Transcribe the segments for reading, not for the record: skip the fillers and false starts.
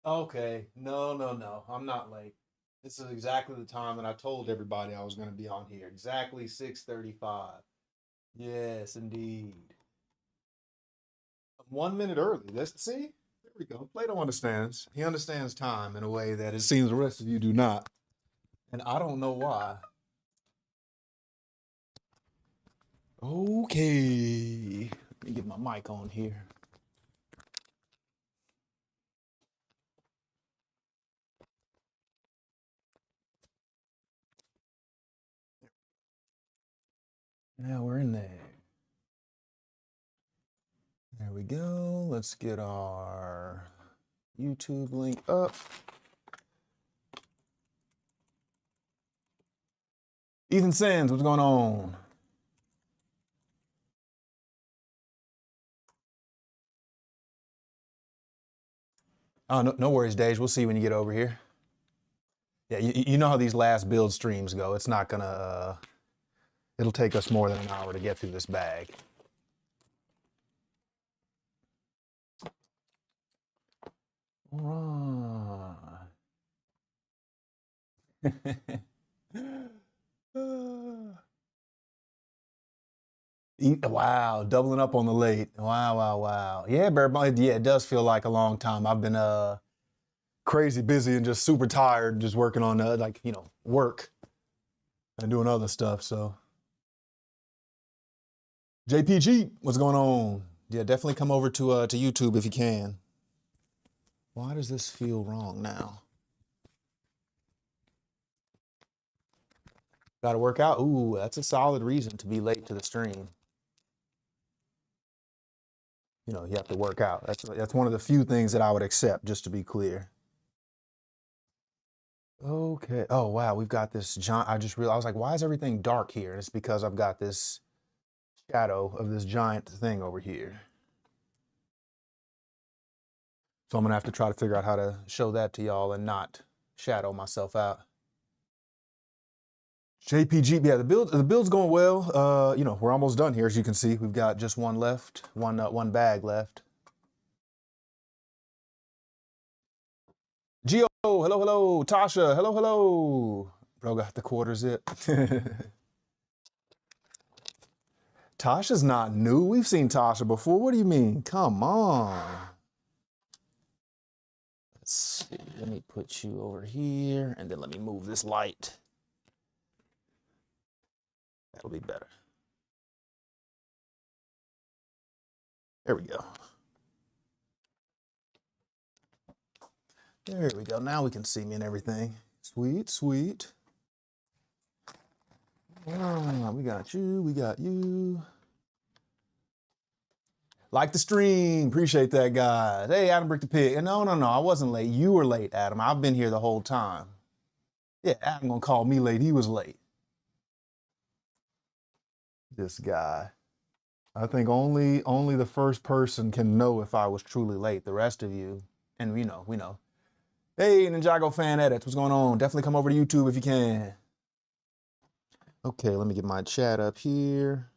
Okay. No, no, no. I'm not late. This is exactly the time that I told everybody I was going to be on here. Exactly 6:35. Yes, indeed. I'm 1 minute early. Let's see. There we go. Plato understands. He understands time in a way that it seems the rest of you do not. And I don't know why. Okay. Let me get my mic on here. Now we're in there. There we go. Let's get our YouTube link up. Ethan Sands, what's going on? Oh, no worries, Dage. We'll see you when you get over here. Yeah, you know how these last build streams go. It's not gonna, it'll take us more than an hour to get through this bag. All right. Wow, doubling up on the late. Wow, wow, wow. Yeah, Bear Bun, yeah, it does feel like a long time. I've been crazy busy and just super tired, just working on work and doing other stuff. So JPG, what's going on? Yeah, definitely come over to YouTube if you can. Why does this feel wrong now? Got to work out. Ooh, that's a solid reason to be late to the stream. You know, you have to work out. That's one of the few things that I would accept, just to be clear. Okay. Oh, wow. We've got this giant. I just realized, I was like, why is everything dark here? And it's because I've got this shadow of this giant thing over here. So I'm going to have to try to figure out how to show that to y'all and not shadow myself out. JPG, yeah, the build's going well. You know, we're almost done here, as you can see. We've got just one left, one bag left. Gio, hello, hello. Tasha, hello, hello. Bro got the quarter zip. Tasha's not new. We've seen Tasha before. What do you mean? Come on. Let's see. Let me put you over here, and then let me move this light. That'll be better. There we go. There we go. Now we can see me and everything. Sweet, sweet. Ah, we got you. We got you. Like the stream. Appreciate that, guys. Hey, Adam Brick the Pig. No, no, no. I wasn't late. You were late, Adam. I've been here the whole time. Yeah, Adam gonna call me late. He was late. This guy. I think only the first person can know if I was truly late. The rest of you, and we know. Hey, Ninjago Fan Edits, what's going on? Definitely come over to YouTube if you can. Okay, let me get my chat up here.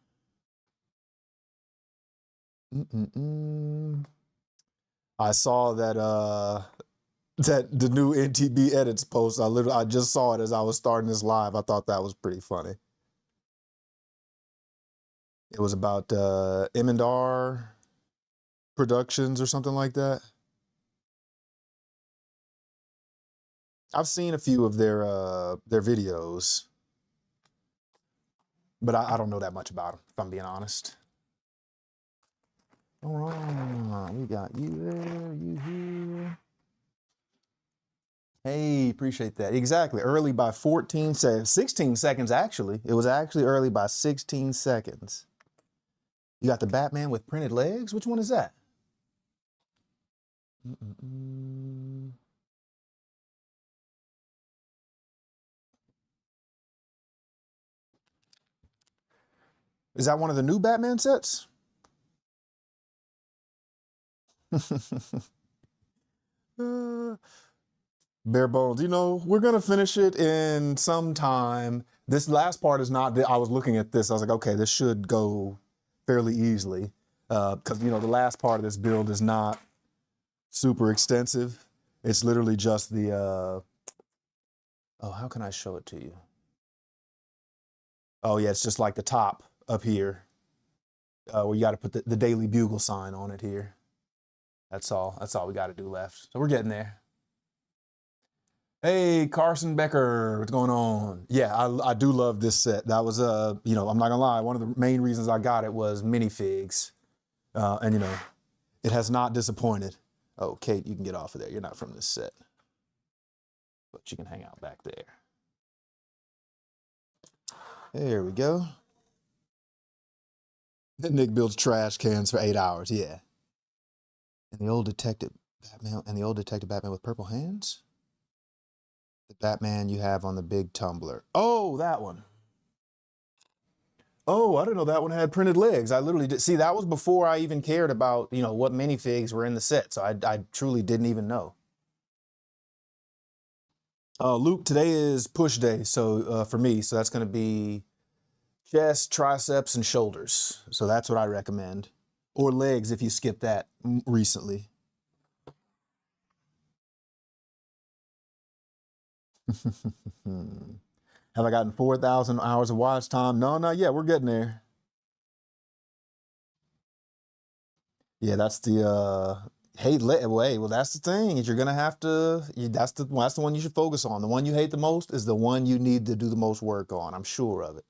I saw that that the new NTB edits post. I just saw it as I was starting this live. I thought that was pretty funny. It was about M&R Productions or something like that. I've seen a few of their videos, but I don't know that much about them, if I'm being honest. All right, we got you there, you here. Hey, appreciate that. Exactly, early by 16 seconds actually. It was actually early by 16 seconds. You got the Batman with printed legs? Which one is that? Is that one of the new Batman sets? Bare bones. You know, we're gonna finish it in some time. This last part is not. I was looking at this. I was like, okay, this should go fairly easily, because you know the last part of this build is not super extensive. It's literally just the, oh, how can I show it to you? Oh yeah, it's just like the top up here, where you got to put the Daily Bugle sign on it here. That's all we got to do left. So we're getting there. Hey, Carson Becker, what's going on? Yeah, I do love this set. That was, you know, I'm not gonna lie, one of the main reasons I got it was minifigs. And you know, it has not disappointed. Oh, Kate, you can get off of there. You're not from this set. But you can hang out back there. There we go. Nick builds trash cans for 8 hours, yeah. And the old Detective Batman with purple hands? The Batman you have on the big tumbler. Oh, that one. Oh, I didn't know that one had printed legs. I literally did. See, that was before I even cared about, you know, what minifigs were in the set. So I truly didn't even know. Luke, today is push day. So for me, so that's going to be chest, triceps, and shoulders. So that's what I recommend. Or legs if you skipped that recently. Have I gotten 4,000 hours of watch time? No, not yet. We're getting there. Yeah, that's the hate. Well, that's the thing. Is you're gonna have to. That's the one you should focus on. The one you hate the most is the one you need to do the most work on. I'm sure of it.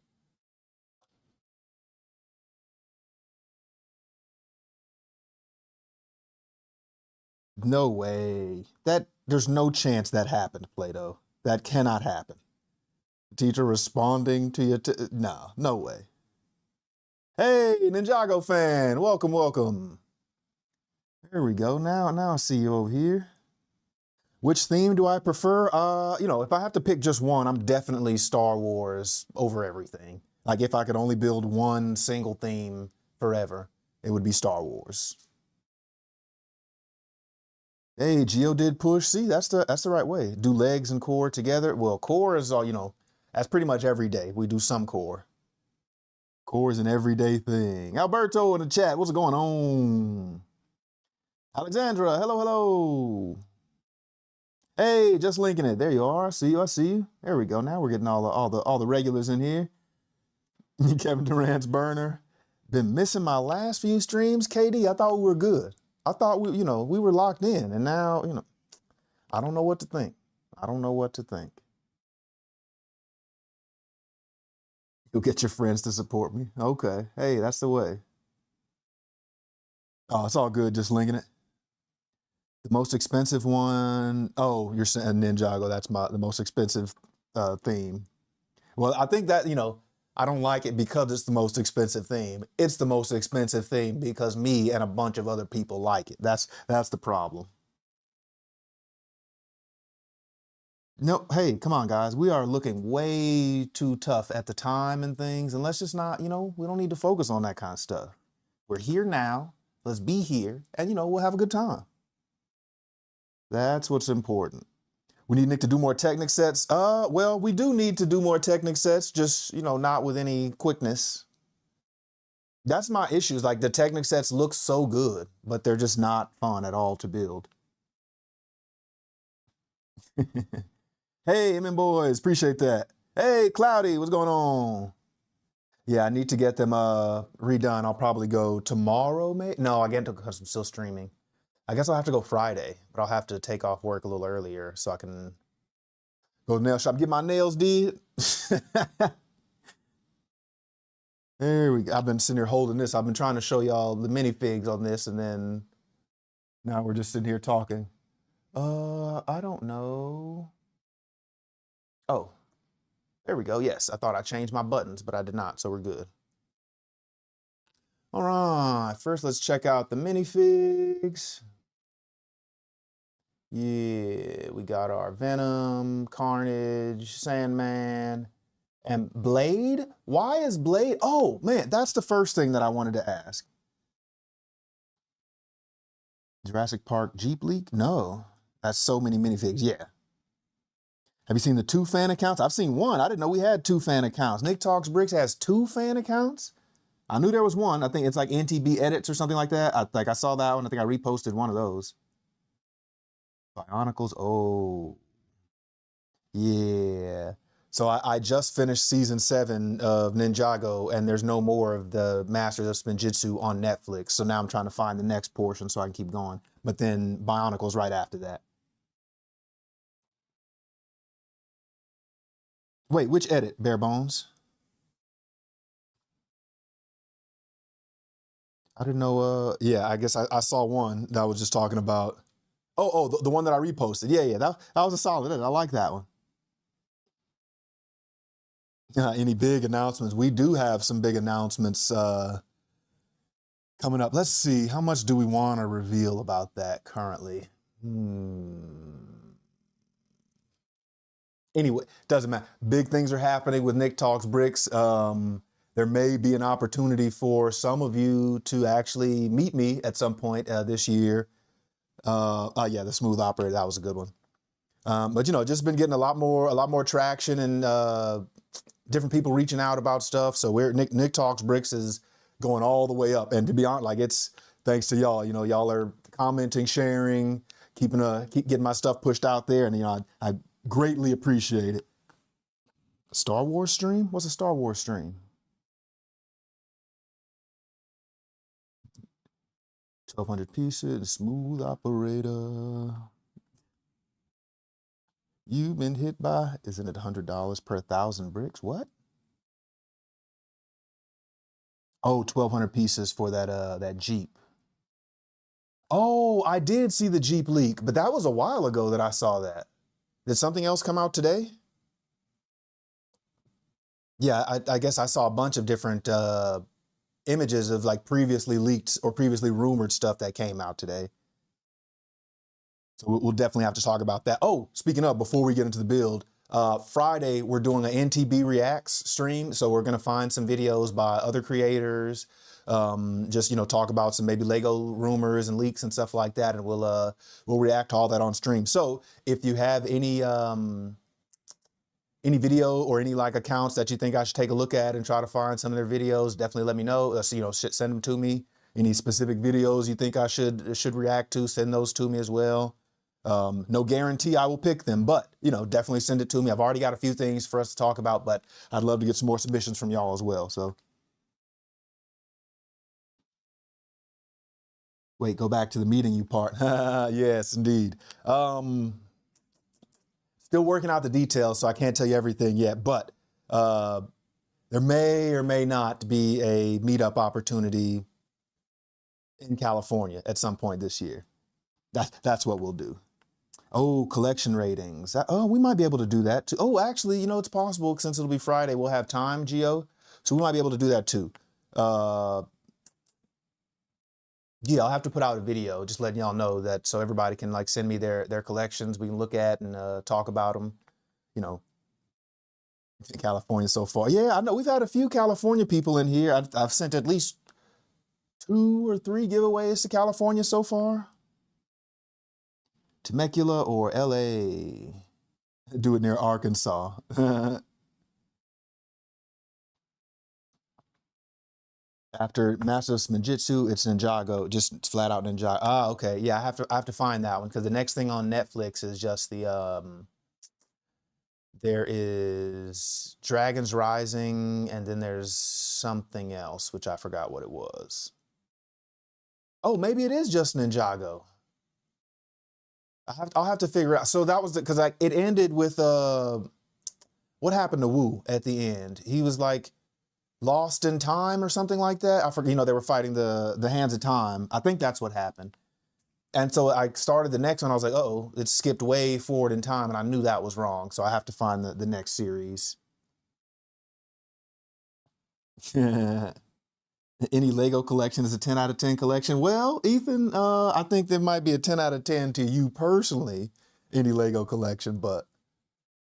No way. There's no chance that happened, Plato. That cannot happen. Teacher responding to your no, no way. Hey, Ninjago fan, welcome, welcome. There we go. Now I see you over here. Which theme do I prefer? You know, if I have to pick just one, I'm definitely Star Wars over everything. Like if I could only build one single theme forever, it would be Star Wars. Hey, Geo did push. See, that's the right way. Do legs and core together. Well, core is all, you know, that's pretty much every day. We do some core. Core is an everyday thing. Alberto in the chat, what's going on? Alexandra, hello, hello. Hey, just linking it. There you are. I see you. There we go. Now we're getting all the regulars in here. Kevin Durant's burner. Been missing my last few streams, KD. I thought we were good. I thought we were locked in, and now, you know, I don't know what to think. I don't know what to think. You'll get your friends to support me. Okay. Hey, that's the way. Oh, it's all good. Just linking it. The most expensive one. Oh, you're saying Ninjago. That's the most expensive theme. Well, I think that, you know, I don't like it because it's the most expensive theme. It's the most expensive theme because me and a bunch of other people like it. That's the problem. No, hey, come on, guys. We are looking way too tough at the time and things, and let's just not, you know, we don't need to focus on that kind of stuff. We're here now. Let's be here, and, you know, we'll have a good time. That's what's important. We need Nick to do more Technic sets. Well, we do need to do more Technic sets, just, you know, not with any quickness. That's my issue. Is like the Technic sets look so good, but they're just not fun at all to build. Hey, boys, appreciate that. Hey, Cloudy, what's going on? Yeah, I need to get them redone. I'll probably go tomorrow, maybe. No, I get to because I'm still streaming. I guess I'll have to go Friday, but I'll have to take off work a little earlier so I can go to the nail shop, get my nails did. There we go. I've been sitting here holding this. I've been trying to show y'all the minifigs on this, and then now we're just sitting here talking. I don't know. Oh, there we go. Yes, I thought I changed my buttons, but I did not, so we're good. All right, first let's check out the minifigs. Yeah, we got our Venom, Carnage, Sandman, and Blade. Why is Blade? Oh, man, that's the first thing that I wanted to ask. Jurassic Park Jeep leak? No, that's so many minifigs, yeah. Have you seen the 2 fan accounts? I've seen one. I didn't know we had 2 fan accounts. Nick Talks Bricks has 2 fan accounts? I knew there was one. I think it's like NTB Edits or something like that. I saw that one. I think I reposted one of those. Bionicles. Oh, yeah. So I just finished season 7 of Ninjago, and there's no more of the Masters of Spinjitzu on Netflix. So now I'm trying to find the next portion so I can keep going. But then Bionicles right after that. Wait, which edit? Bare Bones? I didn't know. Yeah, I guess I saw one that I was just talking about. Oh, the one that I reposted. Yeah, that was a solid edit. I like that one. Any big announcements? We do have some big announcements coming up. Let's see. How much do we want to reveal about that currently? Anyway, doesn't matter. Big things are happening with Nick Talks Bricks. There may be an opportunity for some of you to actually meet me at some point this year. Oh yeah, the Smooth Operator, that was a good one. But you know, just been getting a lot more traction and different people reaching out about stuff. So Nick Talks Bricks is going all the way up. And to be honest, like it's thanks to y'all. You know, y'all are commenting, sharing, keep getting my stuff pushed out there, and you know, I greatly appreciate it. Star Wars stream? What's a Star Wars stream? 1,200 pieces, Smooth Operator. You've been hit by, isn't it $100 per 1,000 bricks? What? Oh, 1,200 pieces for that Jeep. Oh, I did see the Jeep leak, but that was a while ago that I saw that. Did something else come out today? Yeah, I guess I saw a bunch of different images of like previously leaked or previously rumored stuff that came out today. So we'll definitely have to talk about that. Oh, speaking of, before we get into the build, Friday we're doing an NTB Reacts stream. So we're gonna find some videos by other creators, just, you know, talk about some maybe Lego rumors and leaks and stuff like that, and we'll react to all that on stream. So if you have any video or any like accounts that you think I should take a look at and try to find some of their videos, definitely let me know. So, you know, send them to me. Any specific videos you think I should react to, send those to me as well. No guarantee I will pick them, but you know, definitely send it to me. I've already got a few things for us to talk about, but I'd love to get some more submissions from y'all as well. So wait, go back to the meeting you part. Yes, indeed. Still working out the details, so I can't tell you everything yet, but there may or may not be a meetup opportunity in California at some point this year. That's what we'll do. Oh, collection ratings. Oh, we might be able to do that too. Oh, actually, you know, it's possible since it'll be Friday, we'll have time, Geo. So we might be able to do that too. Yeah, I'll have to put out a video, just letting y'all know that so everybody can like send me their collections we can look at and talk about them, you know. California so far. Yeah, I know we've had a few California people in here. I've sent at least 2 or 3 giveaways to California so far. Temecula or LA. Do it near Arkansas. After Master Spinjitzu, it's Ninjago, just flat out Ninjago. Ah, okay. Yeah, I have to find that one because the next thing on Netflix is just the there is Dragons Rising, and then there's something else, which I forgot what it was. Oh, maybe it is just Ninjago. I'll have to figure out. So that was because it ended with what happened to Wu at the end? He was like lost in time or something like that. I forget. You know, they were fighting the hands of time. I think that's what happened. And so I started the next one. I was like, oh, it skipped way forward in time, and I knew that was wrong. So I have to find the next series. Any Lego collection is a 10 out of 10 collection. Well, Ethan, I think there might be a 10 out of 10 to you personally, any Lego collection, but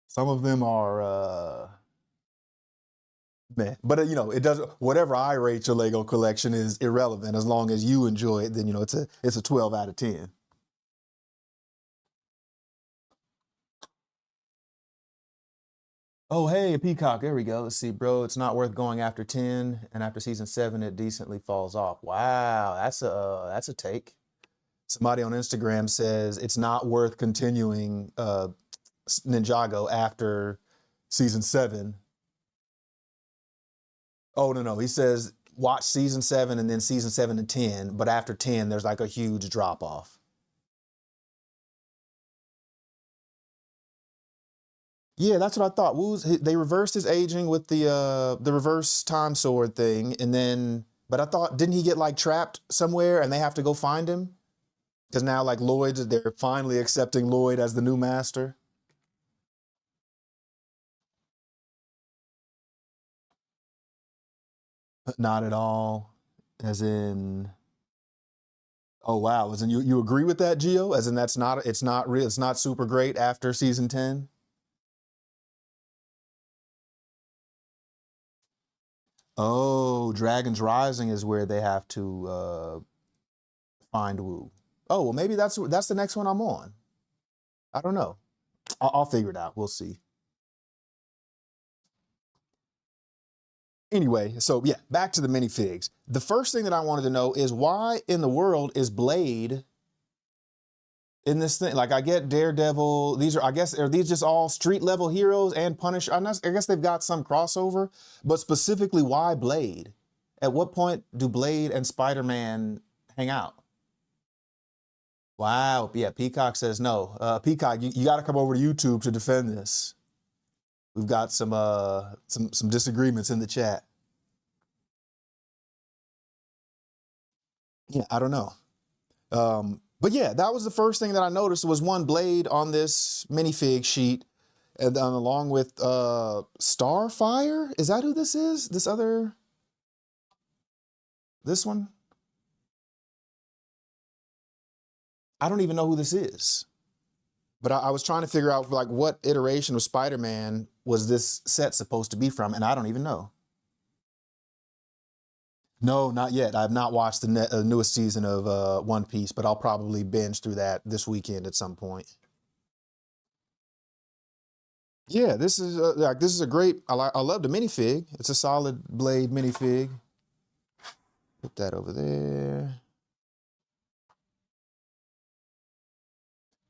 some of them are meh. But you know, it doesn't. Whatever I rate your Lego collection is irrelevant as long as you enjoy it. Then you know it's a 12 out of 10. Oh, hey, Peacock. There we go. Let's see, bro. It's not worth going after 10, and after season 7, it decently falls off. Wow, that's a take. Somebody on Instagram says it's not worth continuing Ninjago after season 7. Oh, no. He says watch season 7 and then season 7 to 10, but after 10, there's like a huge drop off. Yeah, that's what I thought. They reversed his aging with the reverse time sword thing, and then, but I thought, didn't he get like trapped somewhere and they have to go find him? Because now like they're finally accepting Lloyd as the new master. Not at all. As in, oh wow, as in you agree with that, Gio? As in it's not real, it's not super great after season 10? Oh, Dragon's Rising is where they have to find Wu. Oh, well, maybe that's the next one I'm on. I don't know. I'll figure it out. We'll see. Anyway, so yeah, back to the minifigs. The first thing that I wanted to know is why in the world is Blade in this thing? Like, I get Daredevil. These are these just all street level heroes and Punisher? I guess they've got some crossover, but specifically, why Blade? At what point do Blade and Spider-Man hang out? Wow. Yeah, Peacock says no. Peacock, you got to come over to YouTube to defend this. We've got some disagreements in the chat. Yeah, I don't know. But yeah, that was the first thing that I noticed was one Blade on this minifig sheet, and then along with Starfire. Is that who this is? This one? I don't even know who this is. But I was trying to figure out like what iteration of Spider-Man was this set supposed to be from, and I don't even know. No, not yet. I've not watched the newest season of One Piece, but I'll probably binge through that this weekend at some point. Yeah, this is a great. I love the minifig. It's a solid Blade minifig. Put that over there.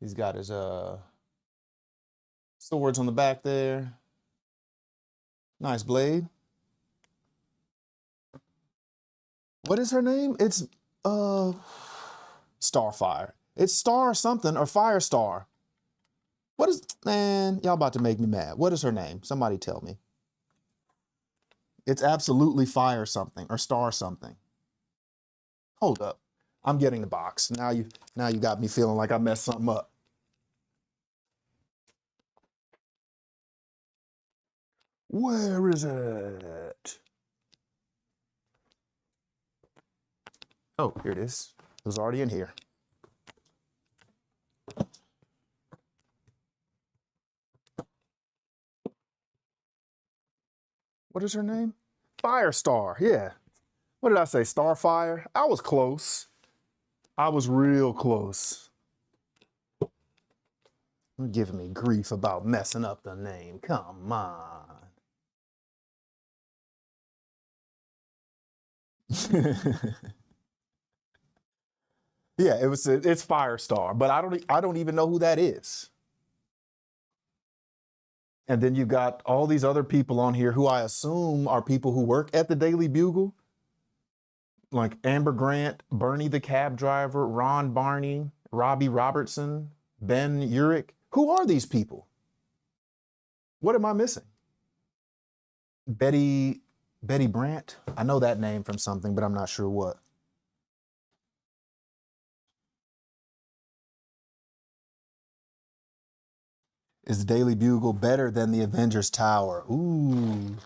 He's got his swords on the back there. Nice Blade. What is her name? It's Starfire. It's Star something or Firestar. What is, man, y'all about to make me mad. What is her name? Somebody tell me. It's absolutely Fire something or Star something. Hold up. I'm getting the box. Now you got me feeling like I messed something up. Where is it? Oh, here it is. It was already in here. What is her name? Firestar, yeah. What did I say, Starfire? I was close. I was real close. You're giving me grief about messing up the name. Come on. Yeah, it's Firestar, but I don't even know who that is. And then you've got all these other people on here who I assume are people who work at the Daily Bugle, like Amber Grant, Bernie the cab driver, Ron Barney, Robbie Robertson, Ben Urich. Who are these people? What am I missing? Betty Brant? I know that name from something, but I'm not sure what. Is the Daily Bugle better than the Avengers Tower? Ooh.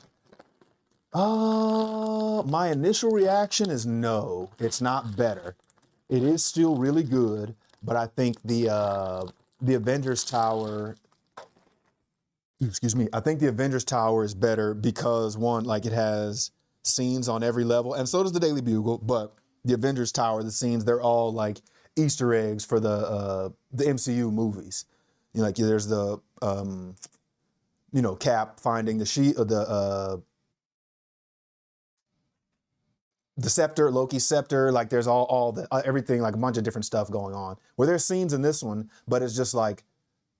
My initial reaction is no, it's not better. It is still really good, but I think the Avengers Tower, excuse me, I think the Avengers Tower is better because one, like it has scenes on every level, and so does the Daily Bugle, but the Avengers Tower, the scenes, they're all like Easter eggs for the MCU movies. You know, like there's the Cap finding the the scepter, Loki's scepter, like there's all the everything, like a bunch of different stuff going on. Where there's scenes in this one, but it's just like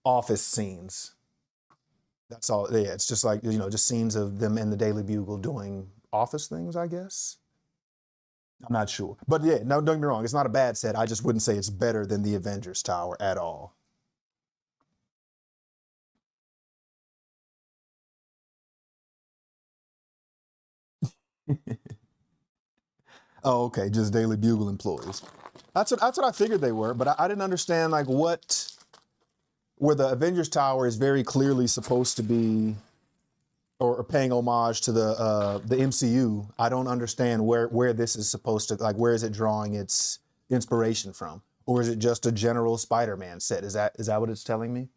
office scenes. That's all. Yeah, it's just like, just scenes of them in the Daily Bugle doing office things, I guess. I'm not sure. But yeah, no, don't get me wrong. It's not a bad set. I just wouldn't say it's better than the Avengers Tower at all. Oh, okay. Just Daily Bugle employees. That's what I figured they were, but I didn't understand like where the Avengers Tower is very clearly supposed to be or paying homage to the MCU. I don't understand where this is supposed to, like, where is it drawing its inspiration from? Or is it just a general Spider-Man set? Is that what it's telling me?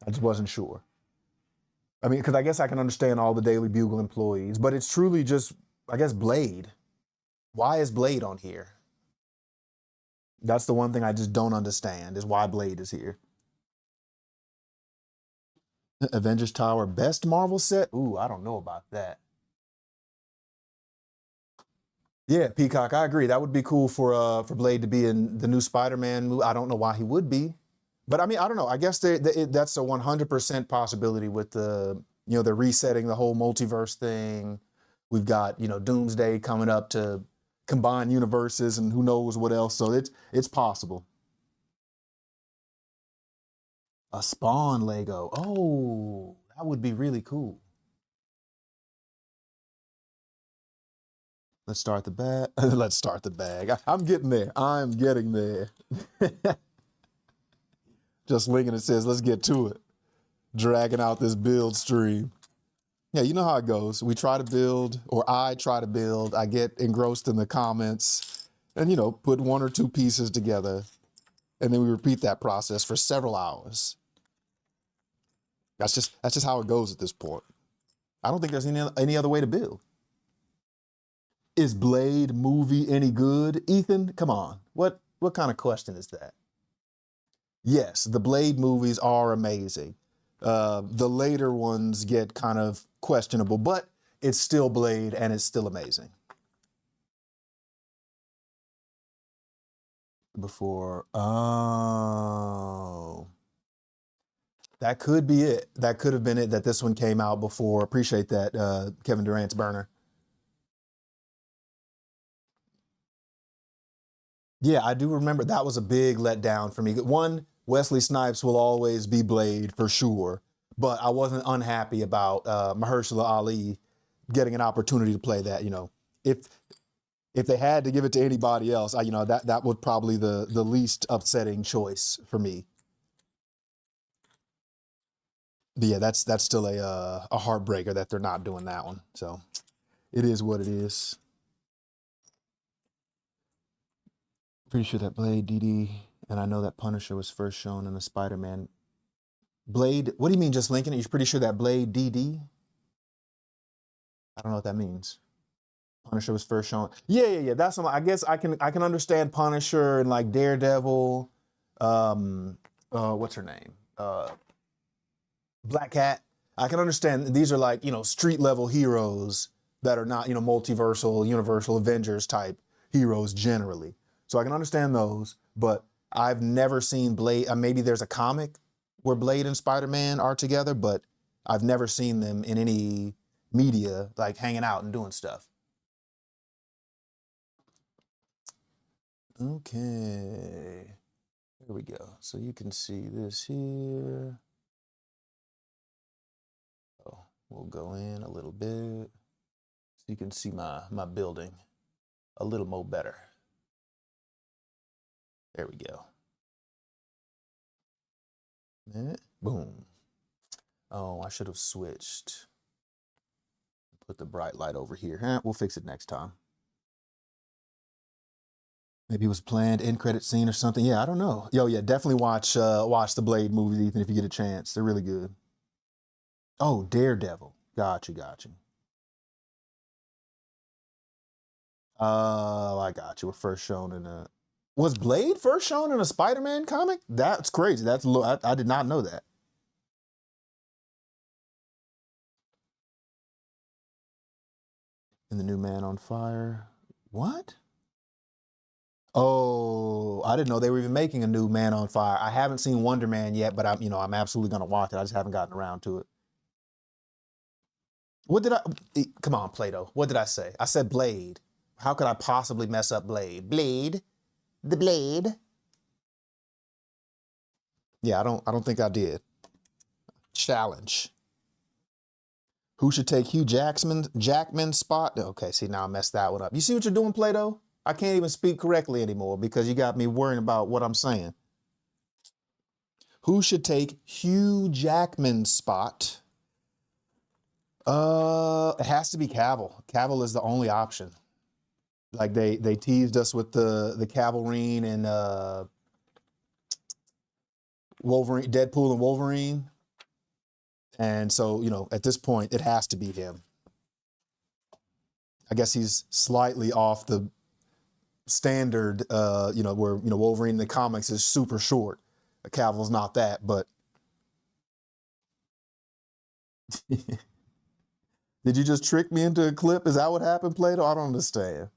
I just wasn't sure. I mean, because I guess I can understand all the Daily Bugle employees, but it's truly just, I guess, Blade. Why is Blade on here? That's the one thing I just don't understand, is why Blade is here. Avengers Tower best Marvel set? Ooh, I don't know about that. Yeah, Peacock, I agree. That would be cool for Blade to be in the new Spider-Man movie. I don't know why he would be, but I mean, I don't know. I guess that's a 100% possibility with they're resetting the whole multiverse thing. We've got, Doomsday coming up to combine universes and who knows what else. So it's possible. A Spawn Lego. Oh, that would be really cool. Let's start the bag. Let's start the bag. I'm getting there. I'm getting there. Just linking it says, let's get to it. Dragging out this build stream. Yeah, you know how it goes. We try to build, or I try to build. I get engrossed in the comments and, put one or two pieces together. And then we repeat that process for several hours. That's just how it goes at this point. I don't think there's any other way to build. Is Blade movie any good? Ethan, come on. What kind of question is that? Yes, the Blade movies are amazing. The later ones get kind of questionable, but it's still Blade and it's still amazing. Before, oh, that could be it. That could have been it, that this one came out before. Appreciate that, Kevin Durant's burner. Yeah, I do remember that was a big letdown for me. One, Wesley Snipes will always be Blade for sure, but I wasn't unhappy about Mahershala Ali getting an opportunity to play that. If if they had to give it to anybody else, that would probably the least upsetting choice for me. But yeah, that's still a heartbreaker that they're not doing that one. So it is what it is. Pretty sure that Blade DD, and I know that Punisher was first shown in the Spider-Man. Blade, what do you mean just linking it? You're pretty sure that Blade DD? I don't know what that means. Punisher was first shown. Yeah. That's something. I guess I can understand Punisher and like Daredevil. What's her name? Black Cat. I can understand these are like, street level heroes that are not, multiversal, universal Avengers type heroes generally. So I can understand those, but I've never seen Blade. Maybe there's a comic where Blade and Spider-Man are together, but I've never seen them in any media, like hanging out and doing stuff. Okay, here we go. So you can see this here. Oh, we'll go in a little bit so you can see my building a little more better. There we go. Boom. Oh, I should have switched. Put the bright light over here. We'll fix it next time. Maybe it was planned end credit scene or something. Yeah, I don't know. Yo, yeah, definitely watch the Blade movies, Ethan, if you get a chance. They're really good. Oh, Daredevil. Gotcha. I got you. We're first shown in a. Was Blade first shown in a Spider-Man comic? That's crazy. I did not know that. And the new Man on Fire. What? Oh, I didn't know they were even making a new Man on Fire. I haven't seen Wonder Man yet, but I'm absolutely gonna watch it. I just haven't gotten around to it. What did I? Come on, Play-Doh. What did I say? I said Blade. How could I possibly mess up Blade? Blade, the Blade. Yeah, I don't think I did. Challenge. Who should take Hugh Jackman's spot? Okay, see, now I messed that one up. You see what you're doing, Play-Doh? I can't even speak correctly anymore because you got me worrying about what I'm saying. Who should take Hugh Jackman's spot? It has to be Cavill. Cavill is the only option. Like they teased us with the Cavalrine and Wolverine, Deadpool and Wolverine. And so, at this point, it has to be him. I guess he's slightly off the standard, where, Wolverine in the comics is super short. Cavill's not that, but. Did you just trick me into a clip? Is that what happened, Play-Doh? I don't understand.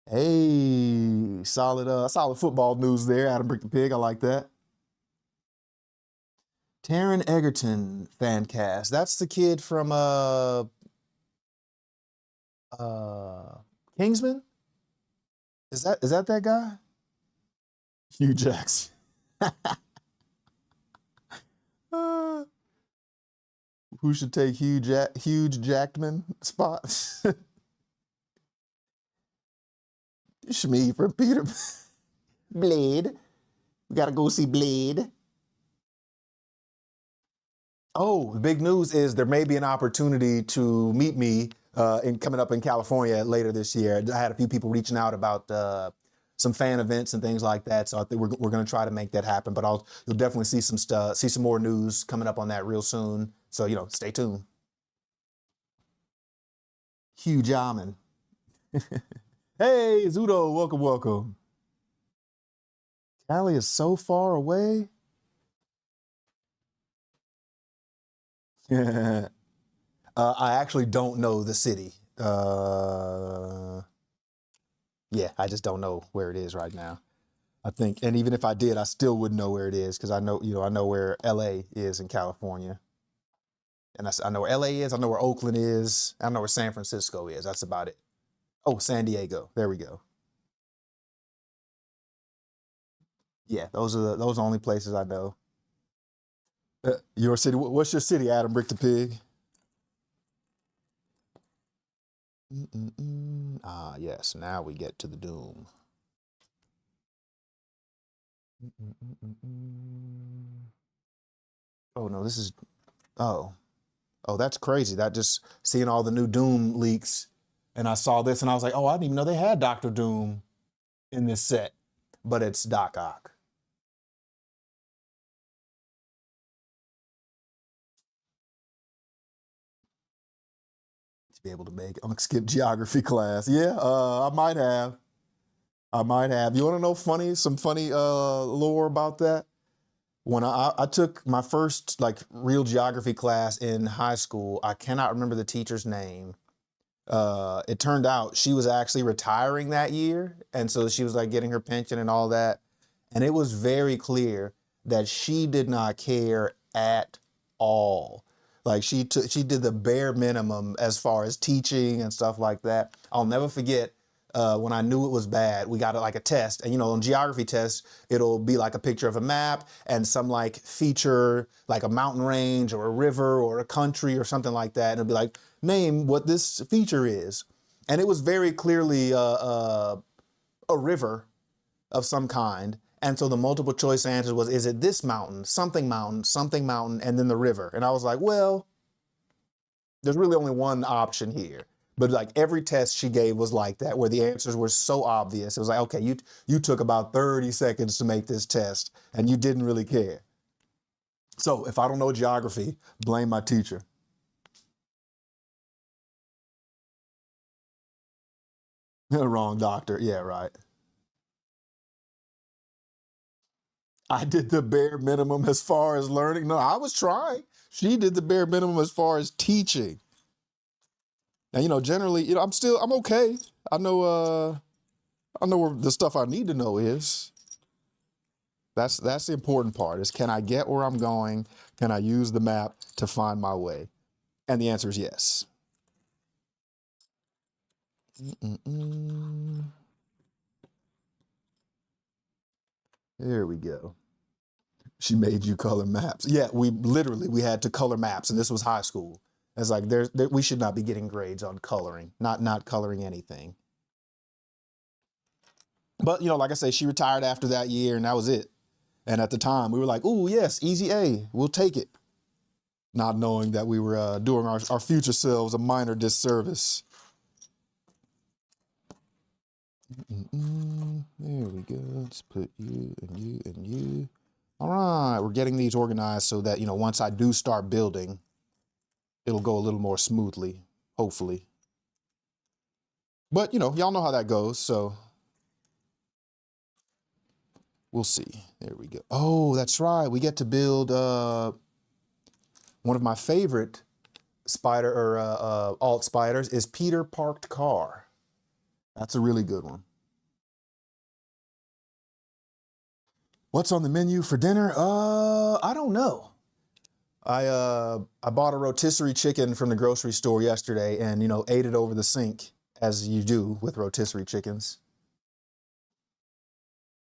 Hey, solid football news there, Adam Brick the Pig. I like that. Taron Egerton fan cast. That's the kid from Kingsman? Is that guy? Hugh Jackson. Who should take Hugh Jackman spot? Shmi from Peter. Blade. We gotta go see Blade. Oh, the big news is there may be an opportunity to meet me coming up in California later this year. I had a few people reaching out about some fan events and things like that. So I think we're going to try to make that happen. But you'll definitely see some more news coming up on that real soon. So, stay tuned. Hugh Jackman. Hey, Zudo, welcome. Cali is so far away. I actually don't know the city. Yeah, I just don't know where it is right now. I think, and even if I did, I still wouldn't know where it is because I know where LA is in California. And I know where LA is, I know where Oakland is, I know where San Francisco is. That's about it. Oh, San Diego. There we go. Yeah, those are the only places I know. Your city, what's your city, Adam Brick the Pig? Ah, yes, now we get to the doom. Oh, no, this is, oh, that's crazy. That just seeing all the new Doom leaks. And I saw this and I was like, oh, I didn't even know they had Dr. Doom in this set, but it's Doc Ock. To be able to make, I'm gonna skip geography class. Yeah, I might have. You want to know some funny lore about that? When I took my first real geography class in high school, I cannot remember the teacher's name. It turned out she was actually retiring that year. And so she was getting her pension and all that. And it was very clear that she did not care at all. She did the bare minimum as far as teaching and stuff like that. I'll never forget when I knew it was bad, we got a test, and on geography tests, it'll be a picture of a map and some feature, a mountain range or a river or a country or something like that. And it'll be name what this feature is. And it was very clearly a river of some kind. And so the multiple choice answer was, is it this mountain, something mountain, and then the river? And I was like, well, there's really only one option here. But every test she gave was like that, where the answers were so obvious. It was okay, you took about 30 seconds to make this test and you didn't really care. So if I don't know geography, blame my teacher. Wrong doctor. Yeah, right. I did the bare minimum as far as learning. No, I was trying. She did the bare minimum as far as teaching. And, you know, generally, you know, I'm okay. I know where the stuff I need to know is. That's the important part is, can I get where I'm going? Can I use the map to find my way? And the answer is yes. There we go. She made you color maps. Yeah, we had to color maps, and this was high school. It's like we should not be getting grades on coloring, not coloring anything. But, you know, like I say, she retired after that year, and that was it. And at the time, we were like, "Ooh, yes, easy A, we'll take it," not knowing that we were doing our future selves a minor disservice. There we go. Let's put you and you and you. All right, we're getting these organized so that, you know, once I do start building, it'll go a little more smoothly, hopefully. But, you know, y'all know how that goes, so we'll see. There we go. Oh, that's right. We get to build one of my favorite spider or alt spiders is Peter Parked Car. That's a really good one. What's on the menu for dinner? I don't know. I bought a rotisserie chicken from the grocery store yesterday and, you know, ate it over the sink, as you do with rotisserie chickens.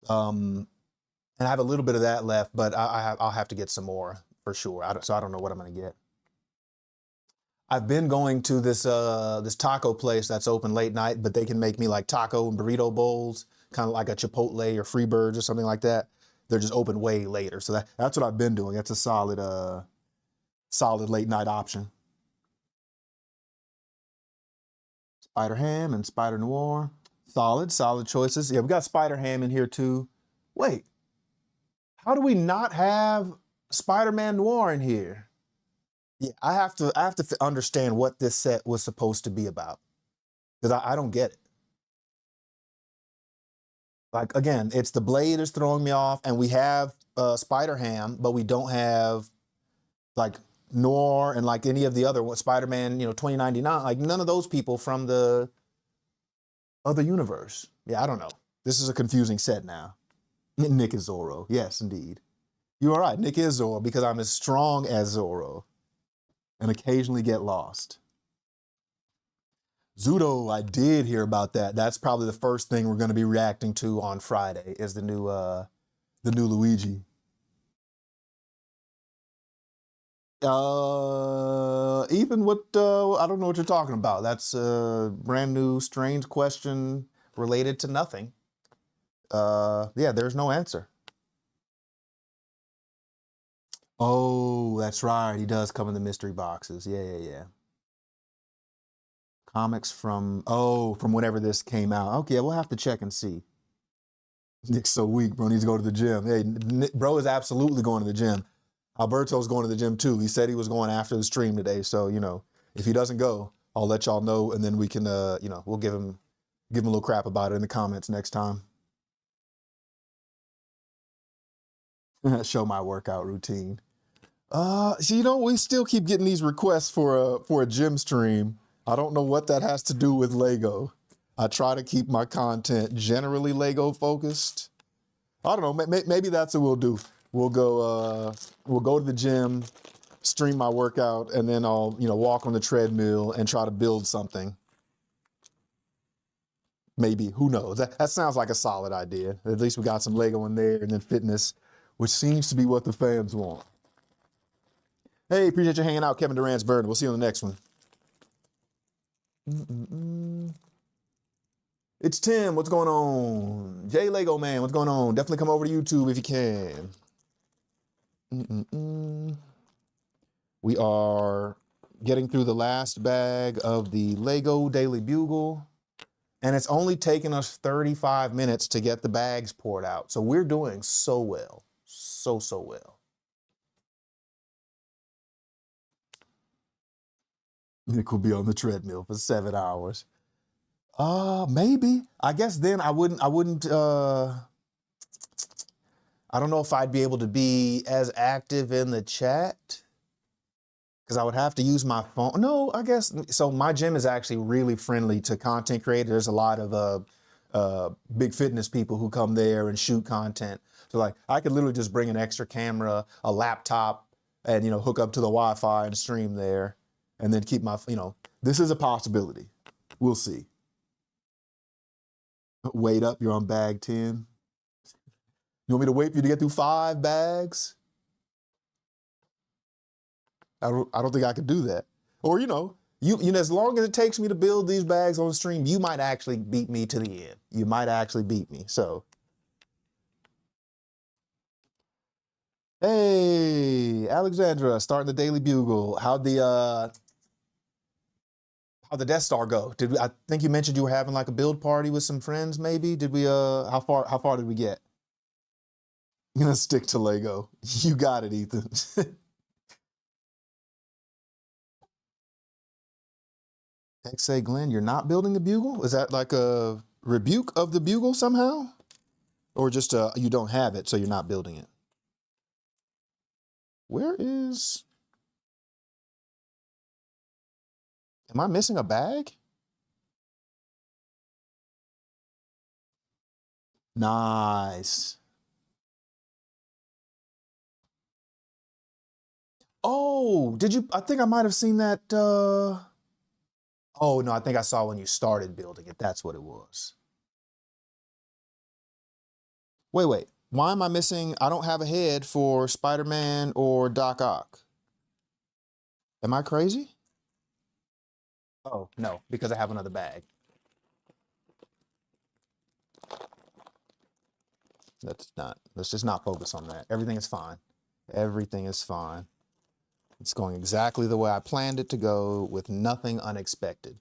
And I have a little bit of that left, but I'll have to get some more for sure. So I don't know what I'm gonna get. I've been going to this this taco place that's open late night, but they can make me like taco and burrito bowls, kind of like a Chipotle or Freebirds or something like that. They're just open way later. So that's what I've been doing. That's a solid late night option. Spider ham and Spider Noir. Solid choices. Yeah, we got Spider ham in here too. Wait, how do we not have Spider-Man Noir in here? Yeah, I have to understand what this set was supposed to be about, because I don't get it. Like, again, it's the blade is throwing me off, and we have Spider Ham, but we don't have like Noir and like any of the other Spider-Man, you know, 2099. Like none of those people from the other universe. Yeah, I don't know. This is a confusing set now. Nick is Zorro. Yes, indeed. You are right. Nick is Zorro because I'm as strong as Zorro and occasionally get lost. Zudo, I did hear about that. That's probably the first thing we're going to be reacting to on Friday is the new Luigi. Ethan, what, I don't know what you're talking about. That's a brand new, strange question related to nothing. Yeah, there's no answer. Oh, that's right. He does come in the mystery boxes. Yeah. Comics from whenever this came out. Okay, we'll have to check and see. Nick's so weak, bro. Needs to go to the gym. Hey, Nick, bro is absolutely going to the gym. Alberto's going to the gym too. He said he was going after the stream today. So, you know, if he doesn't go, I'll let y'all know, and then we can, you know, we'll give him a little crap about it in the comments next time. Show my workout routine. So, you know, we still keep getting these requests for a gym stream. I don't know what that has to do with Lego. I try to keep my content generally Lego focused. I don't know. Maybe that's what we'll do. We'll go to the gym, stream my workout, and then I'll, you know, walk on the treadmill and try to build something. Maybe, who knows? That sounds like a solid idea. At least we got some Lego in there, and then fitness, which seems to be what the fans want. Hey, appreciate you hanging out, Kevin Durant's Burn. We'll see you on the next one. It's Tim. What's going on? Jay Lego Man. What's going on? Definitely come over to YouTube if you can. We are getting through the last bag of the Lego Daily Bugle, and it's only taken us 35 minutes to get the bags poured out. So we're doing so well. So well. Nick will be on the treadmill for 7 hours. Maybe. I guess then I wouldn't, I don't know if I'd be able to be as active in the chat because I would have to use my phone. No, I guess so. My gym is actually really friendly to content creators. There's a lot of big fitness people who come there and shoot content. So like I could literally just bring an extra camera, a laptop, and hook up to the Wi-Fi and stream there, and then keep my this is a possibility. We'll see. Wait up, you're on bag 10. You want me to wait for you to get through 5 bags? I don't think I could do that. Or as long as it takes me to build these bags on stream, you might actually beat me to the end. You might actually beat me. So, hey, Alexandra, starting the Daily Bugle. How'd the Death Star go? I think you mentioned you were having like a build party with some friends, maybe? Did we how far did we get? I'm gonna stick to Lego. You got it, Ethan. XA Glenn, you're not building the Bugle? Is that like a rebuke of the Bugle somehow? Or just you don't have it, so you're not building it? Where is... Am I missing a bag? Nice. Oh, did you... I think I might have seen that... Oh, no, I think I saw when you started building it. That's what it was. Wait. Why am I missing? I don't have a head for Spider-Man or Doc Ock. Am I crazy? Oh, no, because I have another bag. Let's just not focus on that. Everything is fine. Everything is fine. It's going exactly the way I planned it to go with nothing unexpected.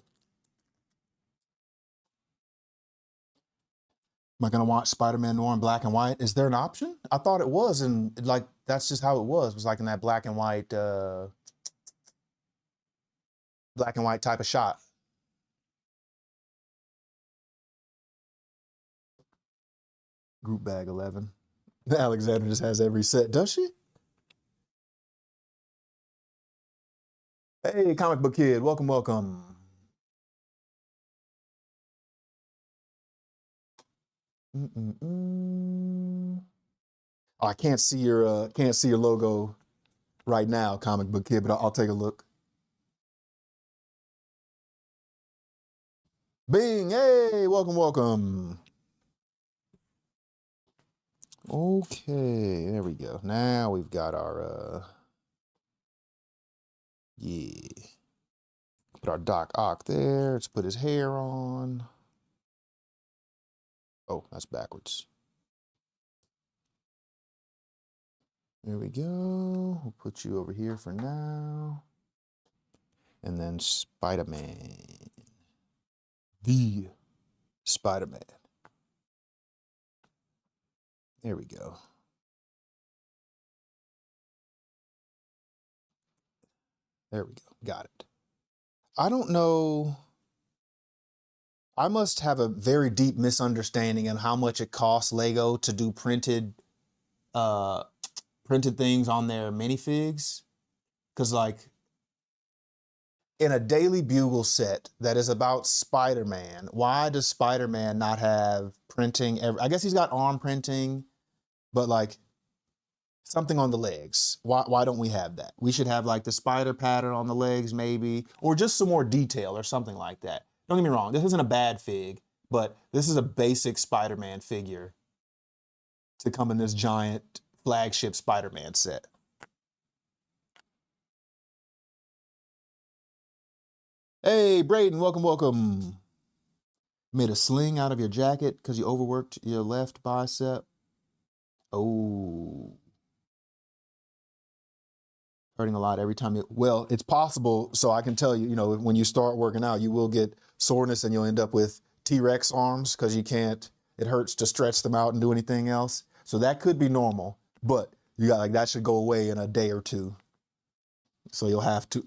Am I gonna watch Spider-Man Noir in black and white? Is there an option? I thought it was, and like that's just how it was like in that black and white type of shot. Group bag 11. Alexandra just has every set, does she? Hey, comic book kid, welcome. Oh, I can't see your logo right now, comic book kid, but I'll take a look. Bing, hey, welcome. Okay, there we go. Now we've got our yeah. Put our Doc Ock there. Let's put his hair on. Oh, that's backwards. There we go. We'll put you over here for now. And then Spider-Man. The Spider-Man. There we go. There we go. Got it. I don't know. I must have a very deep misunderstanding on how much it costs Lego to do printed things on their minifigs. Because like in a Daily Bugle set that is about Spider-Man, why does Spider-Man not have printing? I guess he's got arm printing, but like something on the legs. Why don't we have that? We should have like the spider pattern on the legs maybe, or just some more detail or something like that. Don't get me wrong, this isn't a bad fig, but this is a basic Spider-Man figure to come in this giant flagship Spider-Man set. Hey, Braden, welcome. Made a sling out of your jacket because you overworked your left bicep. Oh. Hurting a lot every time well, it's possible. So I can tell you, when you start working out, you will get soreness and you'll end up with T-Rex arms because it hurts to stretch them out and do anything else. So that could be normal, but that should go away in a day or two. So you'll have to,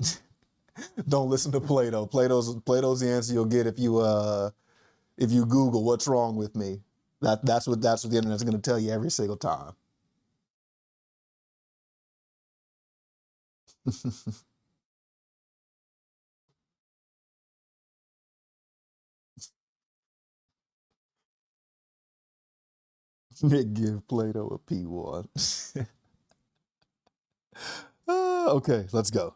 don't listen to Plato. Plato's the answer you'll get if you Google what's wrong with me. That's what the internet's going to tell you every single time. Nick give Plato a P1. Okay, let's go.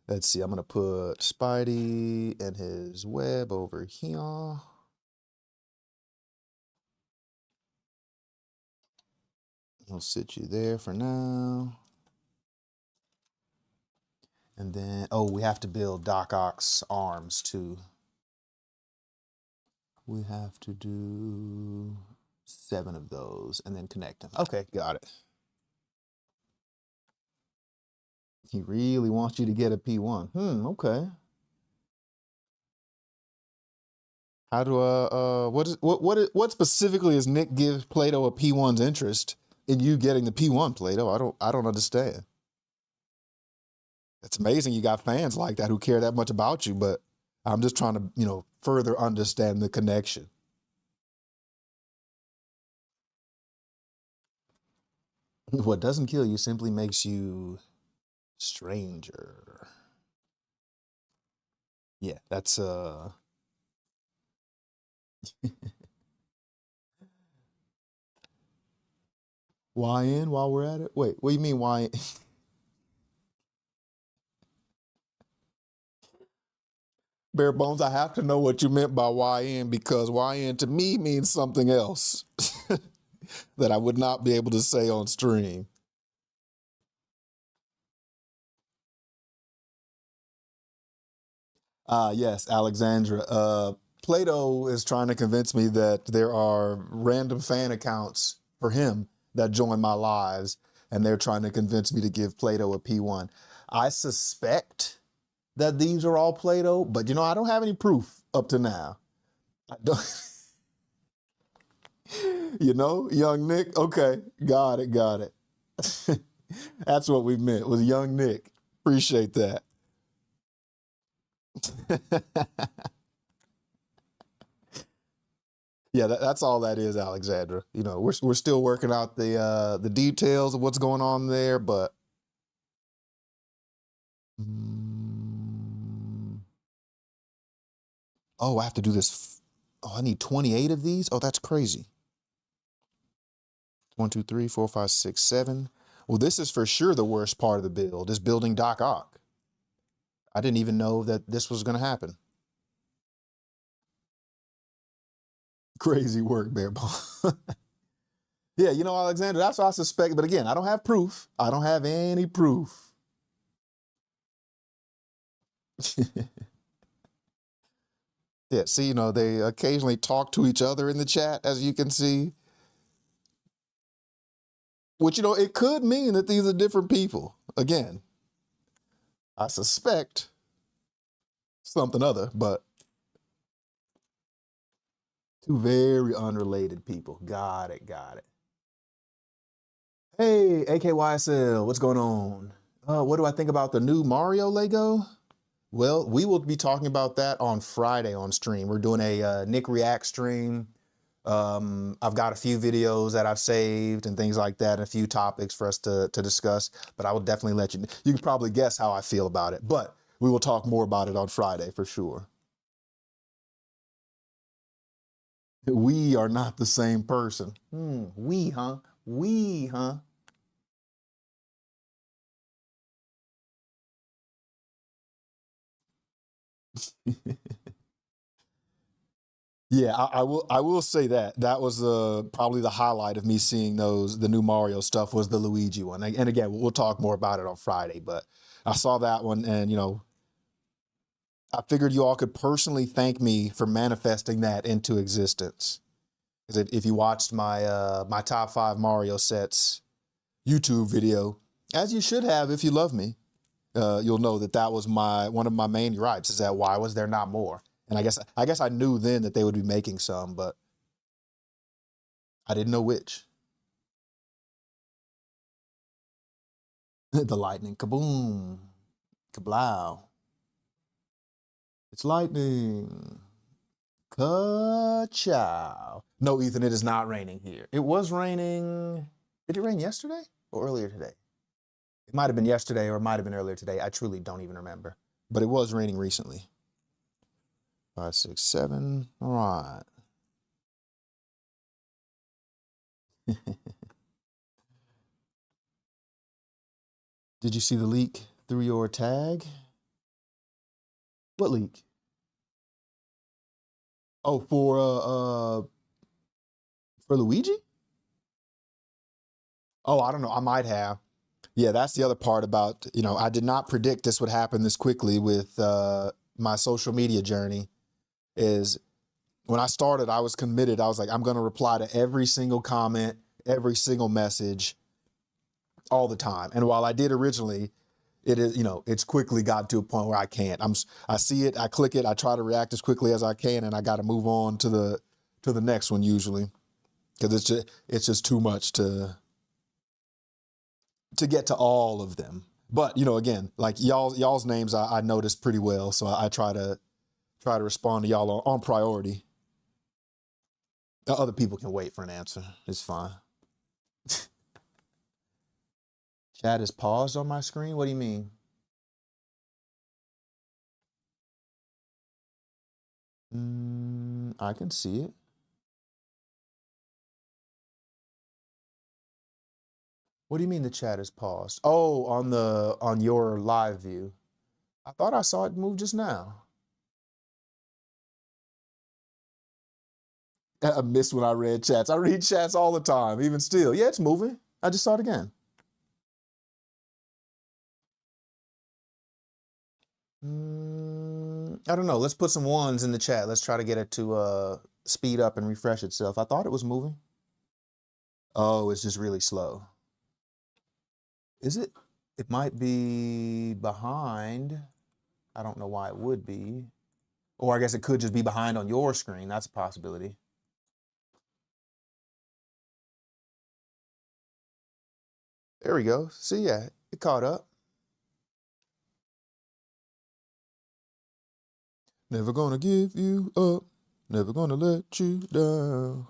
Let's see. I'm going to put Spidey and his web over here. I'll sit you there for now. And then, oh, we have to build Doc Ock's arms too. We have to do 7 of those and then connect them. Okay, got it. He really wants you to get a P1. Okay. How do what specifically is Nick gives Plato a P1's interest in you getting the P1, Plato? I don't understand. It's amazing you got fans like that who care that much about you, but I'm just trying to, further understand the connection. What doesn't kill you simply makes you stranger. Yeah, that's YN while we're at it. Wait, what do you mean YN? Bare bones, I have to know what you meant by YN because YN to me means something else that I would not be able to say on stream. Yes, Alexandra. Plato is trying to convince me that there are random fan accounts for him that join my lives, and they're trying to convince me to give Plato a P1. I suspect that these are all Plato, but I don't have any proof up to now. I don't. Young Nick. Okay, got it. That's what we meant, was young Nick. Appreciate that. Yeah, that's all that is, Alexandra. We're still working out the details of what's going on there, but oh, I have to do this. Oh, I need 28 of these. Oh, that's crazy. 1, 2, 3, 4, 5, 6, 7. Well, this is for sure the worst part of the build, is building Doc Ock. I didn't even know that this was going to happen. Crazy work, Bear Ball. Yeah, Alexander, that's what I suspect. But again, I don't have proof. I don't have any proof. Yeah, see, they occasionally talk to each other in the chat, as you can see. Which, it could mean that these are different people. Again, I suspect something other, but two very unrelated people. Got it. Hey, AKYSL, what's going on? What do I think about the new Mario Lego? Well, we will be talking about that on Friday on stream. We're doing a Nick React stream. I've got a few videos that I've saved and things like that, and a few topics for us to discuss, but I will definitely let you can probably guess how I feel about it, but we will talk more about it on Friday for sure. We are not the same person. We, huh? We, huh? Yeah, I will say that was probably the highlight of me seeing the new Mario stuff was the Luigi one. And again, we'll talk more about it on Friday, but I saw that one and I figured you all could personally thank me for manifesting that into existence. Because if you watched my top 5 Mario sets YouTube video, as you should have if you love me, you'll know that was one of my main gripes, is that why was there not more? And I guess I knew then that they would be making some, but I didn't know which. The lightning, kaboom, kablow. It's lightning. Ka-chow. No, Ethan, it is not raining here. It was raining. Did it rain yesterday or earlier today? It might have been yesterday or it might have been earlier today. I truly don't even remember. But it was raining recently. 5, 6, 7. All right. Did you see the leak through your tag? What leak? Oh, for Luigi? Oh, I don't know. I might have. Yeah, that's the other part about, I did not predict this would happen this quickly with my social media journey. Is when I started, I was committed. I was like, I'm going to reply to every single comment, every single message all the time. And while I did originally, it is, it's quickly gotten to a point where I can't. I see it, I click it, I try to react as quickly as I can, and I got to move on to the next one usually, because it's just too much to get to all of them. But again, like y'all's names I noticed pretty well, so I try to respond to y'all on priority. Other people can wait for an answer. It's fine. Chat is paused on my screen. What do you mean? I can see it. What do you mean the chat is paused? Oh, on your live view. I thought I saw it move just now. I missed when I read chats. I read chats all the time, even still. Yeah, it's moving. I just saw it again. I don't know. Let's put some ones in the chat. Let's try to get it to speed up and refresh itself. I thought it was moving. Oh, it's just really slow. Is it? It might be behind. I don't know why it would be. Or I guess it could just be behind on your screen. That's a possibility. There we go. See, yeah, it caught up. Never gonna give you up. Never gonna let you down.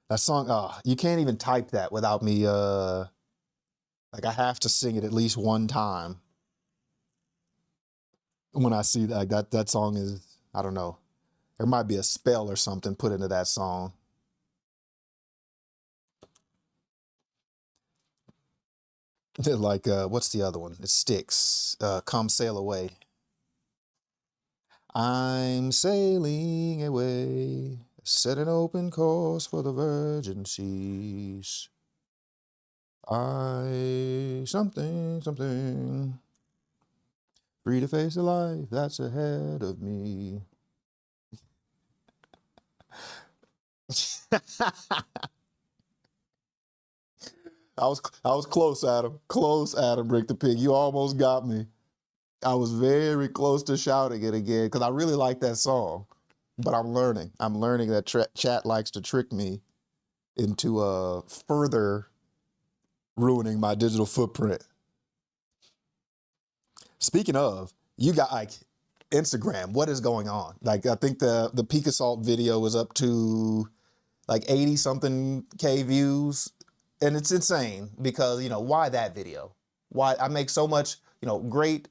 That song, you can't even type that without me, like I have to sing it at least one time. When I see that song is, I don't know. There might be a spell or something put into that song. Like, what's the other one? It sticks. Come sail away. I'm sailing away, set an open course for the virgin seas. Something, free to face the life that's ahead of me. I was close, Adam. Close, Adam, Rick the Pig. You almost got me. I was very close to shouting it again because I really like that song. But I'm learning. I'm learning that chat likes to trick me into further ruining my digital footprint. Speaking of, you got like Instagram. What is going on? Like I think the peak assault video was up to like 80 something K views. And it's insane because, why that video? Why I make so much, great,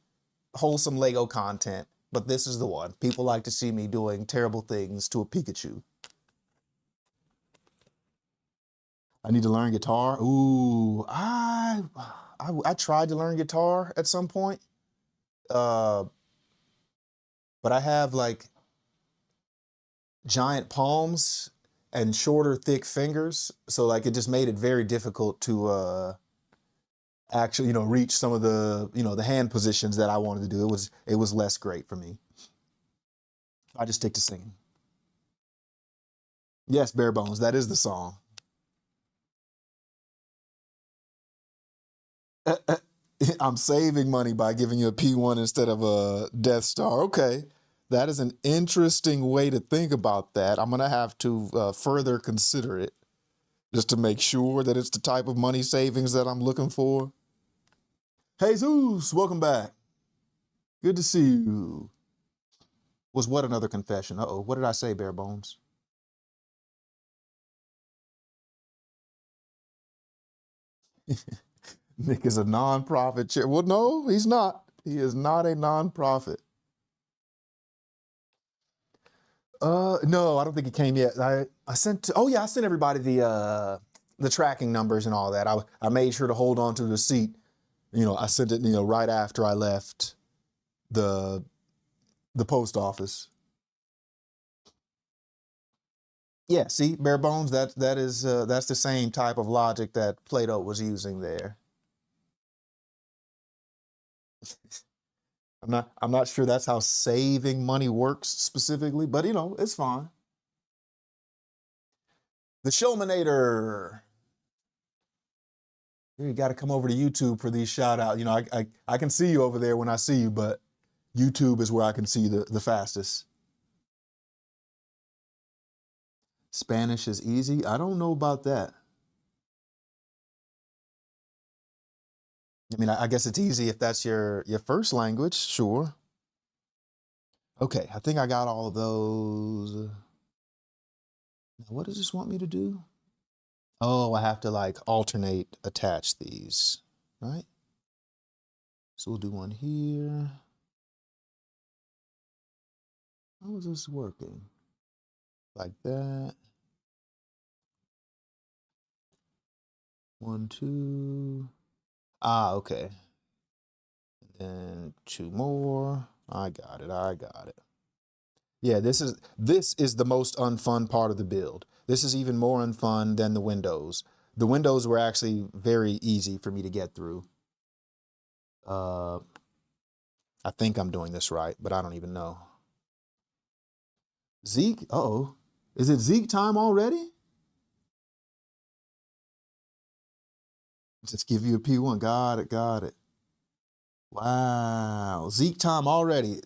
wholesome Lego content, but this is the one. People like to see me doing terrible things to a Pikachu. I need to learn guitar. Ooh, I tried to learn guitar at some point. But I have like giant palms and shorter, thick fingers. So like it just made it very difficult to actually, reach some of the, the hand positions that I wanted to do. It was less great for me. I just stick to singing. Yes, Bare Bones, that is the song. I'm saving money by giving you a P1 instead of a Death Star. Okay. That is an interesting way to think about that. I'm going to have to further consider it just to make sure that it's the type of money savings that I'm looking for. Jesus, welcome back. Good to see you. Was what another confession? Uh-oh, what did I say, Bare Bones? Nick is a non-profit chair. Well, no, he's not. He is not a non-profit. No, I don't think it came yet. I sent, oh yeah, I sent everybody the tracking numbers and all that. I made sure to hold on to the receipt. You know, I sent it, you know, right after I left the post office. Yeah, see, bare bones, that's the same type of logic that Plato was using there. I'm not sure that's how saving money works specifically, but you know, it's fine. The Showmanator. You got to come over to YouTube for these shout out. You know, I can see you over there when I see you, but YouTube is where I can see you the fastest. Spanish is easy. I don't know about that. I mean, I guess it's easy if that's your first language, sure. Okay, I think I got all of those. Now, what does this want me to do? Oh, I have to like alternate attach these, right? So we'll do one here. How is this working? Like that. 1, 2. Ah, okay. And then 2 more. I got it. I got it. Yeah, this is the most unfun part of the build. This is even more unfun than the windows. The windows were actually very easy for me to get through. I think I'm doing this right, but I don't even know. Zeke, uh-oh. Is it Zeke time already? Just give you a P1. Got it, got it. Wow, Zeke time already.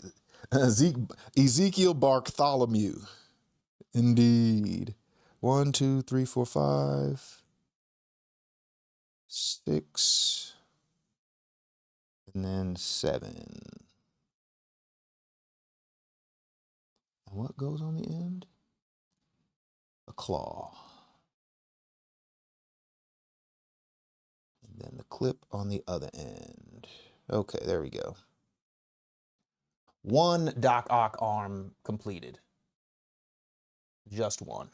Ezekiel Bartholomew. Indeed. 1, 2, 3, 4, 5, 6, and then 7. And what goes on the end? A claw. And then the clip on the other end. Okay, there we go. 1 Doc Ock arm completed. Just 1.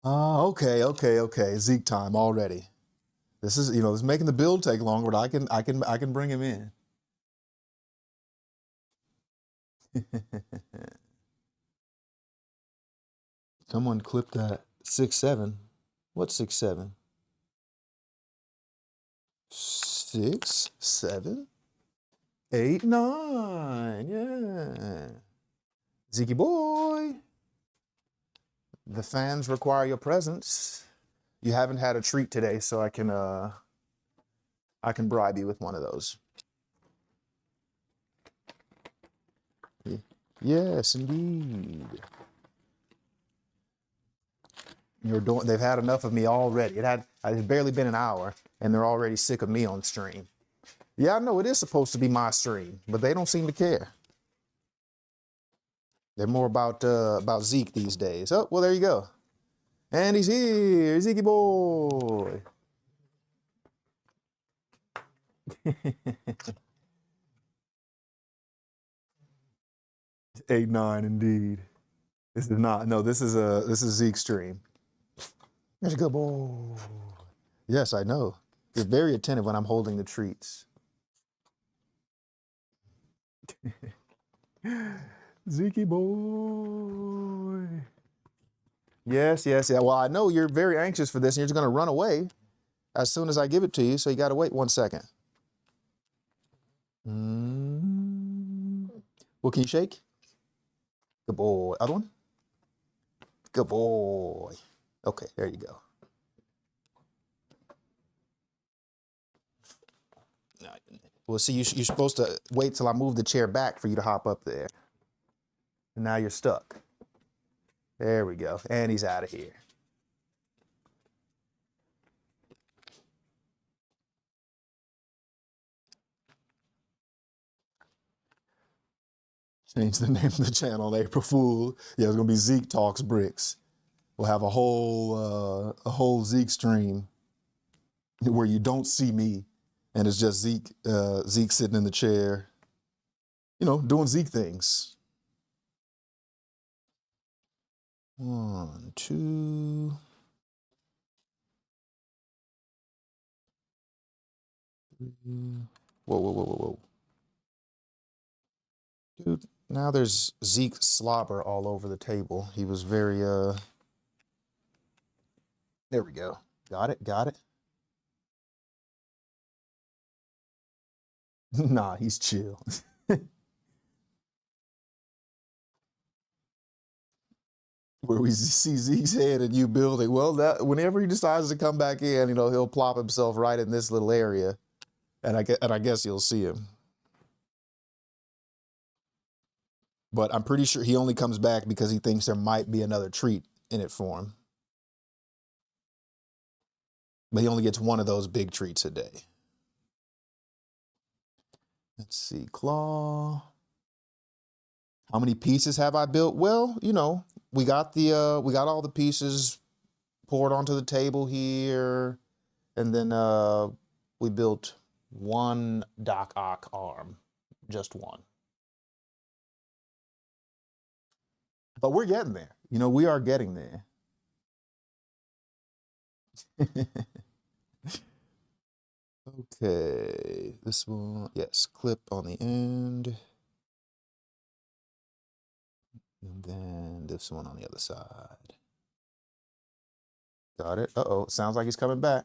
Okay. Zeke time already. This is, you know, it's making the build take longer, but I can bring him in. Someone clipped that 6, 7. What's 6, 7? 6, 7, 8, 9. Yeah. Zeke boy. The fans require your presence. You haven't had a treat today, so I can bribe you with one of those. Yes, indeed. They've had enough of me already. It's barely been an hour, and they're already sick of me on stream. Yeah, I know it is supposed to be my stream, but they don't seem to care. They're more about Zeke these days. Oh, well, there you go. And he's here, Zeke boy. 8, 9, indeed. This is not. No, this is Zeke's stream. That's a good boy. Yes, I know. You're very attentive when I'm holding the treats. Zeke boy. Yes. Well, I know you're very anxious for this, and you're just gonna run away as soon as I give it to you. So you gotta wait 1 second. Well, can you shake? Good boy. Other one. Good boy. Okay, there you go. Well, see, you're supposed to wait till I move the chair back for you to hop up there. And now you're stuck. There we go. And he's out of here. Change the name of the channel, April Fool. Yeah, it's gonna be Zeke Talks Bricks. We'll have a whole Zeke stream where you don't see me, and it's just Zeke sitting in the chair you know, doing Zeke things. 1, 2. Whoa, whoa, whoa, whoa, whoa. Dude, now there's Zeke slobber all over the table. He was very, there we go. Got it, got it. Nah, he's chill. Where we see Zeke's head and you building. Well, that whenever he decides to come back in, you know, he'll plop himself right in this little area. And I guess you'll see him. But I'm pretty sure he only comes back because he thinks there might be another treat in it for him. But he only gets one of those big treats a day. Let's see, claw. How many pieces have I built? Well, you know, we got all the pieces poured onto the table here, and then we built one Doc Ock arm, just one. But we're getting there. You know, we are getting there. Okay, this one, yes, clip on the end. And then this one on the other side. Got it. Uh-oh, sounds like he's coming back.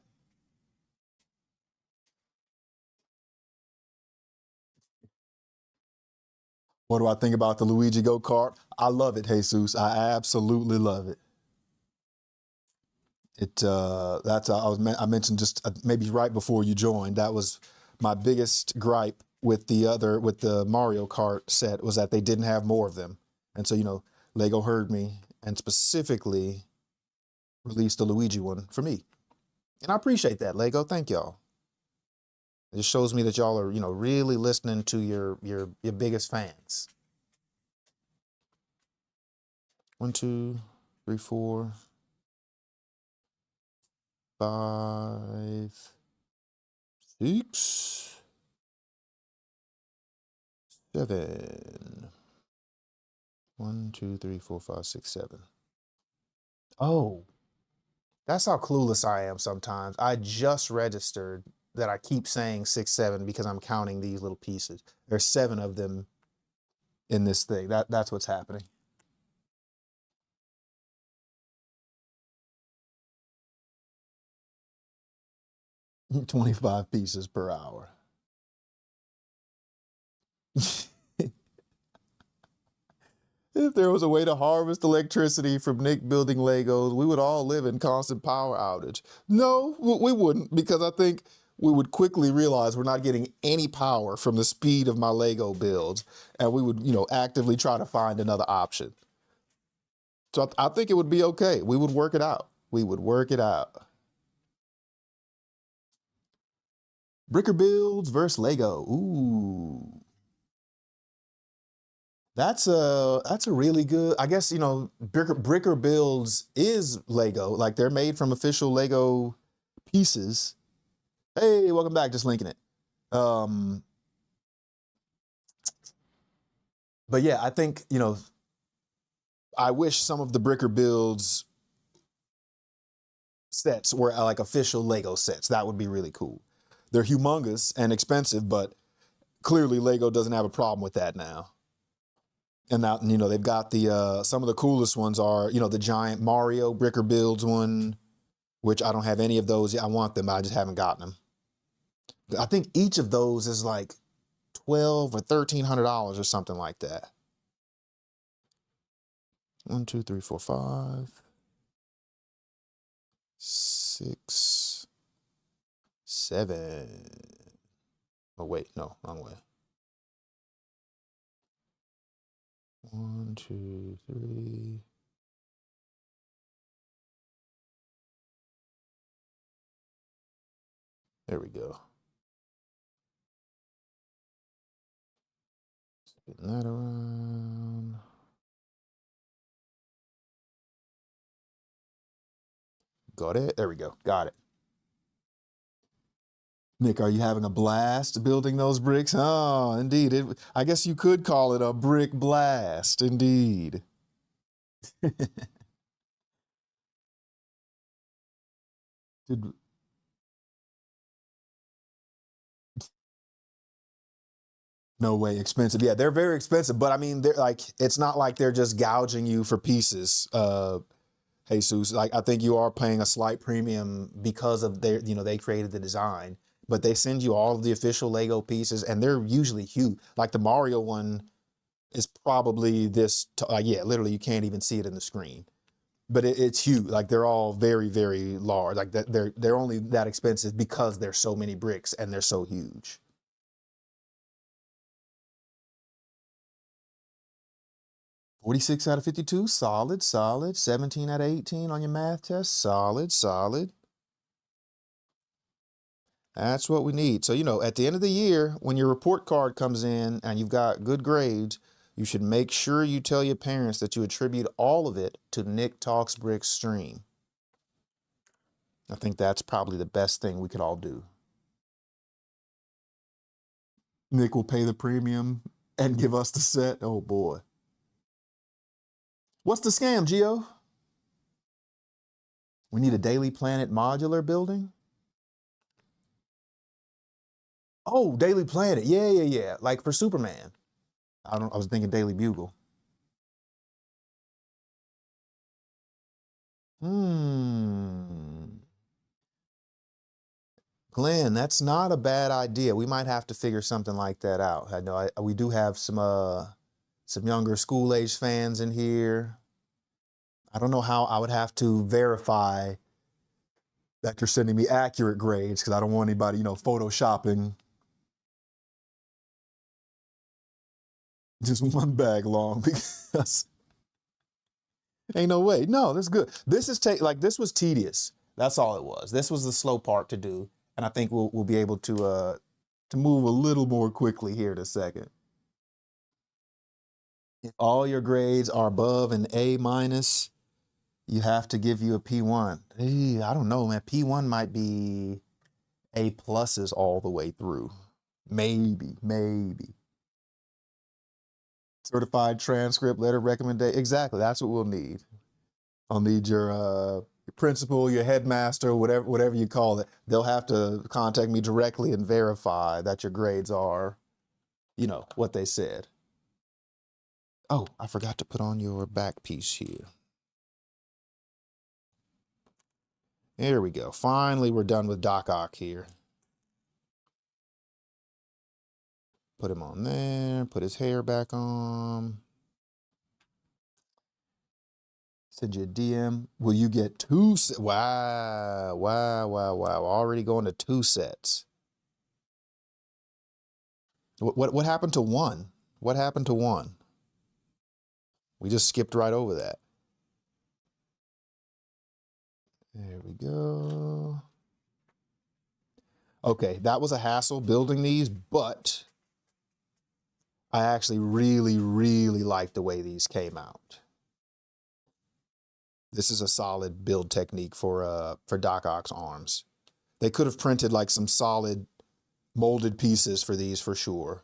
What do I think about the Luigi go-kart? I love it, Jesus. I absolutely love it. I mentioned just maybe right before you joined, that was my biggest gripe with the Mario Kart set, was that they didn't have more of them. And so, you know, Lego heard me and specifically released the Luigi one for me. And I appreciate that, Lego. Thank y'all. It just shows me that y'all are, you know, really listening to your biggest fans. 1, 2, 3, 4, 5, 6, 7. 1, 2, 3, 4, 5, 6, 7. Oh, that's how clueless I am sometimes. I just registered that I keep saying 6, 7 because I'm counting these little pieces. There's 7 of them in this thing. That's what's happening. 25 pieces per hour. If there was a way to harvest electricity from Nick building Legos, we would all live in constant power outage. No, we wouldn't, because I think we would quickly realize we're not getting any power from the speed of my Lego builds, and we would, you know, actively try to find another option. So I think it would be okay. We would work it out. We would work it out. Bricker builds versus Lego. Ooh. That's a really good. I guess, you know, Bricker Builds is Lego. Like, they're made from official Lego pieces. Hey, welcome back. Just linking it. But yeah, I think, you know, I wish some of the Bricker Builds sets were like official Lego sets. That would be really cool. They're humongous and expensive, but clearly Lego doesn't have a problem with that now. And now, you know, they've got the some of the coolest ones are, you know, the giant Mario Bricker Builds one, which I don't have any of those. I want them, but I just haven't gotten them. I think each of those is like $1,200 or $1,300 or something like that. 1, 2, 3, 4, 5, 6, 7. Oh wait, no, wrong way. 1, 2, 3. There we go. Spin that around. Got it. There we go. Got it. Nick, are you having a blast building those bricks? Oh, indeed. I guess you could call it a brick blast, indeed. Did, no way expensive. Yeah, they're very expensive, but I mean, they're like, it's not like they're just gouging you for pieces. Jesus, like I think you are paying a slight premium because of their, they created the design, but they send you all of the official Lego pieces and they're usually huge. Like the Mario one is probably this, yeah, literally you can't even see it in the screen, but it's huge. Like they're all very, very large. Like they're only that expensive because there's so many bricks and they're so huge. 46 out of 52, solid, solid. 17 out of 18 on your math test, solid, solid. That's what we need. So, at the end of the year, when your report card comes in and you've got good grades, you should make sure you tell your parents that you attribute all of it to Nick Talks Bricks stream. I think that's probably the best thing we could all do. Nick will pay the premium and give us the set. Oh boy. What's the scam, Gio? We need a Daily Planet modular building? Oh, Daily Planet. Yeah, yeah, yeah. Like for Superman. I was thinking Daily Bugle. Glenn, that's not a bad idea. We might have to figure something like that out. I know we do have some younger school age fans in here. I don't know how I would have to verify that you're sending me accurate grades because I don't want anybody, photoshopping just one bag long because ain't no way. No, that's good. This was tedious. That's all it was. This was the slow part to do, and I think we'll be able to move a little more quickly here in a second. If all your grades are above an A minus, you have to give you a P1. I don't know, man. P1 might be A pluses all the way through. Maybe. Certified transcript, letter recommendation. Exactly. That's what we'll need. I'll need your principal, your headmaster, whatever you call it. They'll have to contact me directly and verify that your grades are, what they said. Oh, I forgot to put on your back piece here. There we go. Finally, we're done with Doc Ock here. Put him on there. Put his hair back on. Send you a DM. Will you get 2 sets? Wow. Already going to 2 sets. What happened to 1? What happened to 1? We just skipped right over that. There we go. Okay, that was a hassle building these, but I actually really, really like the way these came out. This is a solid build technique for Doc Ock's arms. They could have printed like some solid molded pieces for these for sure,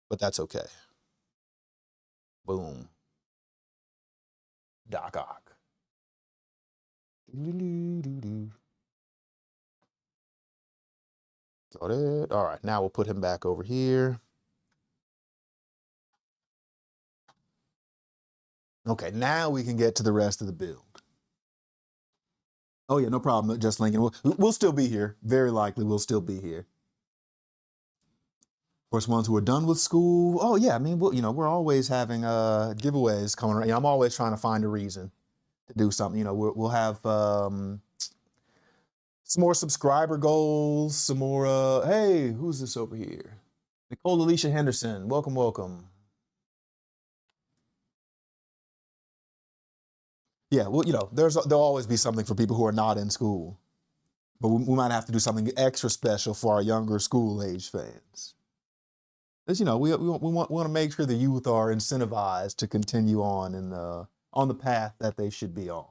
but that's okay. Boom. Doc Ock. Got it. All right, now we'll put him back over here. Okay, now we can get to the rest of the build. Oh yeah, no problem. Just Lincoln. We'll still be here. Very likely, we'll still be here. Of course, ones who are done with school. Oh yeah, I mean, we're always having giveaways coming around. I'm always trying to find a reason to do something. We'll have some more subscriber goals. Some more. Hey, who's this over here? Nicole Alicia Henderson. Welcome, welcome. Yeah, well, there'll always be something for people who are not in school, but we might have to do something extra special for our younger school age fans. Because we want to make sure the youth are incentivized to continue on the path that they should be on.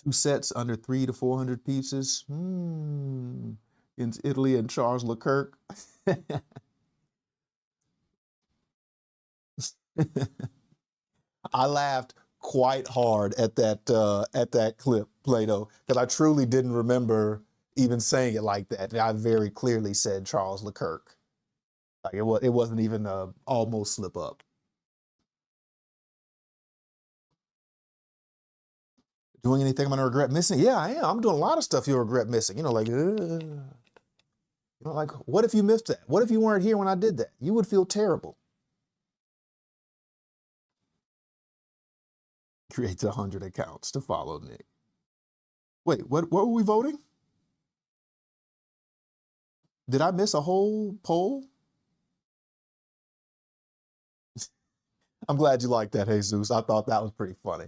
2 sets under 300 to 400 pieces. In Italy and Charles Leclerc. I laughed quite hard at that clip, Plato, because I truly didn't remember even saying it like that. I very clearly said Charles Leclerc. Like it wasn't even a almost slip up. Doing anything I'm gonna regret missing? Yeah, I am. I'm doing a lot of stuff you'll regret missing. You know, like, like what if you missed that? What if you weren't here when I did that? You would feel terrible. Creates 100 accounts to follow Nick. Wait, what were we voting? Did I miss a whole poll? I'm glad you liked that, Jesus. I thought that was pretty funny.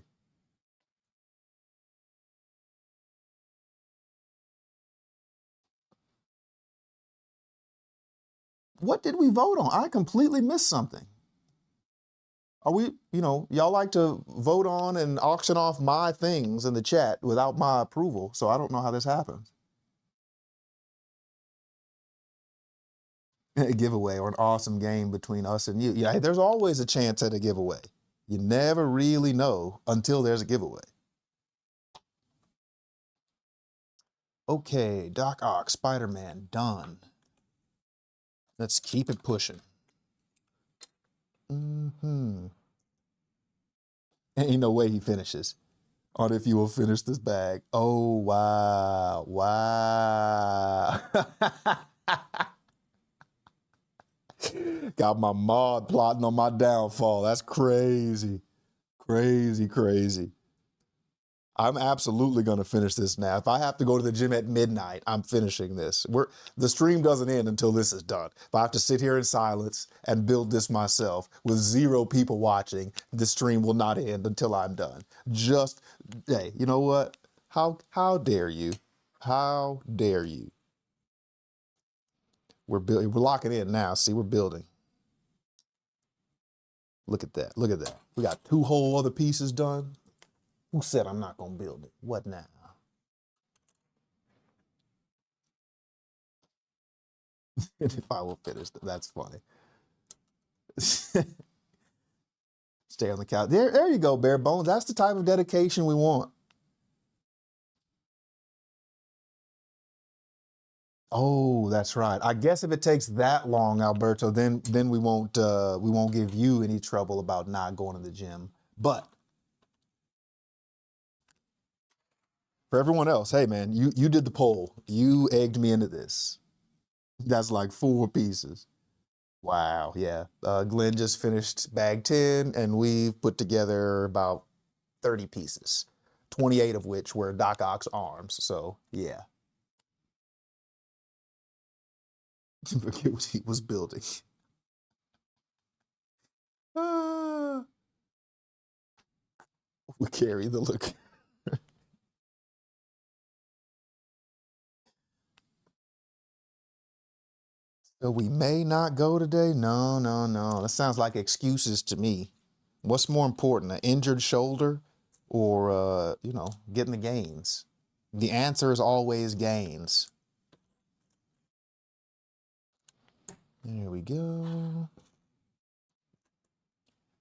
What did we vote on? I completely missed something. Are we, y'all like to vote on and auction off my things in the chat without my approval, so I don't know how this happens. A giveaway or an awesome game between us and you. Yeah, there's always a chance at a giveaway. You never really know until there's a giveaway. Okay, Doc Ock, Spider-Man, done. Let's keep it pushing. Ain't no way he finishes. On if you will finish this bag. Oh, wow. Wow. Got my mod plotting on my downfall. That's crazy. Crazy, crazy. I'm absolutely going to finish this now. If I have to go to the gym at midnight, I'm finishing this. The stream doesn't end until this is done. If I have to sit here in silence and build this myself with 0 people watching, the stream will not end until I'm done. Just, hey, you know what? How dare you? How dare you? We're locking in now. See, we're building. Look at that. Look at that. We got 2 whole other pieces done. Who said I'm not going to build it? What now? If I will finish, that's funny. Stay on the couch. There you go, Bare Bones. That's the type of dedication we want. Oh, that's right. I guess if it takes that long, Alberto, then we won't give you any trouble about not going to the gym. But for everyone else, hey man, you did the poll. You egged me into this. That's like 4 pieces. Wow, yeah. Glenn just finished bag 10, and we've put together about 30 pieces, 28 of which were Doc Ock's arms. So yeah. Forget what he was building. We carry the look. So we may not go today? No, no, no. That sounds like excuses to me. What's more important, an injured shoulder or, getting the gains? The answer is always gains. There we go.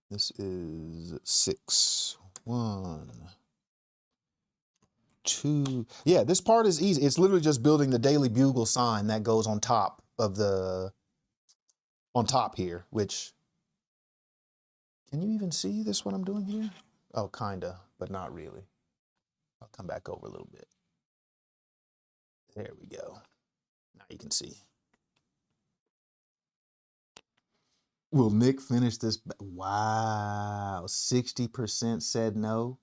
This is 6. 1, 2. Yeah, this part is easy. It's literally just building the Daily Bugle sign that goes on top of here, which, can you even see this, what I'm doing here? Oh, kinda, but not really. I'll come back over a little bit. There we go. Now you can see. Will Nick finish this? Wow, 60% said no.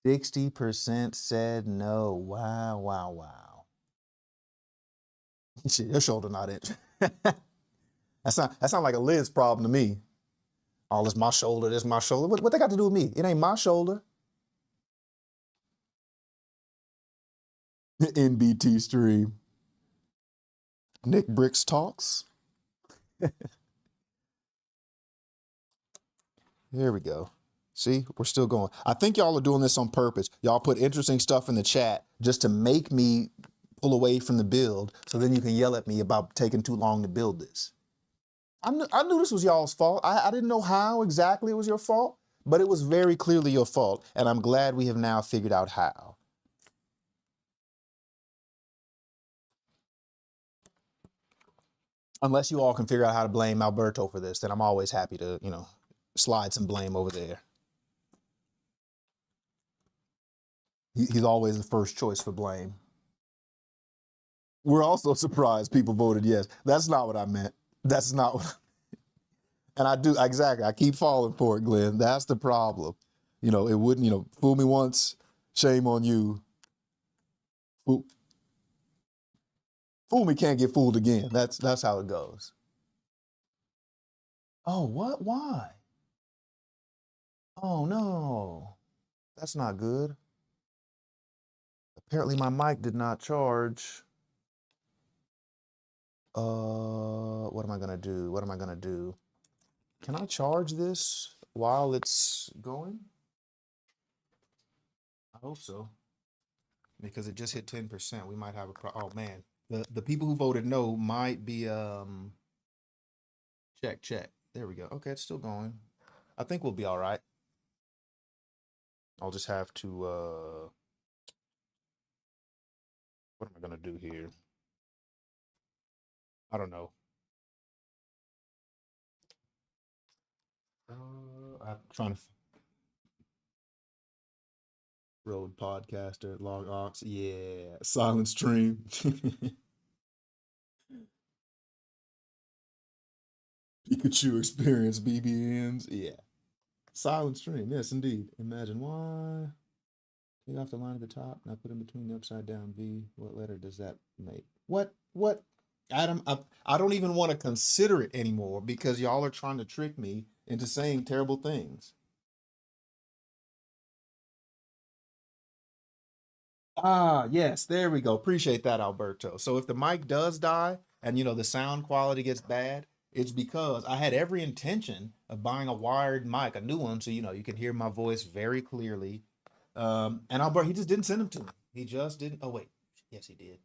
60% said no. Wow, wow, wow. Shit, your shoulder not in. That sound like a Liz problem to me. Oh, this my shoulder, this my shoulder. What they got to do with me? It ain't my shoulder. NBT stream. Nick Bricks talks. There we go. See, we're still going. I think y'all are doing this on purpose. Y'all put interesting stuff in the chat just to make me pull away from the build, so then you can yell at me about taking too long to build this. I knew this was y'all's fault. I didn't know how exactly it was your fault, but it was very clearly your fault, and I'm glad we have now figured out how. Unless you all can figure out how to blame Alberto for this, then I'm always happy to, you know, slide some blame over there. He's always the first choice for blame. We're also surprised people voted yes. That's not what I meant. That's not what. And I do, exactly. I keep falling for it, Glenn. That's the problem. You know, it wouldn't, you know, fool me once, shame on you. Fool me can't get fooled again. That's how it goes. Oh, what? Why? Oh no. That's not good. Apparently my mic did not charge. What am I gonna do? What am I gonna do? Can I charge this while it's going? I hope so. Because it just hit 10%. We might have a oh man. The people who voted no might be check. There we go. Okay, it's still going. I think we'll be all right. I'll just have to what am I gonna do here? I don't know. I'm trying to Road Podcaster, Log Aux. Yeah, Silent Stream. Pikachu Experience, BBNs. Yeah. Silent Stream. Yes, indeed. Imagine why. Take off the line at the top. Now put in between the upside down V. What letter does that make? What? Adam, I don't even want to consider it anymore because y'all are trying to trick me into saying terrible things. Ah, yes, there we go. Appreciate that, Alberto. So if the mic does die and you know the sound quality gets bad, it's because I had every intention of buying a wired mic, a new one, so you know you can hear my voice very clearly. And Alberto, he just didn't send them to me. He just didn't. Oh wait, yes, he did.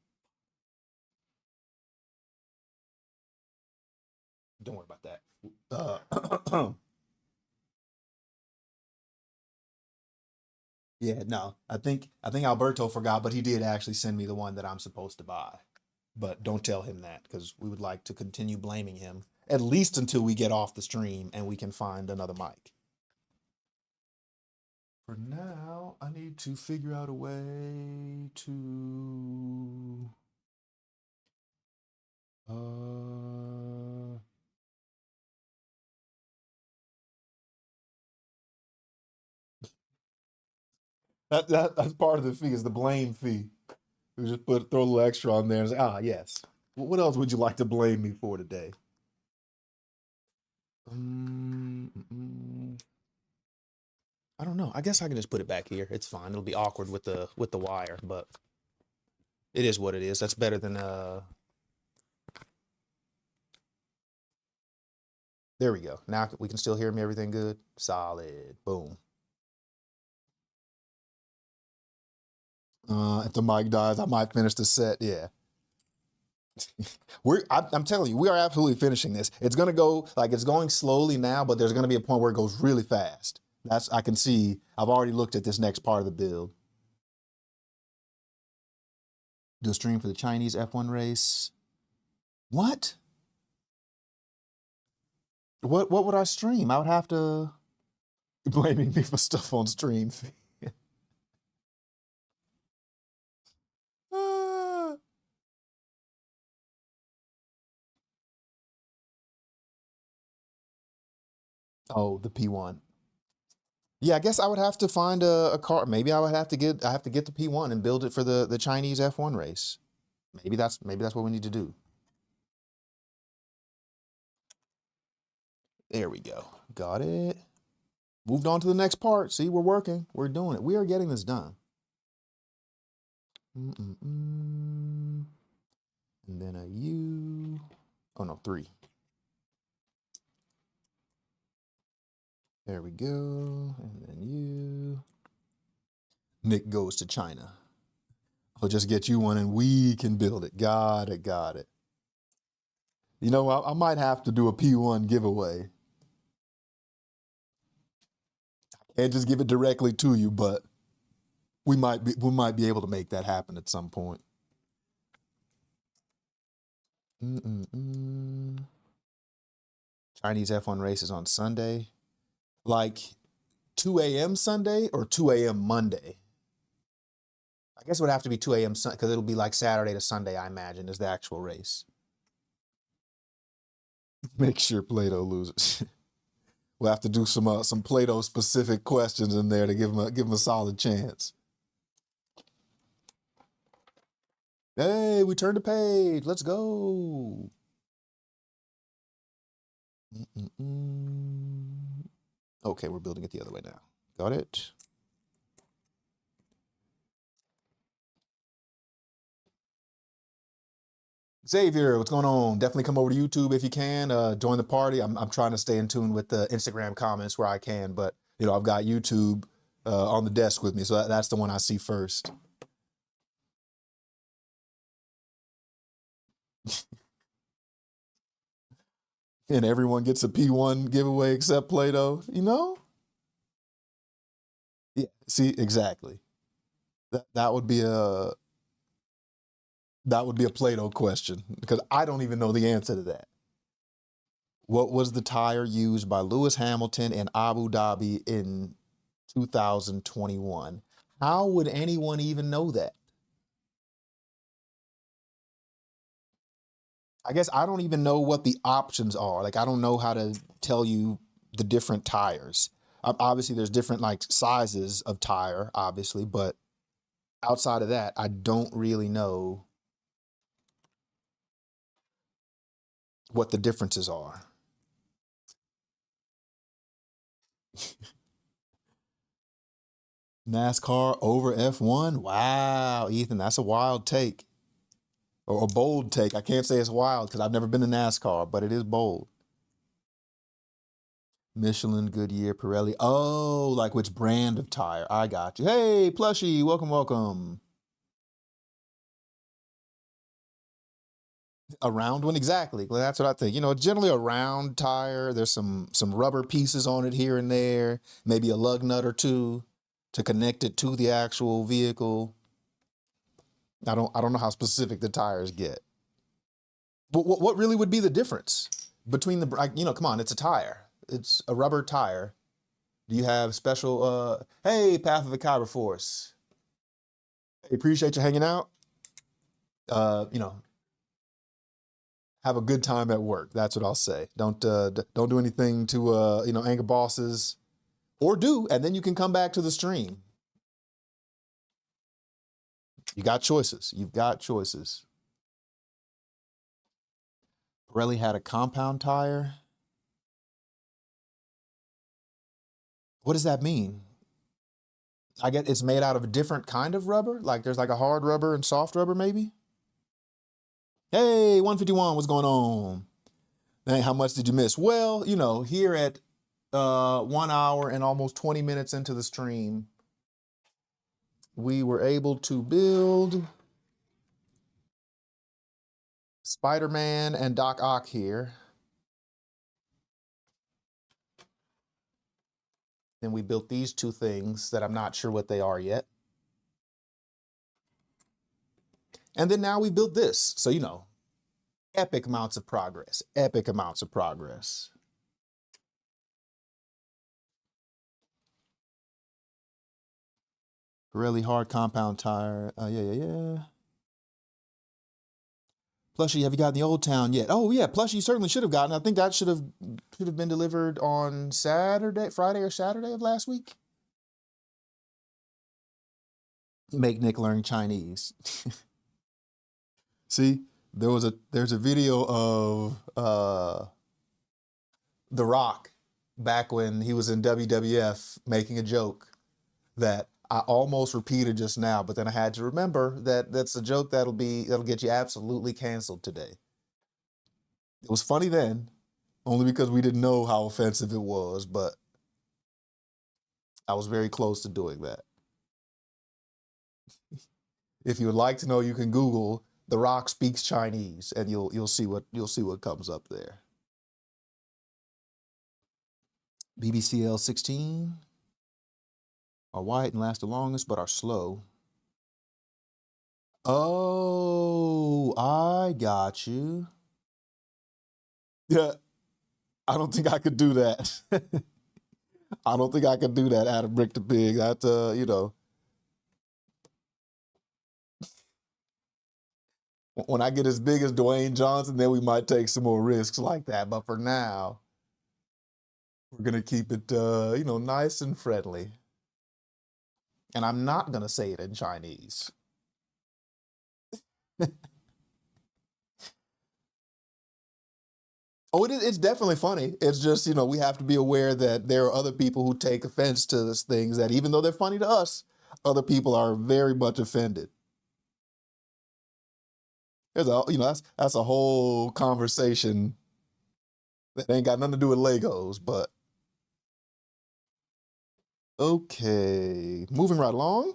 Don't worry about that. Yeah, no, I think Alberto forgot, but he did actually send me the one that I'm supposed to buy. But don't tell him that because we would like to continue blaming him at least until we get off the stream and we can find another mic. For now, I need to figure out a way to uh that's part of the fee is the blame fee. We just throw a little extra on there and say, ah, yes. What else would you like to blame me for today? I don't know. I guess I can just put it back here. It's fine. It'll be awkward with the wire, but it is what it is. That's better than there we go. Now we can still hear me. Everything good? Solid. Boom. If the mic dies, I might finish the set. Yeah. I'm telling you, we are absolutely finishing this. It's gonna go like it's going slowly now, but there's gonna be a point where it goes really fast. I can see. I've already looked at this next part of the build. Do a stream for the Chinese F1 race. What? What would I stream? I would have to blaming me for stuff on stream. Ah. Oh, the P1. Yeah, I guess I would have to find a car. Maybe I would have to get the P1 and build it for the Chinese F1 race. Maybe that's what we need to do. There we go. Got it. Moved on to the next part. See, we're working. We're doing it. We are getting this done. And then a U. Oh no, 3. There we go. And then you. Nick goes to China. I'll just get you one and we can build it. Got it, got it. You know, I might have to do a P1 giveaway. I can't just give it directly to you, but we might be able to make that happen at some point. Chinese F1 races on Sunday. Like 2 a.m. Sunday or 2 a.m. Monday? I guess it would have to be 2 a.m. because it'll be like Saturday to Sunday, I imagine, is the actual race. Make sure Plato loses. We'll have to do some Plato specific questions in there to give him a solid chance. Hey, we turned the page. Let's go. Okay, we're building it the other way now. Got it. Xavier, what's going on? Definitely come over to YouTube if you can. Join the party. I'm trying to stay in tune with the Instagram comments where I can, but you know, I've got YouTube on the desk with me, so that's the one I see first. And everyone gets a P1 giveaway except Plato, you know? Yeah, see, exactly. That would be a Plato question because I don't even know the answer to that. What was the tire used by Lewis Hamilton in Abu Dhabi in 2021? How would anyone even know that? I guess I don't even know what the options are. Like, I don't know how to tell you the different tires. Obviously, there's different like sizes of tire, obviously, but outside of that, I don't really know what the differences are. NASCAR over F1? Wow, Ethan, that's a wild take. Or a bold take. I can't say it's wild because I've never been to NASCAR, but it is bold. Michelin, Goodyear, Pirelli. Oh, like which brand of tire? I got you. Hey, Plushie, welcome, welcome. A round one, exactly. Well, that's what I think. You know, generally a round tire. There's some rubber pieces on it here and there. Maybe a lug nut or two to connect it to the actual vehicle. I don't know how specific the tires get. But what really would be the difference between the, you know, come on, it's a tire. It's a rubber tire. Do you have special, hey, Path of the Kyber Force. Hey, appreciate you hanging out. You know, have a good time at work. That's what I'll say. Don't do anything to, you know, anger bosses, or do, and then you can come back to the stream. You got choices. You've got choices. Pirelli had a compound tire. What does that mean? I get it's made out of a different kind of rubber. Like there's like a hard rubber and soft rubber maybe. Hey, 151, what's going on? Hey, how much did you miss? Well, you know, here at 1 hour and almost 20 minutes into the stream, we were able to build Spider-Man and Doc Ock here. Then we built these two things that I'm not sure what they are yet. And then now we built this. So, you know, epic amounts of progress, epic amounts of progress. Pirelli hard compound tire. Yeah. Plushie, have you gotten the Old Town yet? Oh yeah, Plushie, you certainly should have gotten. I think that should have been delivered on Friday or Saturday of last week. Make Nick learn Chinese. See, there's a video of The Rock back when he was in WWF making a joke that I almost repeated just now, but then I had to remember that that's a joke that'll get you absolutely canceled today. It was funny then, only because we didn't know how offensive it was, but I was very close to doing that. If you would like to know, you can Google "The Rock speaks Chinese" and you'll see what comes up there. BBCL 16 are white and last the longest, but are slow. Oh, I got you. Yeah, I don't think I could do that. I don't think I could do that, Adam Brick the Pig. That when I get as big as Dwayne Johnson, then we might take some more risks like that. But for now, we're gonna keep it, nice and friendly. And I'm not gonna say it in Chinese. Oh, it's definitely funny. It's just, we have to be aware that there are other people who take offense to these things that even though they're funny to us, other people are very much offended. That's a whole conversation that ain't got nothing to do with Legos, but okay. Moving right along.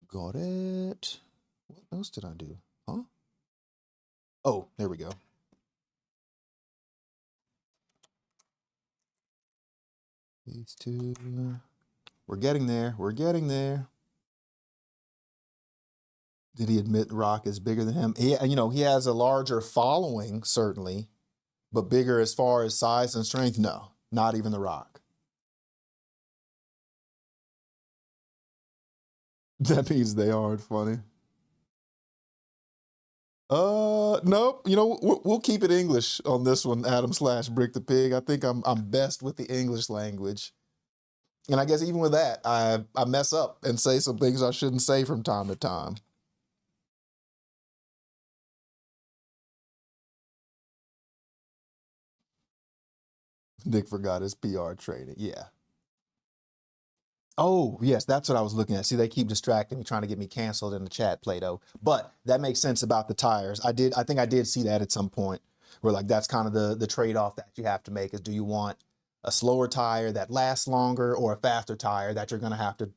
Got it. What else did I do? Huh? Oh, there we go. These two. We're getting there. We're getting there. Did he admit Rock is bigger than him? He has a larger following, certainly, but bigger as far as size and strength, no, not even The Rock. That means they aren't funny. Nope. We'll keep it English on this one, Adam slash Brick the Pig. I think I'm best with the English language. And I guess even with that, I mess up and say some things I shouldn't say from time to time. Nick forgot his PR training. Yeah. Oh, yes, that's what I was looking at. See, they keep distracting me, trying to get me canceled in the chat, Plato. But that makes sense about the tires. I think I did see that at some point where like that's kind of the trade-off that you have to make is do you want a slower tire that lasts longer or a faster tire that you're gonna have to,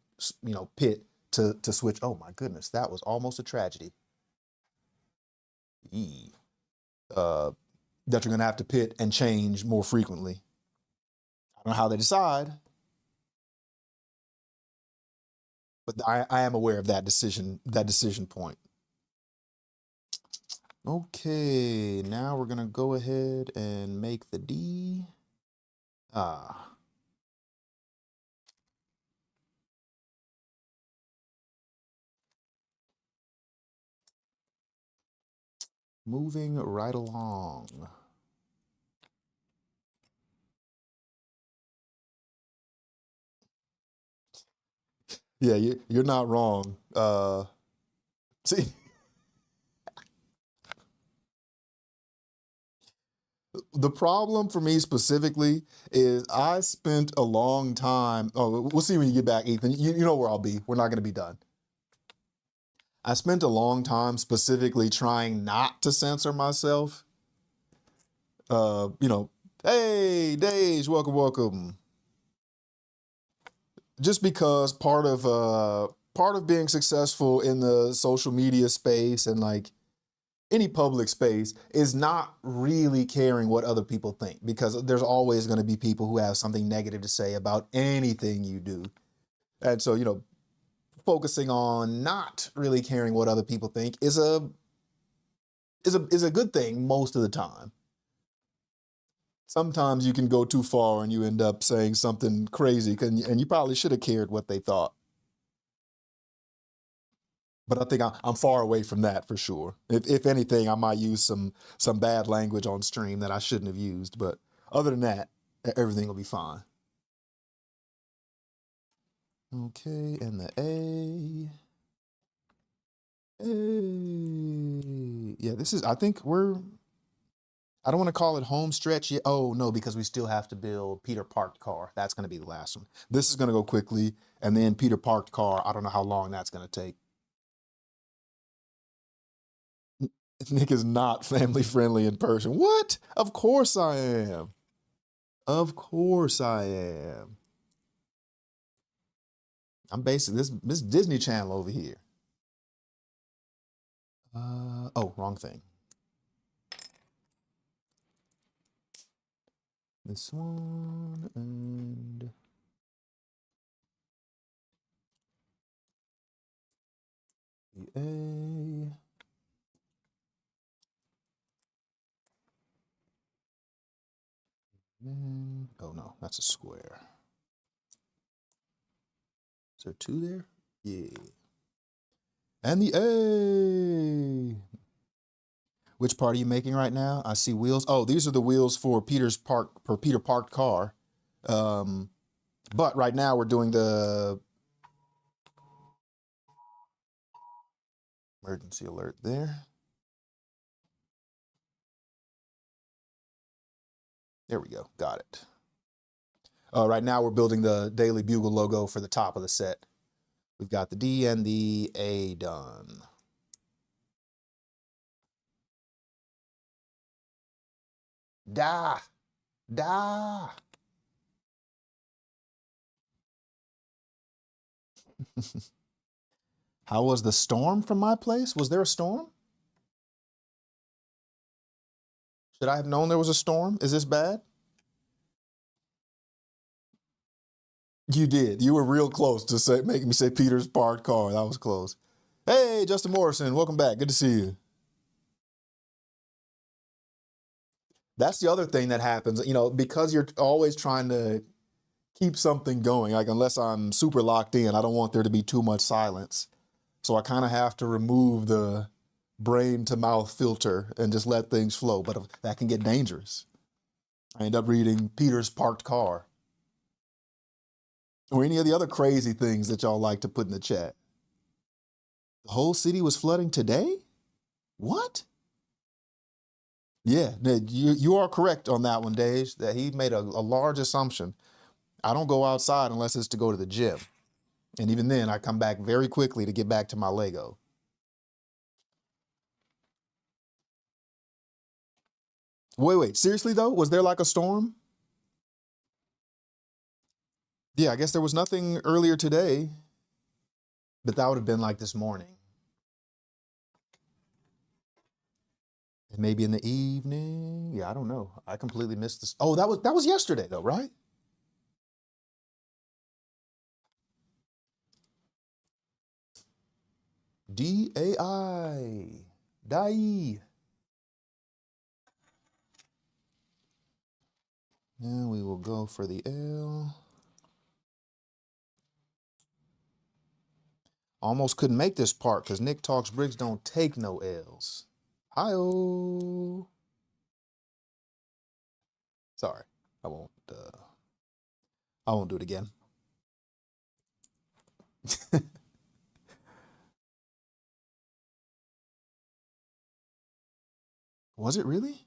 pit to switch. Oh my goodness, that was almost a tragedy. Eee. Uh, that you're gonna have to pit and change more frequently. I don't know how they decide, but I am aware of that decision point. Okay, now we're gonna go ahead and make the D. Ah, moving right along. Yeah, you're not wrong. See, the problem for me specifically is I spent a long time. Oh, we'll see when you get back, Ethan. You know where I'll be. We're not gonna be done. I spent a long time specifically trying not to censor myself. Uh, you know, hey, Dage, welcome, welcome. Just because part of being successful in the social media space and like any public space is not really caring what other people think because there's always going to be people who have something negative to say about anything you do. And so, focusing on not really caring what other people think is a good thing most of the time. Sometimes you can go too far and you end up saying something crazy and you probably should have cared what they thought. But I think I'm far away from that for sure. If anything, I might use some bad language on stream that I shouldn't have used. But other than that, everything will be fine. Okay, and the A. A. Yeah, I think I don't want to call it home stretch yet. Oh, no, because we still have to build Peter Parked Car. That's going to be the last one. This is going to go quickly. And then Peter Parked Car, I don't know how long that's going to take. Nick is not family friendly in person. What? Of course I am. Of course I am. I'm basing this Disney Channel over here. Oh, wrong thing. This one and the A. And, oh no, that's a square. Is there two there? Yeah. And the A. Which part are you making right now? I see wheels. Oh, these are the wheels for Peter parked car. But right now we're doing the emergency alert there. There we go. Got it. Right now we're building the Daily Bugle logo for the top of the set. We've got the D and the A done. Da. Da. How was the storm from my place? Was there a storm? Should I have known there was a storm? Is this bad? You did. You were real close to making me say Peter's parked car. That was close. Hey, Justin Morrison, welcome back. Good to see you. That's the other thing that happens, you know, because you're always trying to keep something going. Like, unless I'm super locked in, I don't want there to be too much silence. So I kind of have to remove the brain to mouth filter and just let things flow. But that can get dangerous. I end up reading Peter's parked car. Or any of the other crazy things that y'all like to put in the chat. The whole city was flooding today? What? Yeah, you are correct on that one, Dave, that he made a large assumption. I don't go outside unless it's to go to the gym. And even then, I come back very quickly to get back to my Lego. Wait, seriously though? Was there like a storm? Yeah, I guess there was nothing earlier today, but that would have been like this morning. And maybe in the evening. Yeah, I don't know. I completely missed this. Oh, that was yesterday though, right? D-A-I. Dai. And we will go for the L. Almost couldn't make this part because Nick Talks Bricks don't take no L's. Hi-oh. Sorry, I won't do it again. Was it really?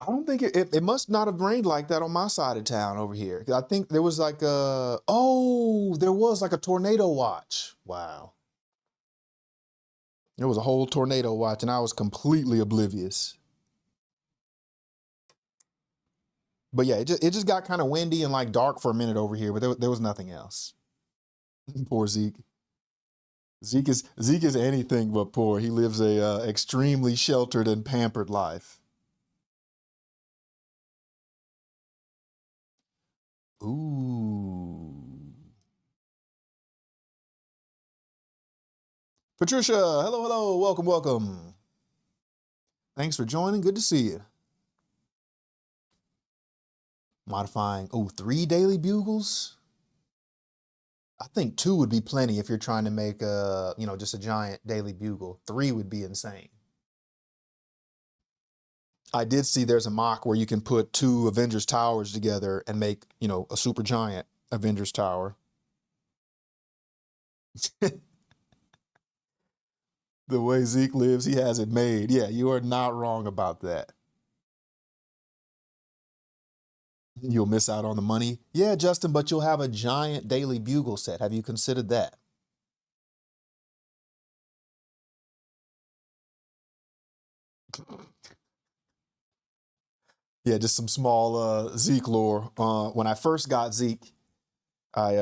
I don't think it must not have rained like that on my side of town over here. I think there was like there was like a tornado watch. Wow. There was a whole tornado watch and I was completely oblivious. But yeah, it just got kind of windy and like dark for a minute over here, but there was nothing else. Poor Zeke. Zeke is anything but poor. He lives a extremely sheltered and pampered life. Ooh. Patricia, hello, welcome. Thanks for joining. Good to see you. Modifying, 3 daily bugles. I think 2 would be plenty if you're trying to make just a giant daily bugle. 3 would be insane. I did see there's a mock where you can put 2 Avengers Towers together and make, a super giant Avengers Tower. The way Zeke lives, he has it made. Yeah, you are not wrong about that. You'll miss out on the money. Yeah, Justin, but you'll have a giant daily bugle set. Have you considered that? Yeah, just some small Zeke lore. When I first got Zeke, I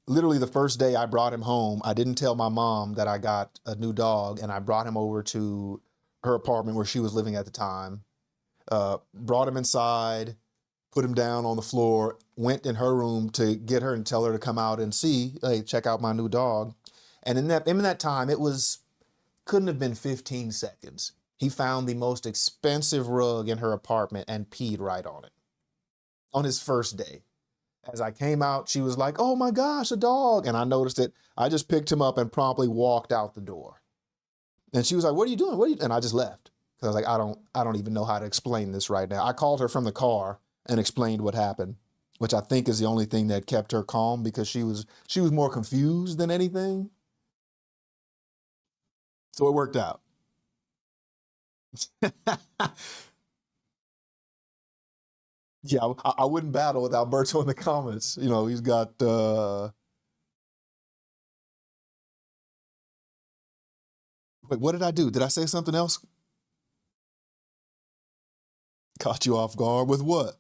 literally the first day I brought him home, I didn't tell my mom that I got a new dog, and I brought him over to her apartment where she was living at the time. Brought him inside, put him down on the floor, went in her room to get her and tell her to come out and see, hey, check out my new dog. And in that time, couldn't have been 15 seconds. He found the most expensive rug in her apartment and peed right on it on his first day. As I came out, she was like, oh my gosh, a dog. And I noticed it. I just picked him up and promptly walked out the door. And she was like, what are you doing? And I just left. Because I was like, I don't even know how to explain this right now. I called her from the car and explained what happened, which I think is the only thing that kept her calm, because she was more confused than anything. So it worked out. Yeah, I wouldn't battle with Alberto in the comments. You know, he's got wait, what did I do? Did I say something else? Caught you off guard with what?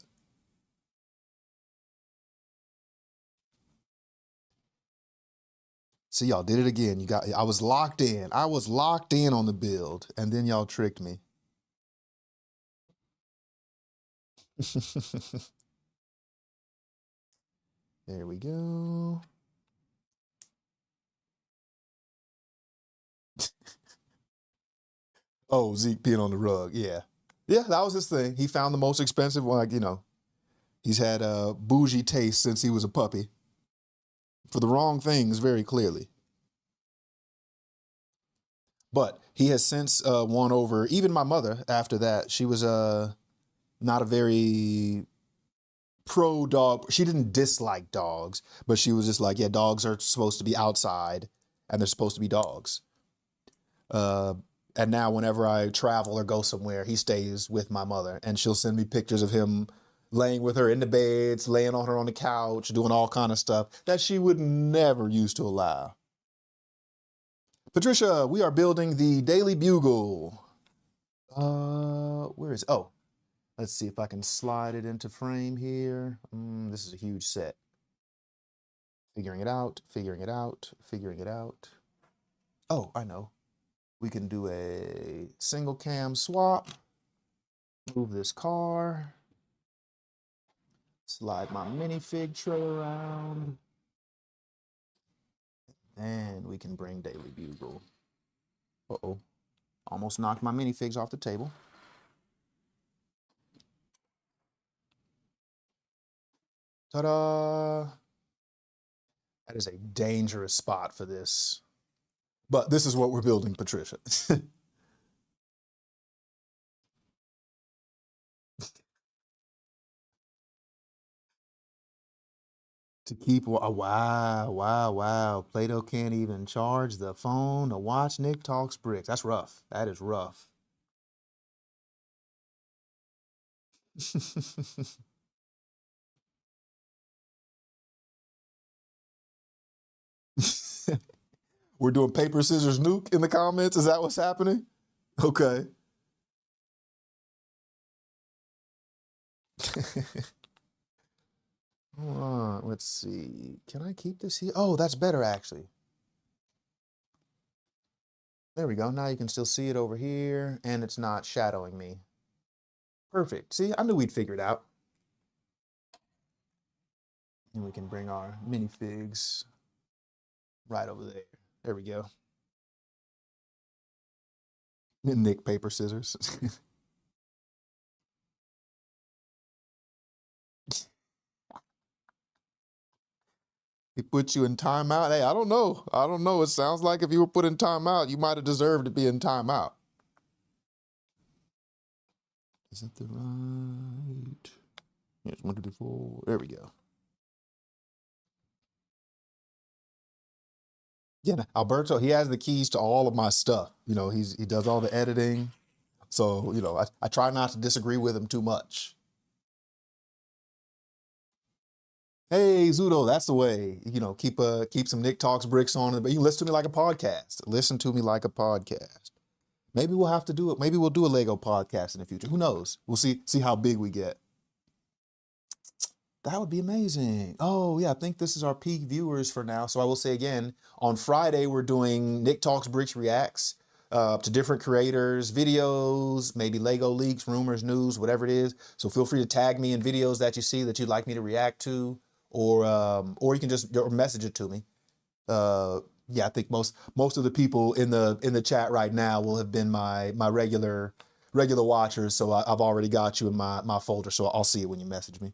See, y'all did it again. I was locked in. I was locked in on the build, and then y'all tricked me. There we go. Oh, Zeke peeing on the rug. Yeah. Yeah, that was his thing. He found the most expensive one. Like, you know, he's had a bougie taste since he was a puppy for the wrong things, very clearly. But he has since won over even my mother after that. She was not a very pro dog. She didn't dislike dogs, but she was just like, yeah, dogs are supposed to be outside and they're supposed to be dogs. Uh, and now whenever I travel or go somewhere, he stays with my mother, and she'll send me pictures of him laying with her in the beds, laying on her on the couch, doing all kind of stuff that she would never used to allow. Patricia, we are building the Daily Bugle. Where is, oh, let's see if I can slide it into frame here. This is a huge set. Figuring it out, figuring it out, figuring it out. Oh, I know. We can do a single cam swap. Move this car. Slide my minifig tray around. And we can bring Daily Bugle. Uh-oh. Almost knocked my minifigs off the table. Ta-da! That is a dangerous spot for this. But this is what we're building, Patricia. To keep, oh, wow. Plato can't even charge the phone to watch Nick Talks Bricks. That's rough. That is rough. We're doing paper, scissors, nuke in the comments. Is that what's happening? Okay. Hold on. Let's see. Can I keep this here? Oh, that's better, actually. There we go. Now you can still see it over here, and it's not shadowing me. Perfect. See, I knew we'd figure it out. And we can bring our minifigs right over there. There we go. Nick, paper, scissors. He put you in timeout. Hey, I don't know. I don't know. It sounds like if you were put in timeout, you might have deserved to be in timeout. Is that the right? Yes, 1, 2, 3, 4. There we go. Yeah, Alberto, he has the keys to all of my stuff. You know, he does all the editing. So, you know, I try not to disagree with him too much. Hey, Zudo, that's the way. You know, keep some Nick Talks Bricks on it, but you listen to me like a podcast. Listen to me like a podcast. Maybe we'll have to do it. Maybe we'll do a Lego podcast in the future. Who knows? We'll see how big we get. That would be amazing. Oh yeah, I think this is our peak viewers for now. So I will say again, on Friday, we're doing Nick Talks Bricks Reacts to different creators, videos, maybe Lego leaks, rumors, news, whatever it is. So feel free to tag me in videos that you see that you'd like me to react to, or you can just message it to me. Yeah, I think most of the people in the chat right now will have been my regular watchers. So I've already got you in my folder. So I'll see it when you message me.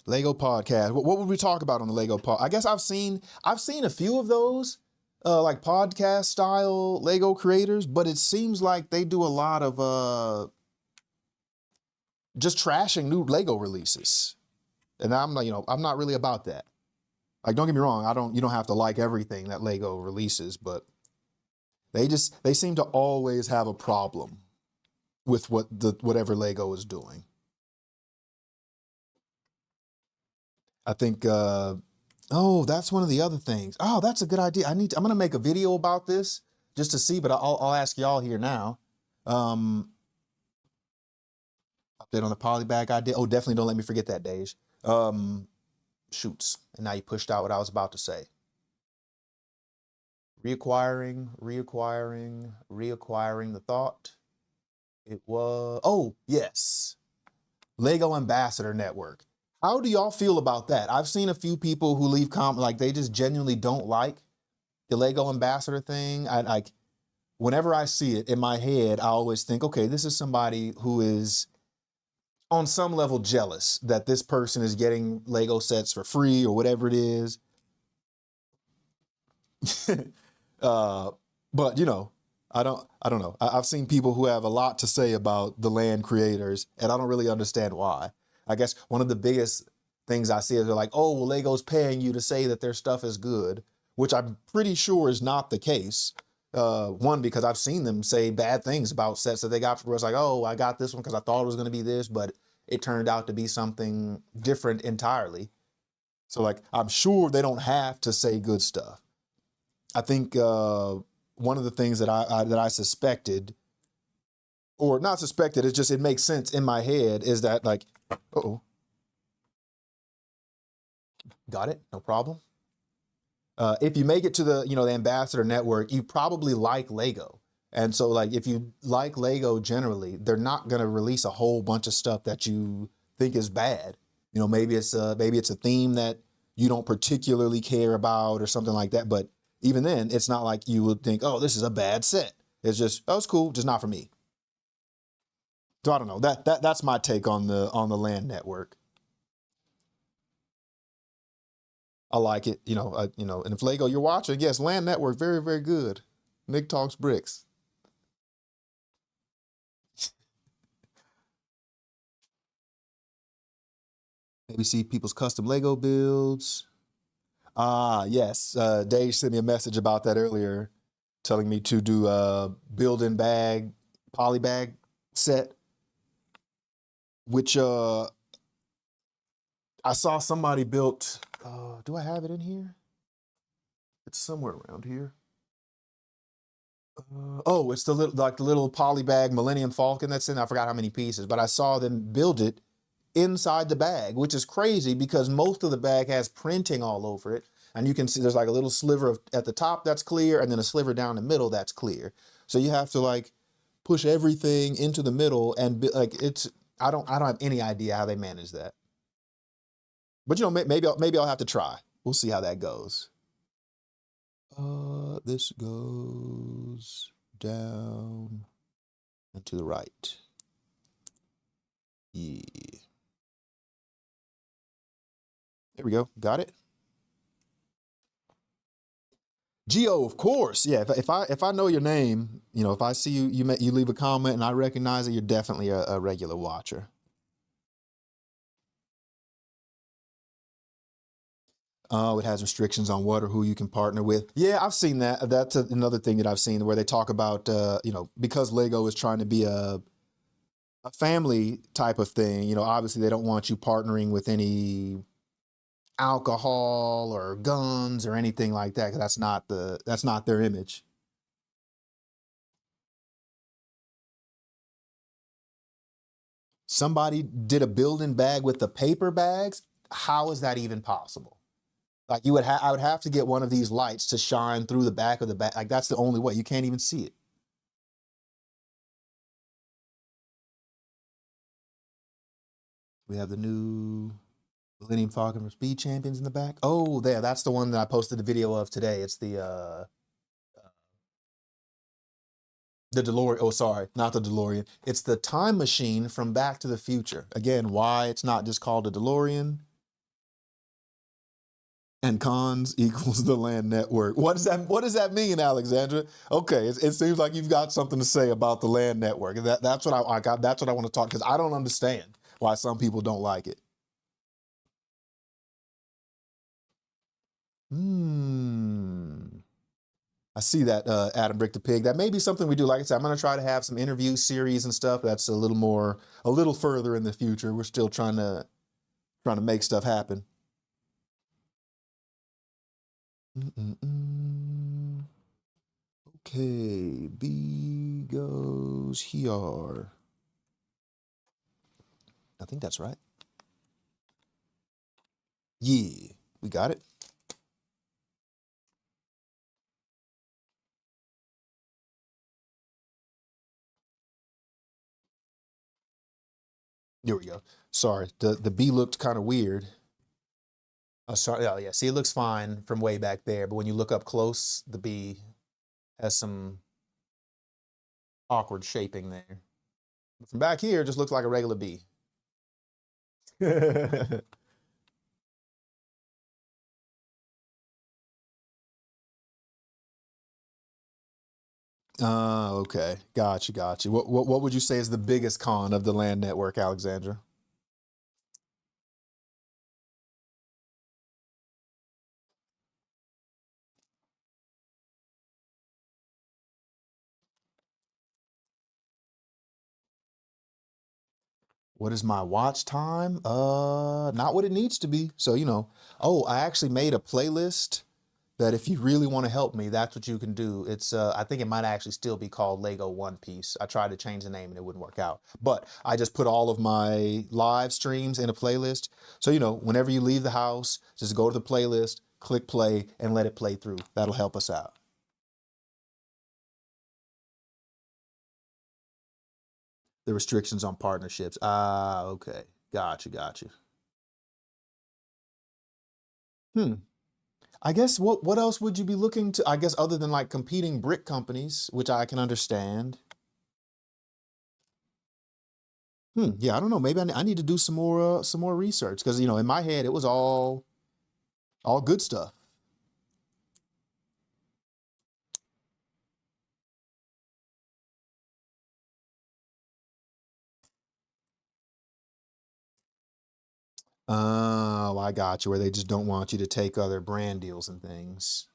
Lego podcast. What would we talk about on the Lego pod? I guess I've seen a few of those, like podcast style Lego creators, but it seems like they do a lot of just trashing new Lego releases, and I'm not really about that. Like, don't get me wrong, you don't have to like everything that Lego releases, but they seem to always have a problem with whatever Lego is doing. I think, oh, that's one of the other things. Oh, that's a good idea. I'm going to make a video about this just to see, but I'll ask y'all here now. Update on the polybag idea. Oh, definitely don't let me forget that, Dej. Shoots. And now you pushed out what I was about to say. Reacquiring the thought. It was, oh, yes. Lego Ambassador Network. How do y'all feel about that? I've seen a few people who leave comments like they just genuinely don't like the Lego Ambassador thing. Whenever I see it in my head, I always think, okay, this is somebody who is on some level jealous that this person is getting Lego sets for free or whatever it is. But I don't know. I've seen people who have a lot to say about the land creators, and I don't really understand why. I guess one of the biggest things I see is they're like, oh, well, Lego's paying you to say that their stuff is good, which I'm pretty sure is not the case. One, because I've seen them say bad things about sets that they got for us. Like, oh, I got this one because I thought it was going to be this, but it turned out to be something different entirely. So like, I'm sure they don't have to say good stuff. I think one of the things that I suspected, or not suspected, it's just, it makes sense in my head, is that like, uh-oh. Got it, no problem. If you make it to the Ambassador Network, you probably like Lego. And so like, if you like Lego generally, they're not gonna release a whole bunch of stuff that you think is bad. Maybe it's a theme that you don't particularly care about or something like that. But even then, it's not like you would think, oh, this is a bad set. It's just, oh, it's cool, just not for me. So I don't know. That's my take on the Land Network. I like it, and if Lego you're watching, yes, Land Network, very, very good. Nick Talks Bricks. Maybe see people's custom Lego builds. Yes, Dave sent me a message about that earlier, telling me to do a build-in bag, poly bag set, which I saw somebody built. Do I have it in here? It's somewhere around here. Oh, it's the little poly bag Millennium Falcon that's in. I forgot how many pieces, but I saw them build it inside the bag, which is crazy because most of the bag has printing all over it. And you can see there's like a little sliver at the top that's clear, and then a sliver down the middle that's clear. So you have to like push everything into the middle, and I don't have any idea how they manage that. But maybe I'll have to try. We'll see how that goes. This goes down and to the right. Yeah. There we go. Got it. Geo, of course. Yeah. If I know your name, if I see you leave a comment and I recognize it, you're definitely a regular watcher. It has restrictions on what or who you can partner with. Yeah, I've seen that. That's another thing that I've seen where they talk about, because Lego is trying to be a family type of thing. Obviously they don't want you partnering with any alcohol or guns or anything like that, because that's not their image. Somebody did a building bag with the paper bags. How is that even possible? Like I would have to get one of these lights to shine through the back of the bag. Like that's the only way. You can't even see it. We have the new Millennium Falcon for Speed Champions in the back. Oh, there. That's the one that I posted the video of today. It's the DeLorean. Oh, sorry, not the DeLorean. It's the time machine from Back to the Future. Again, why it's not just called a DeLorean? And cons equals the land network. What does that mean, Alexandra? Okay, it seems like you've got something to say about the land network. That's what I got. That's what I want to talk, because I don't understand why some people don't like it. I see that, Adam Brick the Pig. That may be something we do. Like I said, I'm going to try to have some interview series and stuff. That's a little further in the future. We're still trying to make stuff happen. Okay, B goes here. I think that's right. Yeah, we got it. There we go. Sorry, the B looked kind of weird. Oh, sorry. Oh, yeah. See, it looks fine from way back there, but when you look up close, the B has some awkward shaping there. But from back here, it just looks like a regular B. Okay. Gotcha. What would you say is the biggest con of the land network, Alexandra? What is my watch time? Not what it needs to be. So, oh, I actually made a playlist that if you really want to help me, that's what you can do. It's I think it might actually still be called Lego One Piece. I tried to change the name and it wouldn't work out. But I just put all of my live streams in a playlist. So, whenever you leave the house, just go to the playlist, click play, and let it play through. That'll help us out. The restrictions on partnerships. Ah, okay. Gotcha. Hmm. I guess what else would you be looking to? I guess other than like competing brick companies, which I can understand. Yeah, I don't know. Maybe I need to do some more research, because in my head it was all good stuff. Oh, I got you. Where they just don't want you to take other brand deals and things.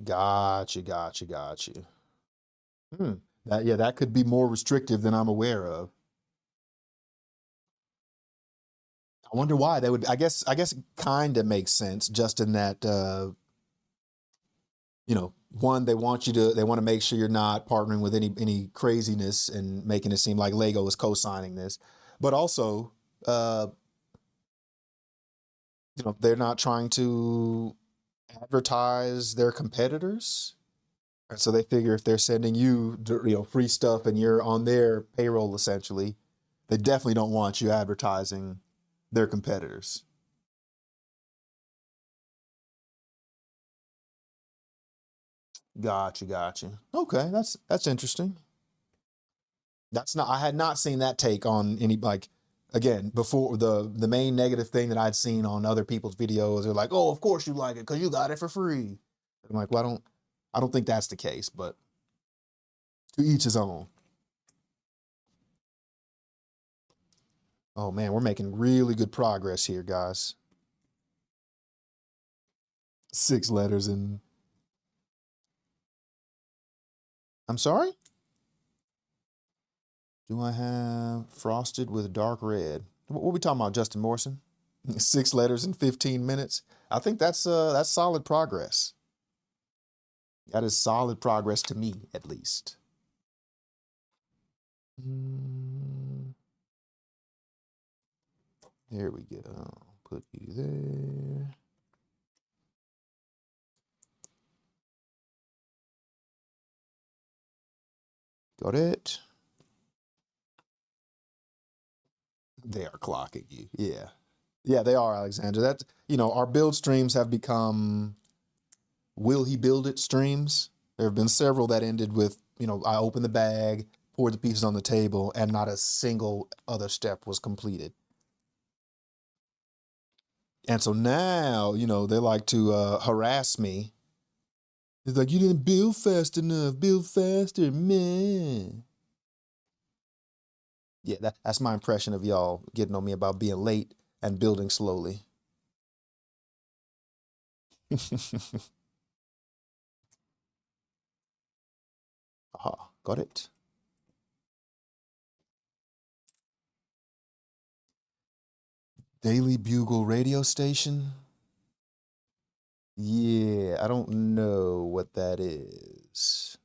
Got you. Hmm. That could be more restrictive than I'm aware of. I wonder why they would. I guess it kind of makes sense, just in that one, they want to make sure you're not partnering with any craziness and making it seem like Lego is co-signing this, but also uh, they're not trying to advertise their competitors. And so they figure if they're sending you, free stuff and you're on their payroll essentially, they definitely don't want you advertising their competitors. Gotcha. Okay, that's interesting. That's not I had not seen that take on any, like, again, before. The main negative thing that I'd seen on other people's videos are like, oh, of course you like it because you got it for free. I'm like, well, I don't think that's the case, but to each his own. Oh man, we're making really good progress here, guys. 6 letters, and I'm sorry? Do I have frosted with dark red? What are we talking about, Justin Morrison? 6 letters in 15 minutes. I think that's solid progress. That is solid progress to me, at least. There we go. Put you there. Got it. They are clocking you. Yeah. Yeah, they are, Alexandra. That's, our build streams have become will he build it streams. There have been several that ended with, I opened the bag, poured the pieces on the table, and not a single other step was completed. And so now, they like to harass me. It's like, you didn't build fast enough. Build faster, man. Yeah, that's my impression of y'all getting on me about being late and building slowly. Aha, got it. Daily Bugle radio station. Yeah, I don't know what that is.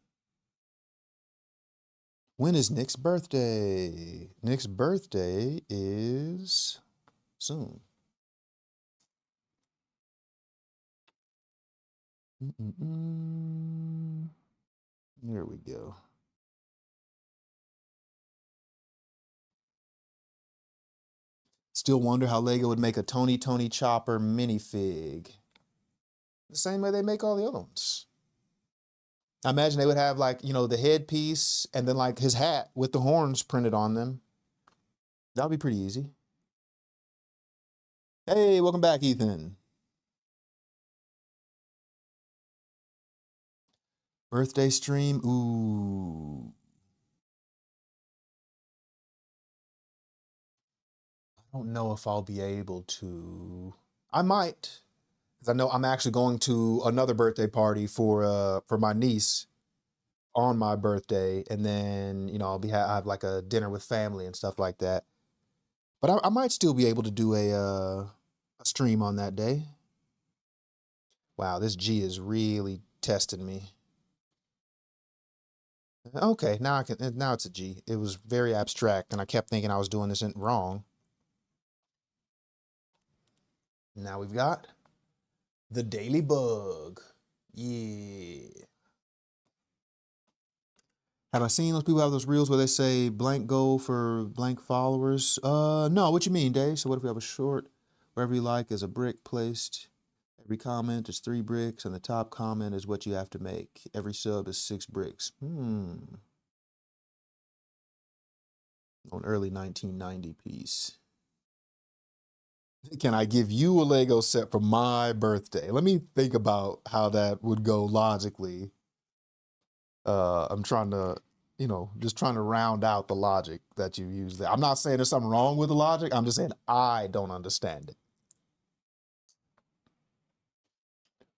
When is Nick's birthday? Nick's birthday is soon. There we go. Still wonder how Lego would make a Tony Chopper minifig. The same way they make all the other ones. I imagine they would have like, the headpiece and then like his hat with the horns printed on them. That would be pretty easy. Hey, welcome back, Ethan. Birthday stream. Ooh. I don't know if I'll be able to. I might. Because I know I'm actually going to another birthday party for my niece on my birthday, and then I have like a dinner with family and stuff like that. But I might still be able to do a stream on that day. Wow, this G is really testing me. Okay, now it's a G. It was very abstract, and I kept thinking I was doing this wrong. Now we've got the daily bug. Yeah. Have I seen those people have those reels where they say blank goal for blank followers? No, what you mean, Dave? So what if we have a short, wherever you like is a brick placed. Every comment is 3 bricks, and the top comment is what you have to make. Every sub is 6 bricks. On early 1990 piece. Can I give you a Lego set for my birthday? Let me think about how that would go logically. I'm trying to, just trying to round out the logic that you use there. I'm not saying there's something wrong with the logic. I'm just saying I don't understand it.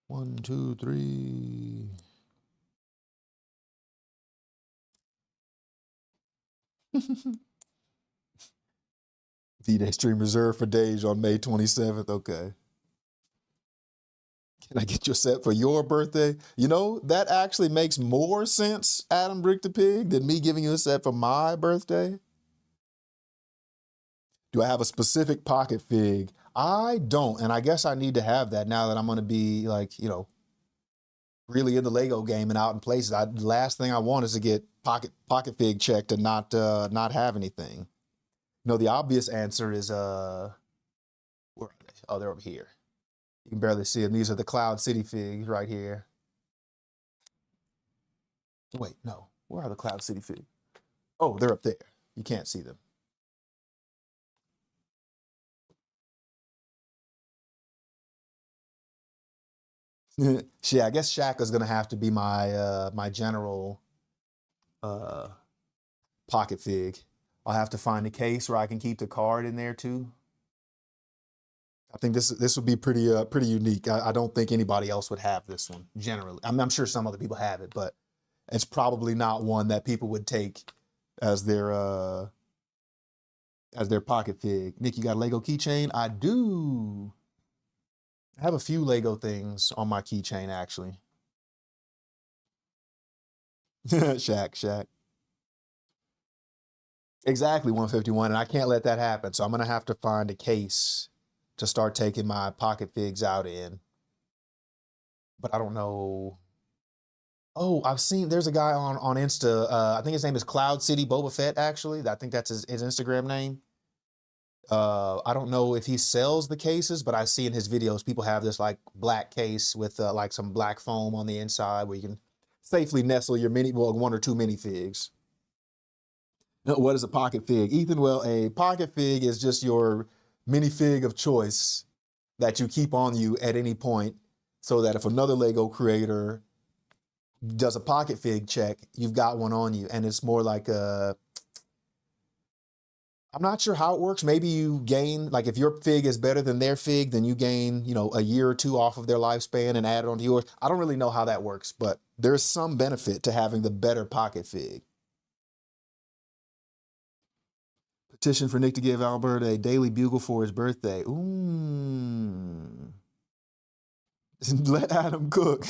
1, 2, 3. V-Day stream reserved for Dage on May 27th. Okay. Can I get your set for your birthday? That actually makes more sense, Adam Brick the Pig, than me giving you a set for my birthday. Do I have a specific pocket fig? I don't, and I guess I need to have that now that I'm going to be like, really in the Lego game and out in places. The last thing I want is to get pocket fig checked and not have anything. The obvious answer is where are they? Oh, they're over here. You can barely see them. These are the Cloud City figs right here. Wait, no. Where are the Cloud City figs? Oh, they're up there. You can't see them. Yeah, I guess Shaka's gonna have to be my my general pocket fig. I'll have to find a case where I can keep the card in there too. I think this would be pretty unique. I don't think anybody else would have this one generally. I'm sure some other people have it, but it's probably not one that people would take as their as their pocket fig. Nick, you got a Lego keychain? I do. I have a few Lego things on my keychain, actually. Shaq. Exactly, 151, and I can't let that happen. So I'm gonna have to find a case to start taking my pocket figs out in. But I don't know. Oh, I've seen there's a guy on Insta. I think his name is Cloud City Boba Fett, actually. I think that's his Instagram name. I don't know if he sells the cases, but I see in his videos people have this like black case with like some black foam on the inside where you can safely nestle your one or two minifigs. What is a pocket fig, Ethan? Well, a pocket fig is just your minifig of choice that you keep on you at any point, so that if another Lego creator does a pocket fig check, you've got one on you, and it's more like a. I'm not sure how it works. Maybe you gain, like if your fig is better than their fig, then you gain, a year or two off of their lifespan and add it onto yours. I don't really know how that works, but there's some benefit to having the better pocket fig. Petition for Nick to give Albert a Daily Bugle for his birthday. Ooh. Let Adam cook.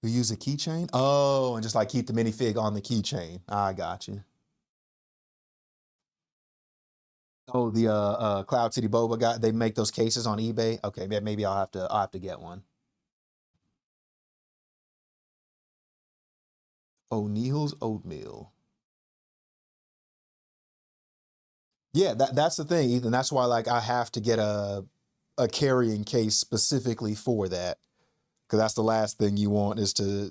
You use a keychain? Oh, and just like keep the minifig on the keychain. I got you. Oh, the Cloud City Boba guy, they make those cases on eBay. Okay, maybe I'll have to get one. O'Neill's oatmeal. Yeah, that's the thing, Ethan. That's why like I have to get a carrying case specifically for that. Because that's the last thing you want is to,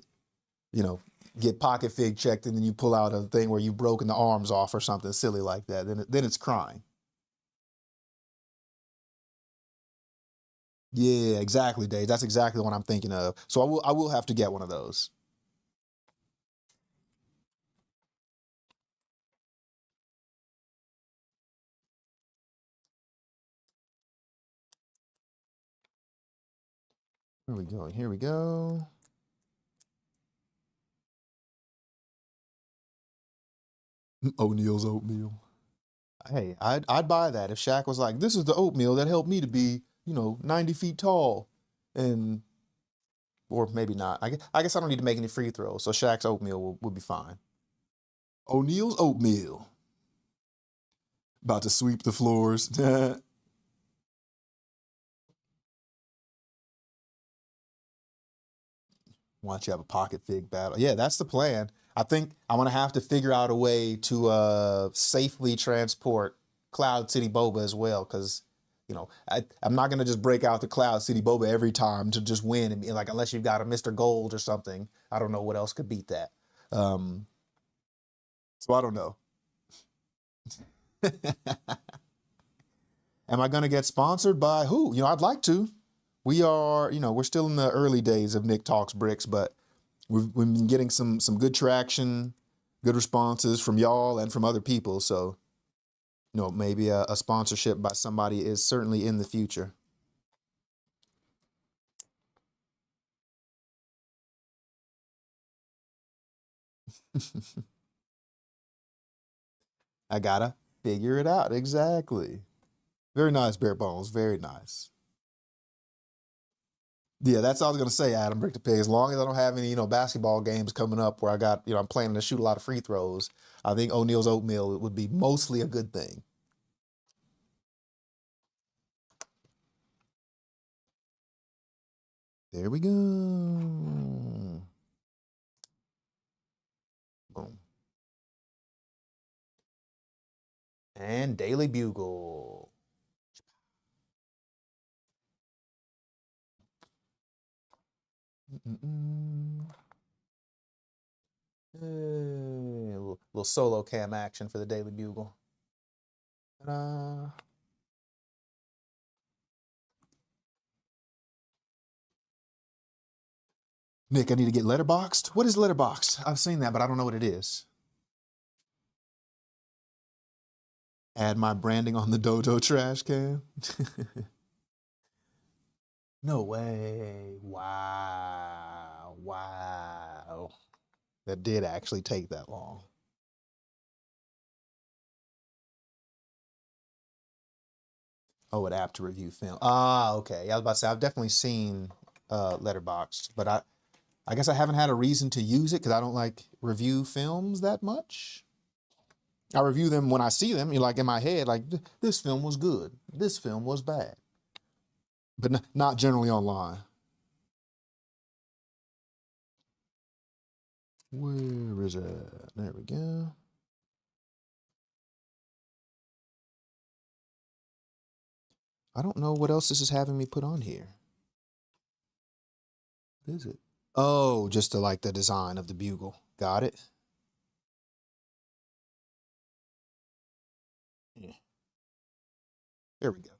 you know, get pocket fig checked and then you pull out a thing where you've broken the arms off or something silly like that. Then it's crime. Yeah, exactly, Dave. That's exactly what I'm thinking of. So I will have to get one of those. Here we go. Here we go. O'Neill's oatmeal. Hey, I'd buy that if Shaq was like, "This is the oatmeal that helped me to be, 90 feet tall," and or maybe not. I guess I don't need to make any free throws, so Shaq's oatmeal will be fine. O'Neill's oatmeal. About to sweep the floors. Why don't you have a pocket fig battle? Yeah, that's the plan. I think I'm gonna have to figure out a way to safely transport Cloud City Boba as well, because I'm not gonna just break out the Cloud City Boba every time to just win, and like unless you've got a Mr. Gold or something. I don't know what else could beat that. Um, so I don't know. Am I gonna get sponsored by who? I'd like to. We are, we're still in the early days of Nick Talks Bricks, but we've been getting some good traction, good responses from y'all and from other people. So, maybe a sponsorship by somebody is certainly in the future. I gotta figure it out. Exactly. Very nice, Bare Bones. Very nice. Yeah, that's all I was gonna say, Adam. Brick the pig. As long as I don't have any, basketball games coming up where I got, I'm planning to shoot a lot of free throws. I think O'Neill's oatmeal would be mostly a good thing. There we go. Boom. And Daily Bugle. Mm-mm. Hey, a little solo cam action for the Daily Bugle. Ta-da. Nick, I need to get letterboxed. What is letterboxed? I've seen that, but I don't know what it is. Add my branding on the Dojo trash can. No way. Wow. Wow. That did actually take that long. Oh, an app to review film. Ah, okay. Yeah, I was about to say I've definitely seen Letterboxd, but I guess I haven't had a reason to use it because I don't like review films that much. I review them when I see them. You're like in my head, like this film was good, this film was bad, but not generally online. Where is it? There we go. I don't know what else this is having me put on here. What is it? Oh, just to like the design of the bugle. Got it. Yeah. There we go.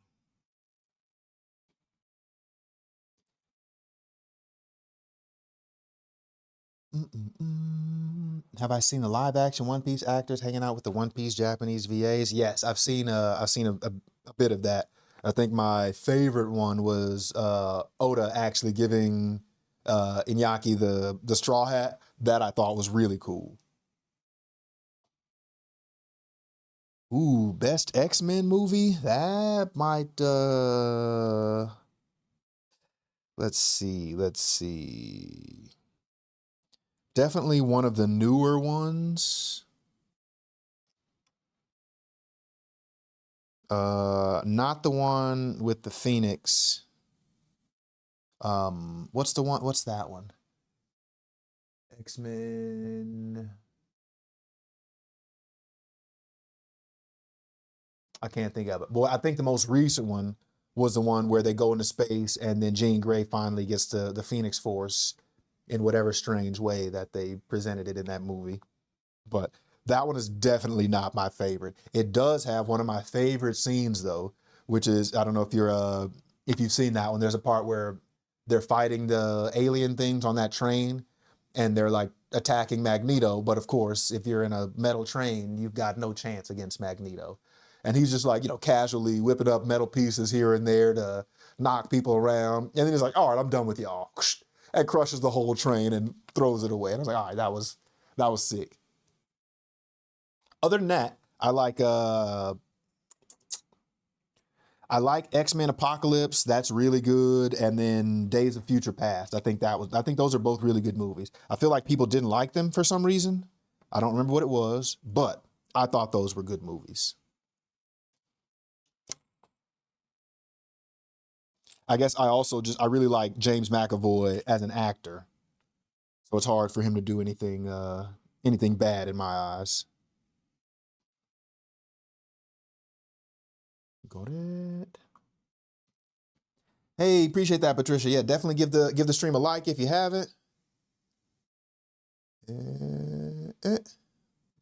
Have I seen the live action One Piece actors hanging out with the One Piece Japanese VAs? Yes, I've seen a bit of that. I think my favorite one was Oda actually giving Iñaki the straw hat. That I thought was really cool. Ooh, best X-Men movie? That might let's see. Definitely one of the newer ones. Not the one with the Phoenix. What's the one? What's that one? X-Men. I can't think of it. Boy, I think the most recent one was the one where they go into space and then Jean Grey finally gets the Phoenix Force in whatever strange way that they presented it in that movie. But that one is definitely not my favorite. It does have one of my favorite scenes though, which is I don't know if you've seen that one. There's a part where they're fighting the alien things on that train and they're like attacking Magneto, but of course, if you're in a metal train, you've got no chance against Magneto. And he's just like, casually whipping up metal pieces here and there to knock people around. And then he's like, all right, I'm done with y'all. And crushes the whole train and throws it away. And I was like, all right, that was sick. Other than that, I like X-Men Apocalypse. That's really good. And then Days of Future Past. I think those are both really good movies. I feel like people didn't like them for some reason. I don't remember what it was, but I thought those were good movies. I guess I really like James McAvoy as an actor. So it's hard for him to do anything bad in my eyes. Got it. Hey, appreciate that, Patricia. Yeah, definitely give the stream a like if you haven't.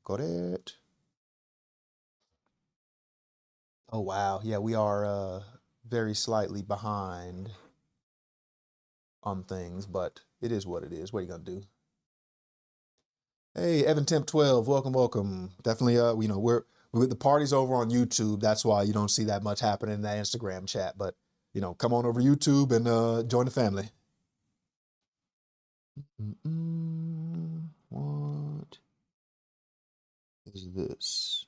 Got it. Oh wow, yeah, we are very slightly behind on things, but it is what it is. What are you gonna do? Hey, Evan Temp 12, welcome, welcome. Definitely, we're the party's over on YouTube. That's why you don't see that much happening in that Instagram chat. But come on over YouTube and join the family. What is this?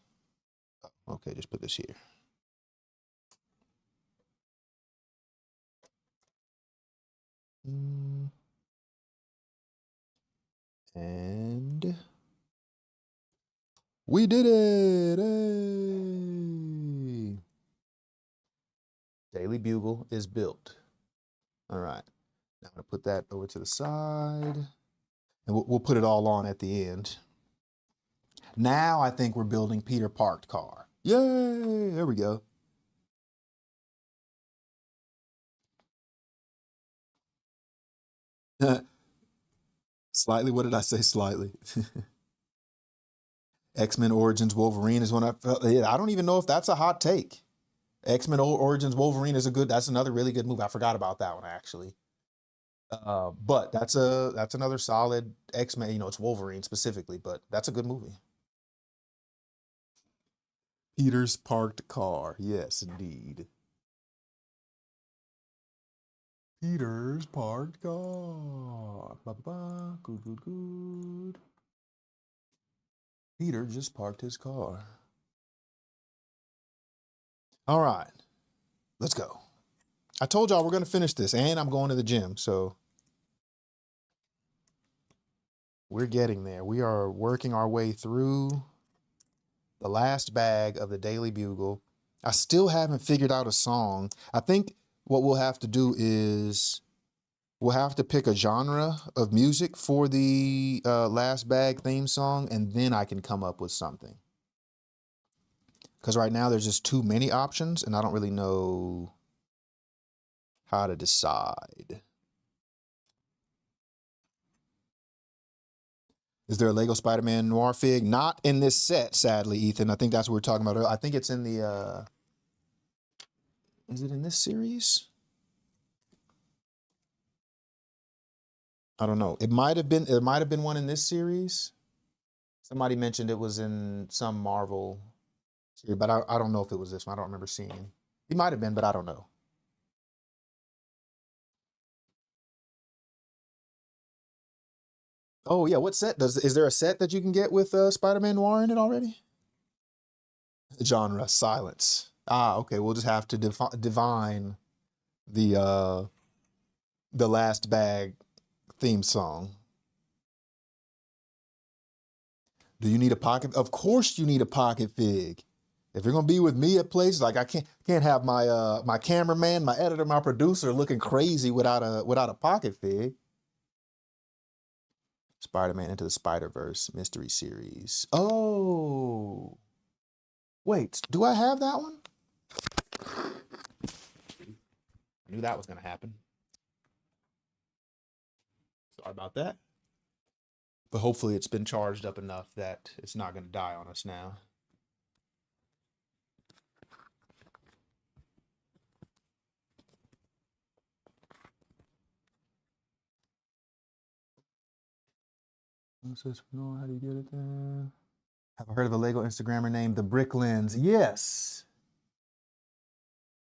Oh, okay, just put this here. And we did it! Hey! Daily Bugle is built. All right. Now I'm going to put that over to the side. And we'll put it all on at the end. Now I think we're building Peter Parked car. Yay! There we go. Slightly, what did I say? Slightly. X-Men Origins Wolverine is one I felt. I don't even know if that's a hot take. X-Men Origins Wolverine is that's another really good movie. I forgot about that one actually. But that's another solid X-Men. It's Wolverine specifically, but that's a good movie. Peter's parked car. Yes, indeed. Peter's parked car. Ba-ba-ba. Good, good, good. Peter just parked his car. All right. Let's go. I told y'all we're going to finish this, and I'm going to the gym, so we're getting there. We are working our way through the last bag of the Daily Bugle. I still haven't figured out a song. I think what we'll have to do is we'll have to pick a genre of music for the last bag theme song, and then I can come up with something. Because right now there's just too many options, and I don't really know how to decide. Is there a Lego Spider-Man Noir fig? Not in this set, sadly, Ethan. I think that's what we're talking about earlier. I think it's in the, is it in this series? I don't know. It might have been one in this series. Somebody mentioned it was in some Marvel series, but I don't know if it was this one. I don't remember seeing. It might have been, but I don't know. Oh yeah, what set is there a set that you can get with Spider-Man Noir in it already? Genre silence. Ah, okay. We'll just have to divine the last bag theme song. Do you need a pocket? Of course you need a pocket fig. If you're gonna be with me at places, like I can't have my my cameraman, my editor, my producer looking crazy without a pocket fig. Spider-Man Into the Spider-Verse mystery series. Oh, wait, do I have that one? I knew that was gonna happen. Sorry about that. But hopefully it's been charged up enough that it's not gonna die on us now. How do you get it there? Have I heard of a Lego Instagrammer named the Bricklins? Yes.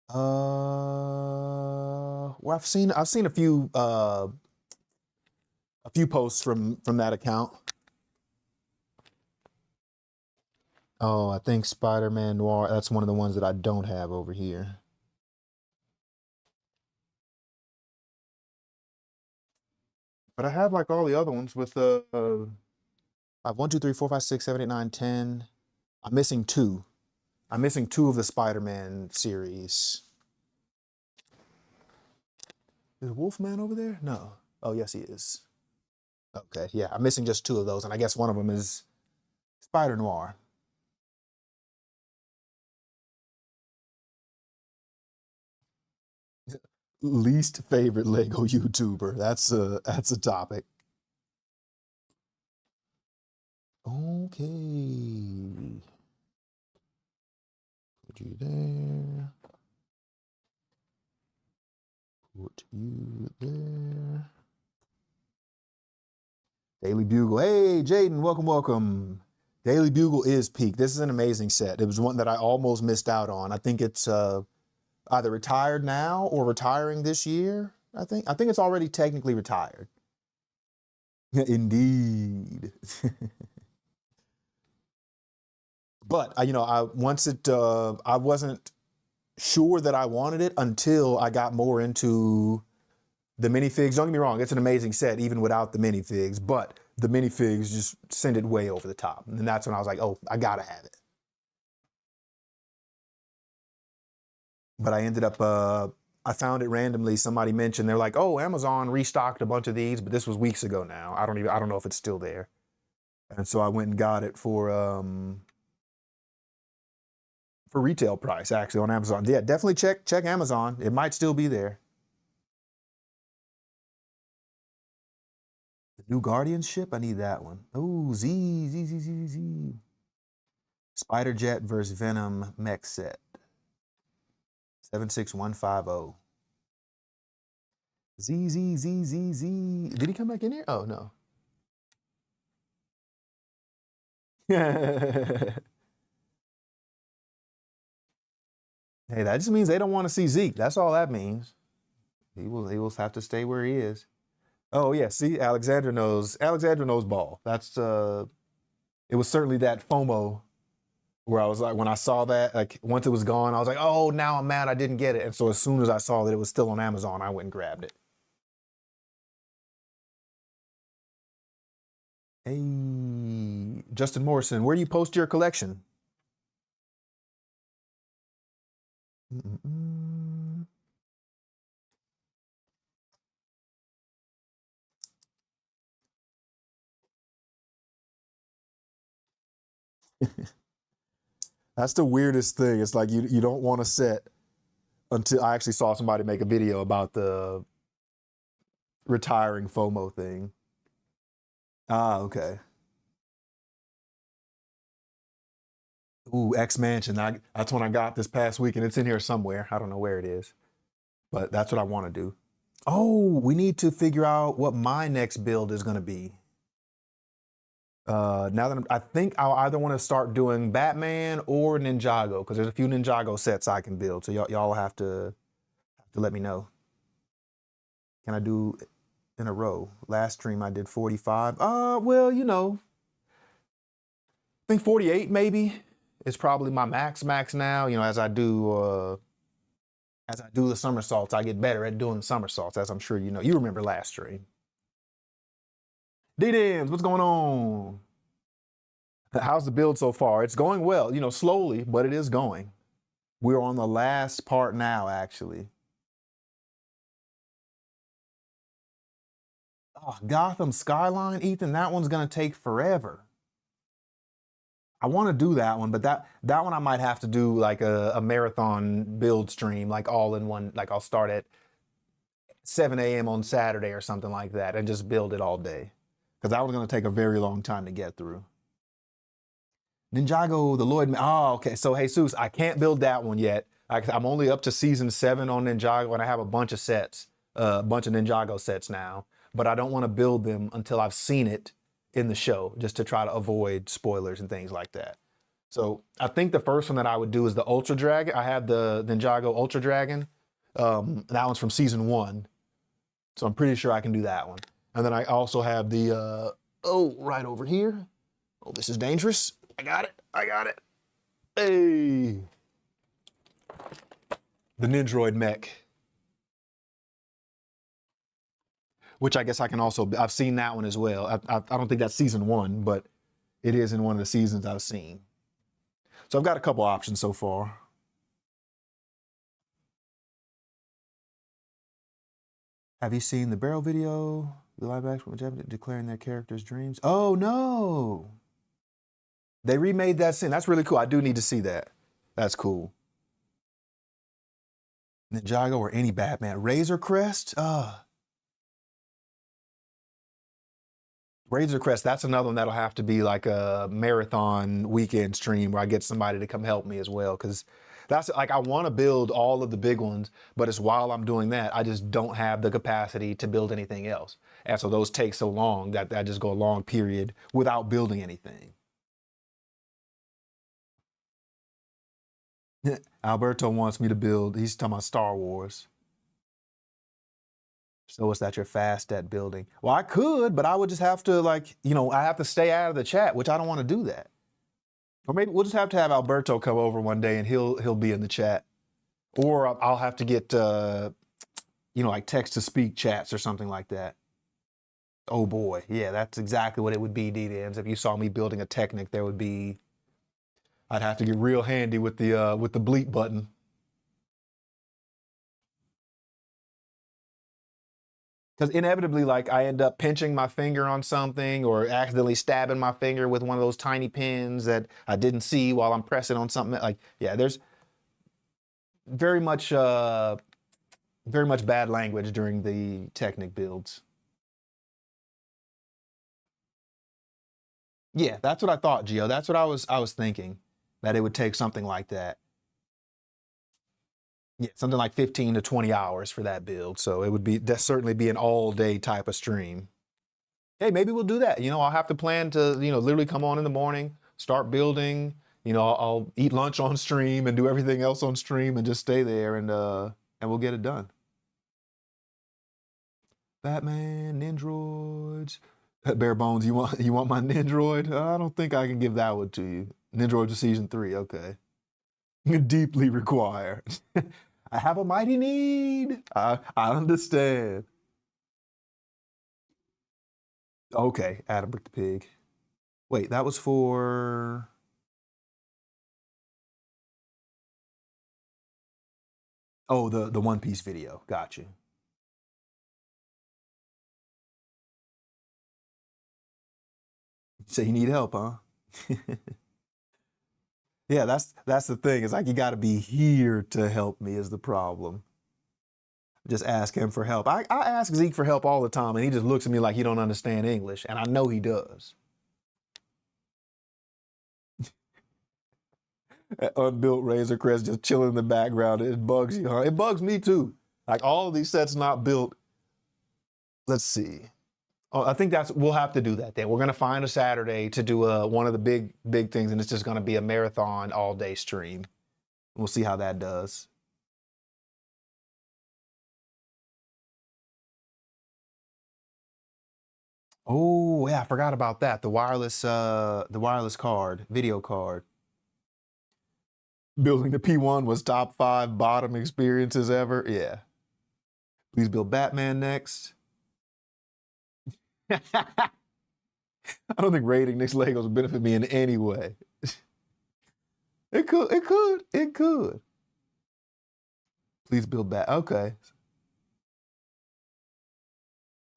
Well, I've seen a few posts from that account. Oh, I think Spider-Man Noir. That's one of the ones that I don't have over here. But I have like all the other ones with I have 1, 2, 3, 4, 5, 6, 7, 8, 9, 10. I'm missing 2. I'm missing 2 of the Spider-Man series. Is Wolfman over there? No. Oh, yes, he is. Okay, yeah, I'm missing just 2 of those, and I guess one of them is Spider Noir. Least favorite Lego YouTuber. That's a topic. Okay. Put you there. Put you there. Daily Bugle. Hey, Jaden, welcome, welcome. Daily Bugle is peak. This is an amazing set. It was one that I almost missed out on. I think it's either retired now or retiring this year. I think it's already technically retired. Indeed. But I wasn't sure that I wanted it until I got more into the minifigs. Don't get me wrong, it's an amazing set even without the minifigs, but the minifigs just send it way over the top. And that's when I was like, oh, I gotta have it. But I ended up, I found it randomly. Somebody mentioned, they're like, oh, Amazon restocked a bunch of these, but this was weeks ago now. I don't know if it's still there. And so I went and got it for retail price actually on Amazon. Yeah, definitely check Amazon. It might still be there. The new Guardians ship, I need that one. Oh, Z. Spider Jet versus Venom mech set. 76150. Z. Did he come back in here? Oh no. Hey, that just means they don't want to see Zeke. That's all that means. He will have to stay where he is. Oh yeah, see, Alexandra knows ball. That's it was certainly that FOMO Where I was like, when I saw that, like once it was gone, I was like, oh, now I'm mad I didn't get it. And so as soon as I saw that it was still on Amazon, I went and grabbed it. Hey, Justin Morrison, where do you post your collection? Mm-mm. That's the weirdest thing. It's like you don't want to set until I actually saw somebody make a video about the retiring FOMO thing. Ah, okay. Ooh, X Mansion. That's one I got this past week, and it's in here somewhere. I don't know where it is, but that's what I want to do. Oh, we need to figure out what my next build is going to be. Now that I think I'll either want to start doing Batman or Ninjago because there's a few Ninjago sets I can build. So y'all have to let me know. Can I do in a row? Last stream I did 45. Well, you know, I think 48 maybe is probably my max now. You know, as I do the somersaults, I get better at doing somersaults, as I'm sure you know. You remember last stream. D-Dams, what's going on? How's the build so far? It's going well, you know, slowly, but it is going. We're on the last part now, actually. Oh, Gotham Skyline, Ethan, that one's gonna take forever. I want to do that one, but that one I might have to do like a marathon build stream, like all in one. Like I'll start at 7 a.m. on Saturday or something like that, and just build it all day, because that one's gonna take a very long time to get through. Ninjago, the Lloyd. Oh, okay. So Jesus, I can't build that one yet. I'm only up to season 7 on Ninjago, and I have a bunch of sets, a bunch of Ninjago sets now. But I don't want to build them until I've seen it in the show, just to try to avoid spoilers and things like that. So I think the first one that I would do is the Ultra Dragon. I have the Ninjago Ultra Dragon. That one's from season 1. So I'm pretty sure I can do that one. And then I also have the, right over here. Oh, this is dangerous. I got it. Hey. The Nindroid mech. Which I guess I can also, I've seen that one as well. I don't think that's season 1, but it is in one of the seasons I've seen. So I've got a couple options so far. Have you seen the Barrel video? The live action with declaring their characters' dreams? Oh no! They remade that scene. That's really cool. I do need to see that. That's cool. Ninjago or any Batman. Razor Crest? Razor Crest, that's another one that'll have to be like a marathon weekend stream where I get somebody to come help me as well. Because that's like, I want to build all of the big ones, but it's while I'm doing that, I just don't have the capacity to build anything else. And so those take so long that I just go a long period without building anything. Alberto wants me to build, he's talking about Star Wars. So it's that you're fast at building. Well, I could, but I would just have to like, you know, I have to stay out of the chat, which I don't want to do that. Or maybe we'll just have to have Alberto come over one day and he'll be in the chat. Or I'll have to get, you know, like text to speak chats or something like that. Oh boy, yeah, that's exactly what it would be, D-Dams. If you saw me building a Technic, there would be, I'd have to get real handy with the bleep button. Because inevitably, like, I end up pinching my finger on something or accidentally stabbing my finger with one of those tiny pins that I didn't see while I'm pressing on something. Like, yeah, there's very much bad language during the Technic builds. Yeah, that's what I thought, Gio. That's what I was thinking, that it would take something like that. Yeah, something like 15 to 20 hours for that build. So it would be certainly be an all day type of stream. Hey, maybe we'll do that. You know, I'll have to plan to, you know, literally come on in the morning, start building, you know, I'll eat lunch on stream and do everything else on stream and just stay there and we'll get it done. Batman, Nindroids. Bare Bones, you want my Nindroid? I don't think I can give that one to you. Ninja Warrior Season 3, okay. Deeply required. I have a mighty need. I understand. Okay, Adam Brick the Pig. Wait, that was for... Oh, the One Piece video. Got you. So you need help, huh? Yeah, that's the thing. It's like you got to be here to help me is the problem. Just ask him for help. I ask Zeke for help all the time, and he just looks at me like he don't understand English, and I know he does. Unbuilt Razor Crest just chilling in the background. It bugs you, huh? It bugs me too. Like all of these sets not built. Let's see. Oh, I think we'll have to do that then. We're gonna find a Saturday to do one of the big things, and it's just gonna be a marathon all day stream. We'll see how that does. Oh yeah, I forgot about that. The wireless card, video card. Building the P1 was top 5 bottom experiences ever. Yeah. Please build Batman next. I don't think raiding Nick's Legos would benefit me in any way. It could. Please build Bat. Okay.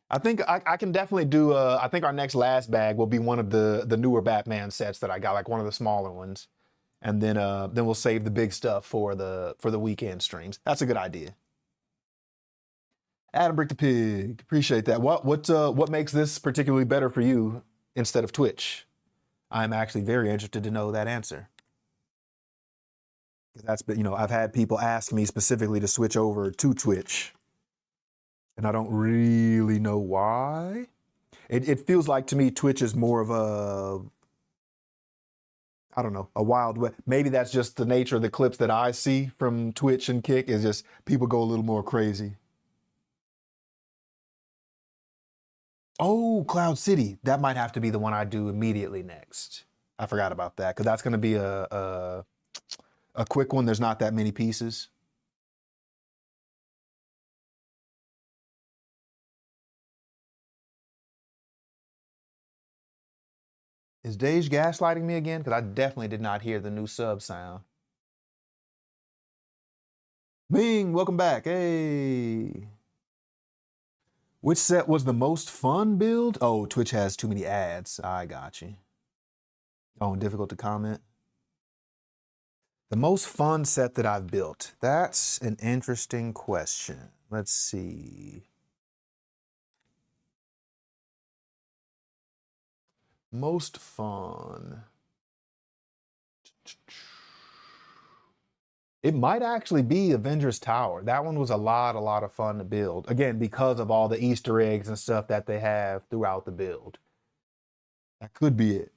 I think I can definitely do. I think our next last bag will be one of the newer Batman sets that I got, like one of the smaller ones, and then we'll save the big stuff for the weekend streams. That's a good idea. Adam Brick the Pig, appreciate that. What makes this particularly better for you instead of Twitch? I'm actually very interested to know that answer. That's been, I've had people ask me specifically to switch over to Twitch, and I don't really know why. It feels like to me Twitch is more of I don't know, a wild way. Maybe that's just the nature of the clips that I see from Twitch and Kick is just people go a little more crazy. Oh, Cloud City. That might have to be the one I do immediately next. I forgot about that because that's going to be a quick one. There's not that many pieces. Is Dage gaslighting me again? Because I definitely did not hear the new sub sound. Bing, welcome back. Hey. Which set was the most fun build? Oh, Twitch has too many ads. I got you. Oh, and difficult to comment. The most fun set that I've built. That's an interesting question. Let's see. Most fun. It might actually be Avengers Tower. That one was a lot of fun to build. Again, because of all the Easter eggs and stuff that they have throughout the build. That could be it.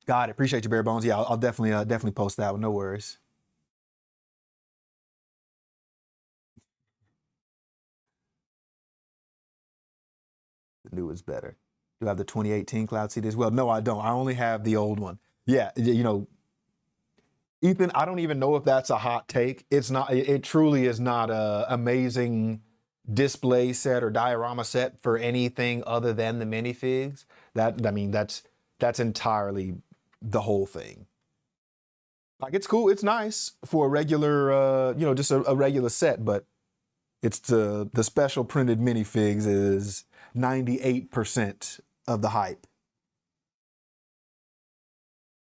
Got it. Appreciate you, Bare Bones. Yeah, I'll definitely post that one. No worries. The new is better. Do I have the 2018 Cloud CD as well? No, I don't. I only have the old one. Yeah, Ethan, I don't even know if that's a hot take. It's not. It truly is not a amazing display set or diorama set for anything other than the minifigs. That's entirely the whole thing. Like it's cool, it's nice for a regular, just a regular set, but it's the special printed minifigs is 98% of the hype.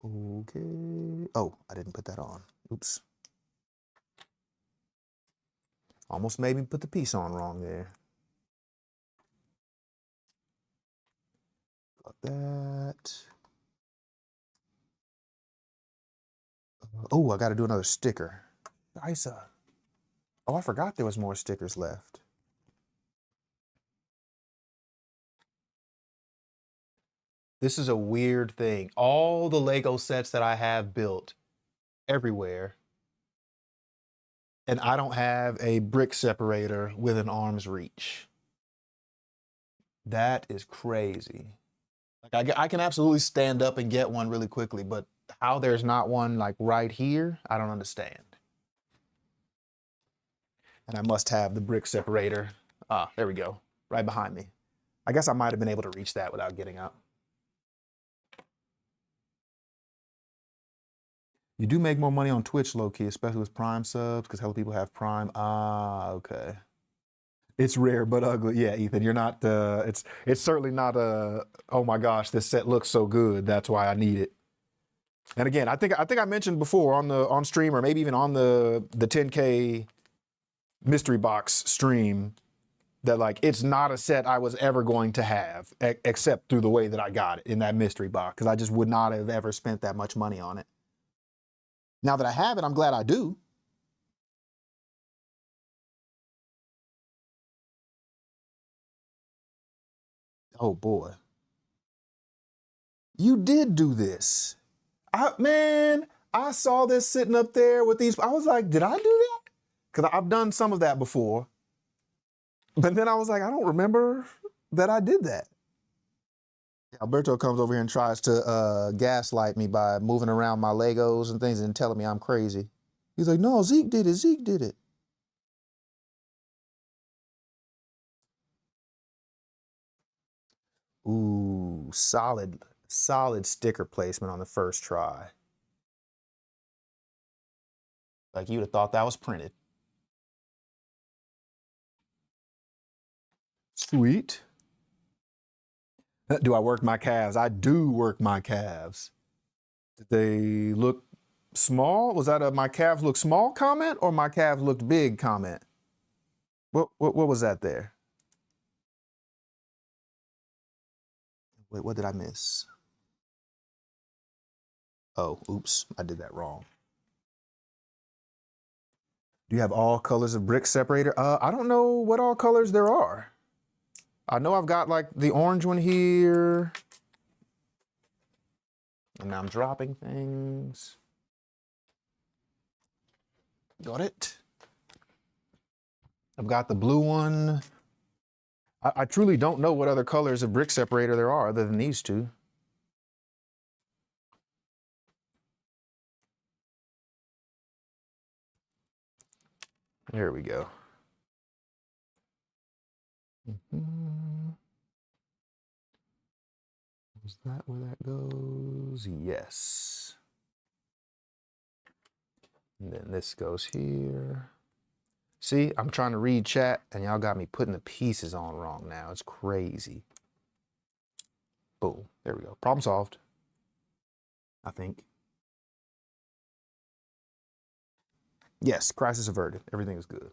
Okay. Oh, I didn't put that on. Oops. Almost made me put the piece on wrong there. Got that. Oh, I got to do another sticker. Isa. Oh, I forgot there was more stickers left. This is a weird thing. All the Lego sets that I have built everywhere, and I don't have a brick separator with an arm's reach. That is crazy. Like I can absolutely stand up and get one really quickly, but how there's not one like right here, I don't understand. And I must have the brick separator. Ah, there we go, right behind me. I guess I might have been able to reach that without getting up. You do make more money on Twitch, low-key, especially with Prime subs, because hella people have Prime. Ah, okay. It's rare but ugly. Yeah, Ethan, you're not. It's certainly not a. Oh my gosh, this set looks so good. That's why I need it. And again, I think I mentioned before on stream, or maybe even on the 10K mystery box stream, that like it's not a set I was ever going to have, except through the way that I got it in that mystery box, because I just would not have ever spent that much money on it. Now that I have it, I'm glad I do. Oh boy. You did do this. Man, I saw this sitting up there with these. I was like, did I do that? Because I've done some of that before. But then I was like, I don't remember that I did that. Alberto comes over here and tries to gaslight me by moving around my Legos and things and telling me I'm crazy. He's like, no, Zeke did it. Zeke did it. Ooh, solid sticker placement on the first try. Like you'd have thought that was printed. Sweet. Do I work my calves? I do work my calves. Did they look small? Was that a my calves look small comment or my calves looked big comment? What was that there? Wait, what did I miss? Oh, oops, I did that wrong. Do you have all colors of brick separator? I don't know what all colors there are. I know I've got like the orange one here. And now I'm dropping things. Got it. I've got the blue one. I truly don't know what other colors of brick separator there are other than these two. There we go. Is that where that goes? Yes. And then this goes here. See, I'm trying to read chat and y'all got me putting the pieces on wrong now. It's crazy. Boom. There we go. Problem solved. I think. Yes, crisis averted. Everything is good.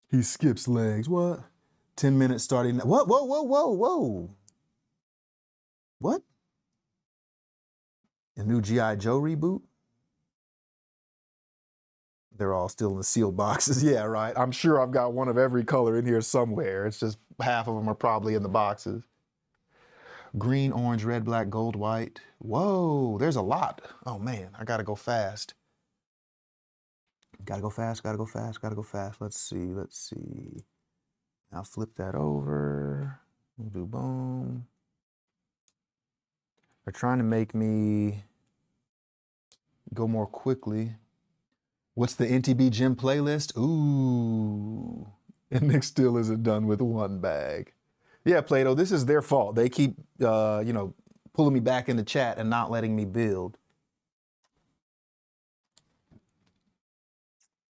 He skips legs. What? 10 minutes starting. What? Whoa, whoa, whoa, whoa. What? A new G.I. Joe reboot? They're all still in the sealed boxes. Yeah, right. I'm sure I've got one of every color in here somewhere. It's just half of them are probably in the boxes. Green, orange, red, black, gold, white. Whoa, there's a lot. Oh man, I gotta go fast. Gotta go fast, gotta go fast, gotta go fast. Let's see. I'll flip that over. We'll do boom. They're trying to make me go more quickly. What's the NTB gym playlist? Ooh. And Nick still isn't done with one bag. Yeah, Plato, this is their fault. They keep, pulling me back into chat and not letting me build.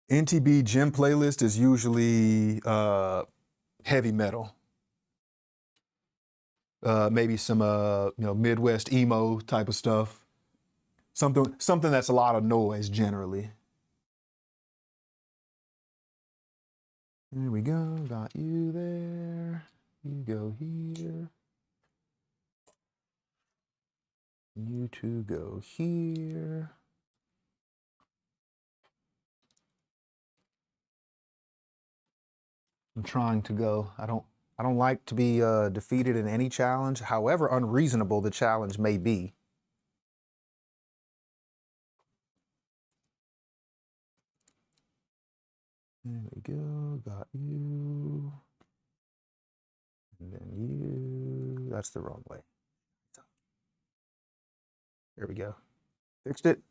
NTB gym playlist is usually heavy metal. Maybe some, Midwest emo type of stuff. Something that's a lot of noise generally. There we go, got you there. You go here. You two go here. I'm trying to go. I don't like to be defeated in any challenge, however unreasonable the challenge may be. There we go, got you. And then you. That's the wrong way. There we go. Fixed it.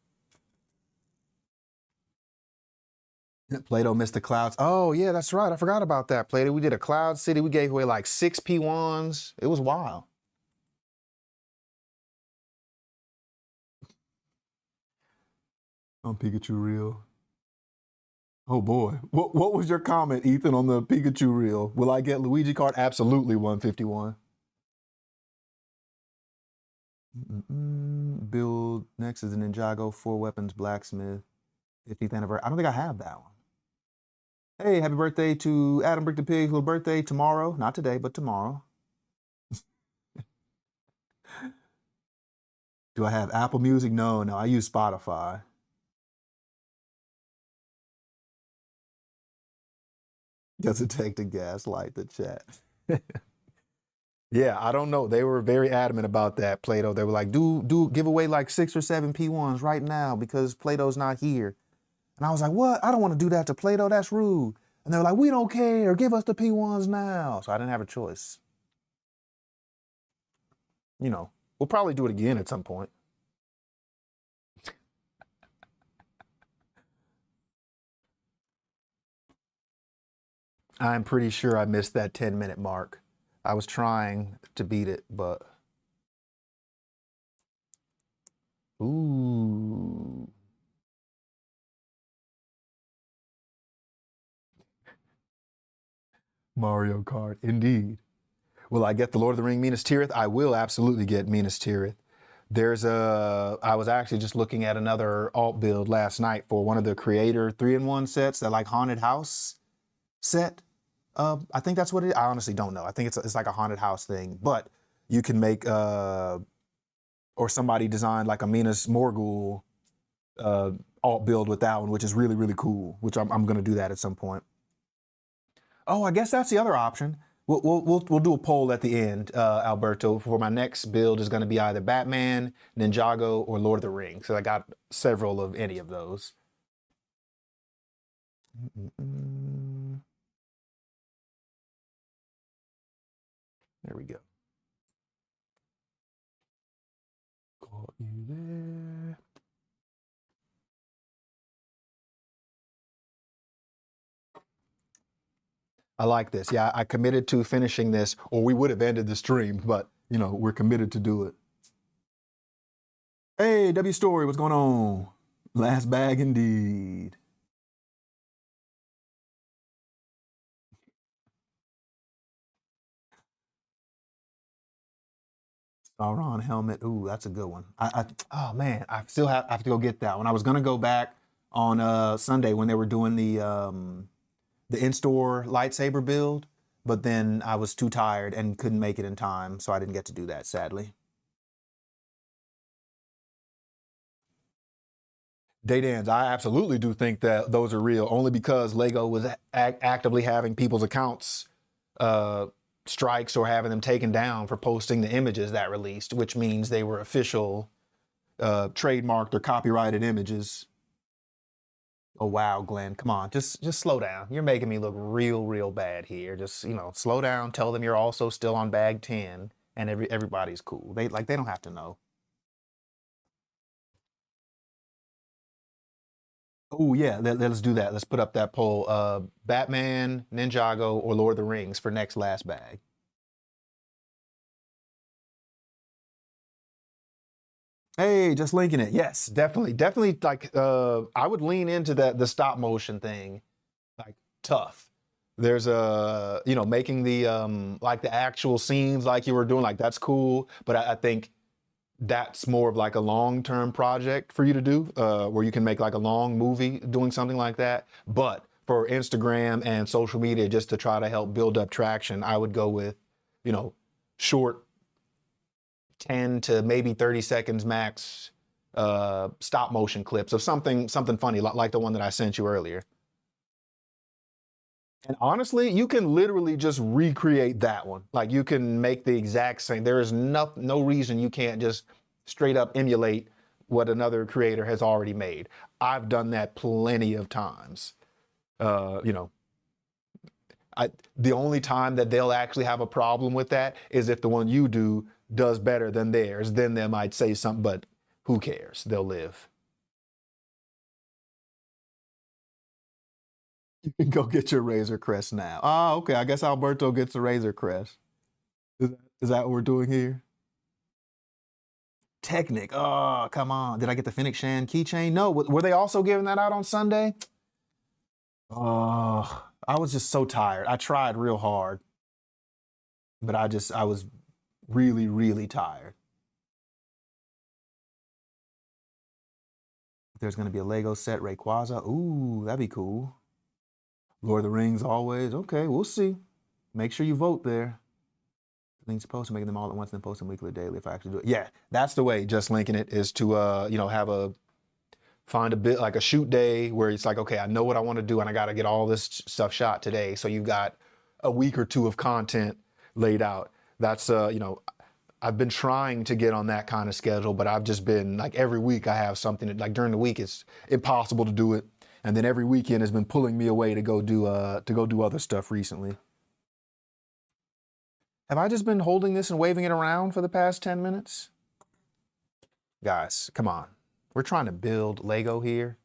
Play-Doh missed the clouds. Oh, yeah, that's right. I forgot about that, Play-Doh. We did a Cloud City. We gave away like 6 P1s. It was wild. On Pikachu reel. Oh boy. What was your comment, Ethan, on the Pikachu reel? Will I get Luigi card? Absolutely 151. Build next is a Ninjago 4 weapons blacksmith 50th anniversary. I don't think I have that one. Hey, happy birthday to Adam Brick the Pig, whose birthday tomorrow. Not today, but tomorrow. Do I have Apple Music? No, I use Spotify. Does it take to gaslight the chat? Yeah, I don't know. They were very adamant about that, Play-Doh. They were like, give away like 6 or 7 P1s right now because Play-Doh's not here. And I was like, what? I don't want to do that to Play-Doh. That's rude. And they were like, we don't care. Give us the P1s now. So I didn't have a choice. You know, we'll probably do it again at some point. I'm pretty sure I missed that 10-minute mark. I was trying to beat it, but... Ooh. Mario Kart, indeed. Will I get the Lord of the Ring Minas Tirith? I will absolutely get Minas Tirith. I was actually just looking at another alt build last night for one of the Creator 3-in-1 sets, that like haunted house set. I think that's what it is. I honestly don't know. I think it's like a haunted house thing, but you can make, or somebody designed like a Minas Morgul alt build with that one, which is really, really cool, which I'm going to do that at some point. Oh, I guess that's the other option. We'll do a poll at the end, Alberto, for my next build is going to be either Batman, Ninjago, or Lord of the Rings. So I got several of any of those. There we go. Caught you there. I like this. Yeah, I committed to finishing this, or we would have ended the stream, but, you know, we're committed to do it. Hey, W Story, what's going on? Last bag indeed. Sauron helmet. Ooh, that's a good one. Oh man, I still have to go get that one. I was gonna go back on Sunday when they were doing the in-store lightsaber build, but then I was too tired and couldn't make it in time, so I didn't get to do that, sadly. Daydans, I absolutely do think that those are real, only because Lego was actively having people's accounts strikes or having them taken down for posting the images that released, which means they were official, trademarked or copyrighted images. Oh wow, Glenn, come on, just slow down. You're making me look real bad here. Just, you know, slow down. Tell them you're also still on bag 10, and everybody's cool. They don't have to know. Oh yeah, let's do that. Let's put up that poll. Batman, Ninjago, or Lord of the Rings for next last bag. Hey, just linking it. Yes, definitely. Like, I would lean into the stop motion thing, like tough. There's you know, making the like the actual scenes like you were doing, like that's cool. But I think that's more of like a long-term project for you to do, where you can make like a long movie doing something like that. But for Instagram and social media, just to try to help build up traction, I would go with, you know, short 10 to maybe 30 seconds max stop motion clips of something funny like the one that I sent you earlier. And honestly, you can literally just recreate that one. Like you can make the exact same. There is no reason you can't just straight up emulate what another creator has already made. I've done that plenty of times. You know, The only time that they'll actually have a problem with that is if the one you do does better than theirs. Then they might say something, but who cares? They'll live. You can go get your Razor Crest now. Ah, okay. I guess Alberto gets the Razor Crest. Is that what we're doing here? Technic. Oh, come on. Did I get the Phoenix Shan keychain? No. Were they also giving that out on Sunday? Oh, I was just so tired. I tried real hard, but I was really, really tired. There's going to be a Lego set Rayquaza. Ooh, that'd be cool. Lord of the Rings always. Okay, we'll see. Make sure you vote there. Links post, making them all at once, and then post them weekly or daily if I actually do it. Yeah, that's the way. Just linking it is to find a bit like a shoot day where it's like, okay, I know what I want to do and I got to get all this stuff shot today. So you've got a week or two of content laid out. That's I've been trying to get on that kind of schedule, but I've just been like every week I have something like during the week it's impossible to do it, and then every weekend has been pulling me away to go do other stuff recently. Have I just been holding this and waving it around for the past 10 minutes? Guys, come on. We're trying to build Lego here,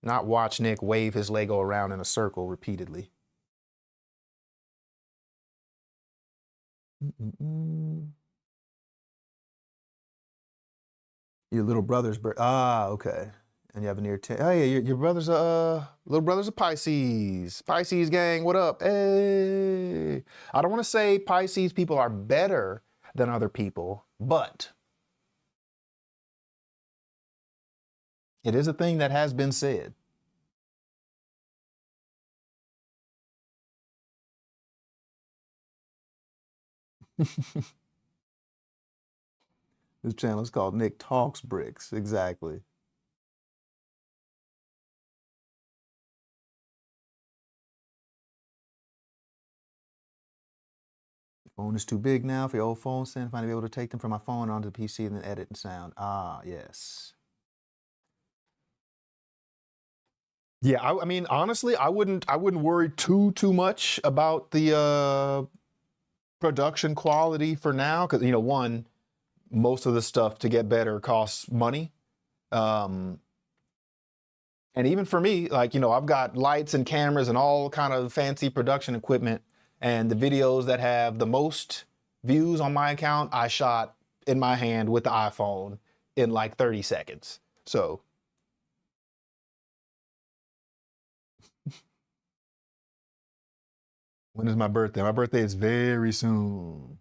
not watch Nick wave his Lego around in a circle repeatedly. Your little brother's okay. And you have a near 10. Oh yeah, your brother's little brother's a Pisces. Pisces gang, what up? Hey. I don't want to say Pisces people are better than other people, but it is a thing that has been said. This channel is called Nick Talks Bricks. Exactly. Phone is too big now for your old phone stand. Finally be able to take them from my phone onto the PC and then edit and sound. Ah, yes. Yeah, I mean, honestly, I wouldn't worry too much about the production quality for now, because one, most of the stuff to get better costs money. And even for me, like, I've got lights and cameras and all kind of fancy production equipment, and the videos that have the most views on my account, I shot in my hand with the iPhone in like 30 seconds. So when is my birthday? My birthday is very soon.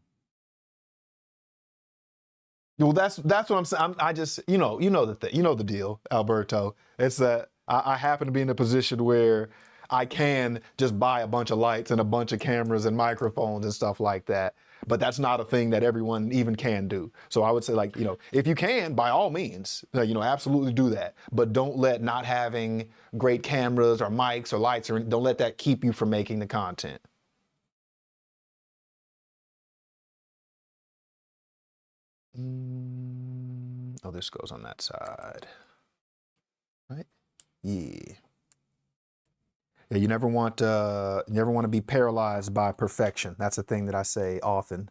Well, that's what I'm saying. I just, the deal, Alberto. It's that I happen to be in a position where I can just buy a bunch of lights and a bunch of cameras and microphones and stuff like that. But that's not a thing that everyone even can do. So I would say, like, if you can, by all means, absolutely do that. But don't let not having great cameras or mics or lights, don't let that keep you from making the content. Oh, this goes on that side, right? Yeah. Yeah, you never want to be paralyzed by perfection. That's a thing that I say often,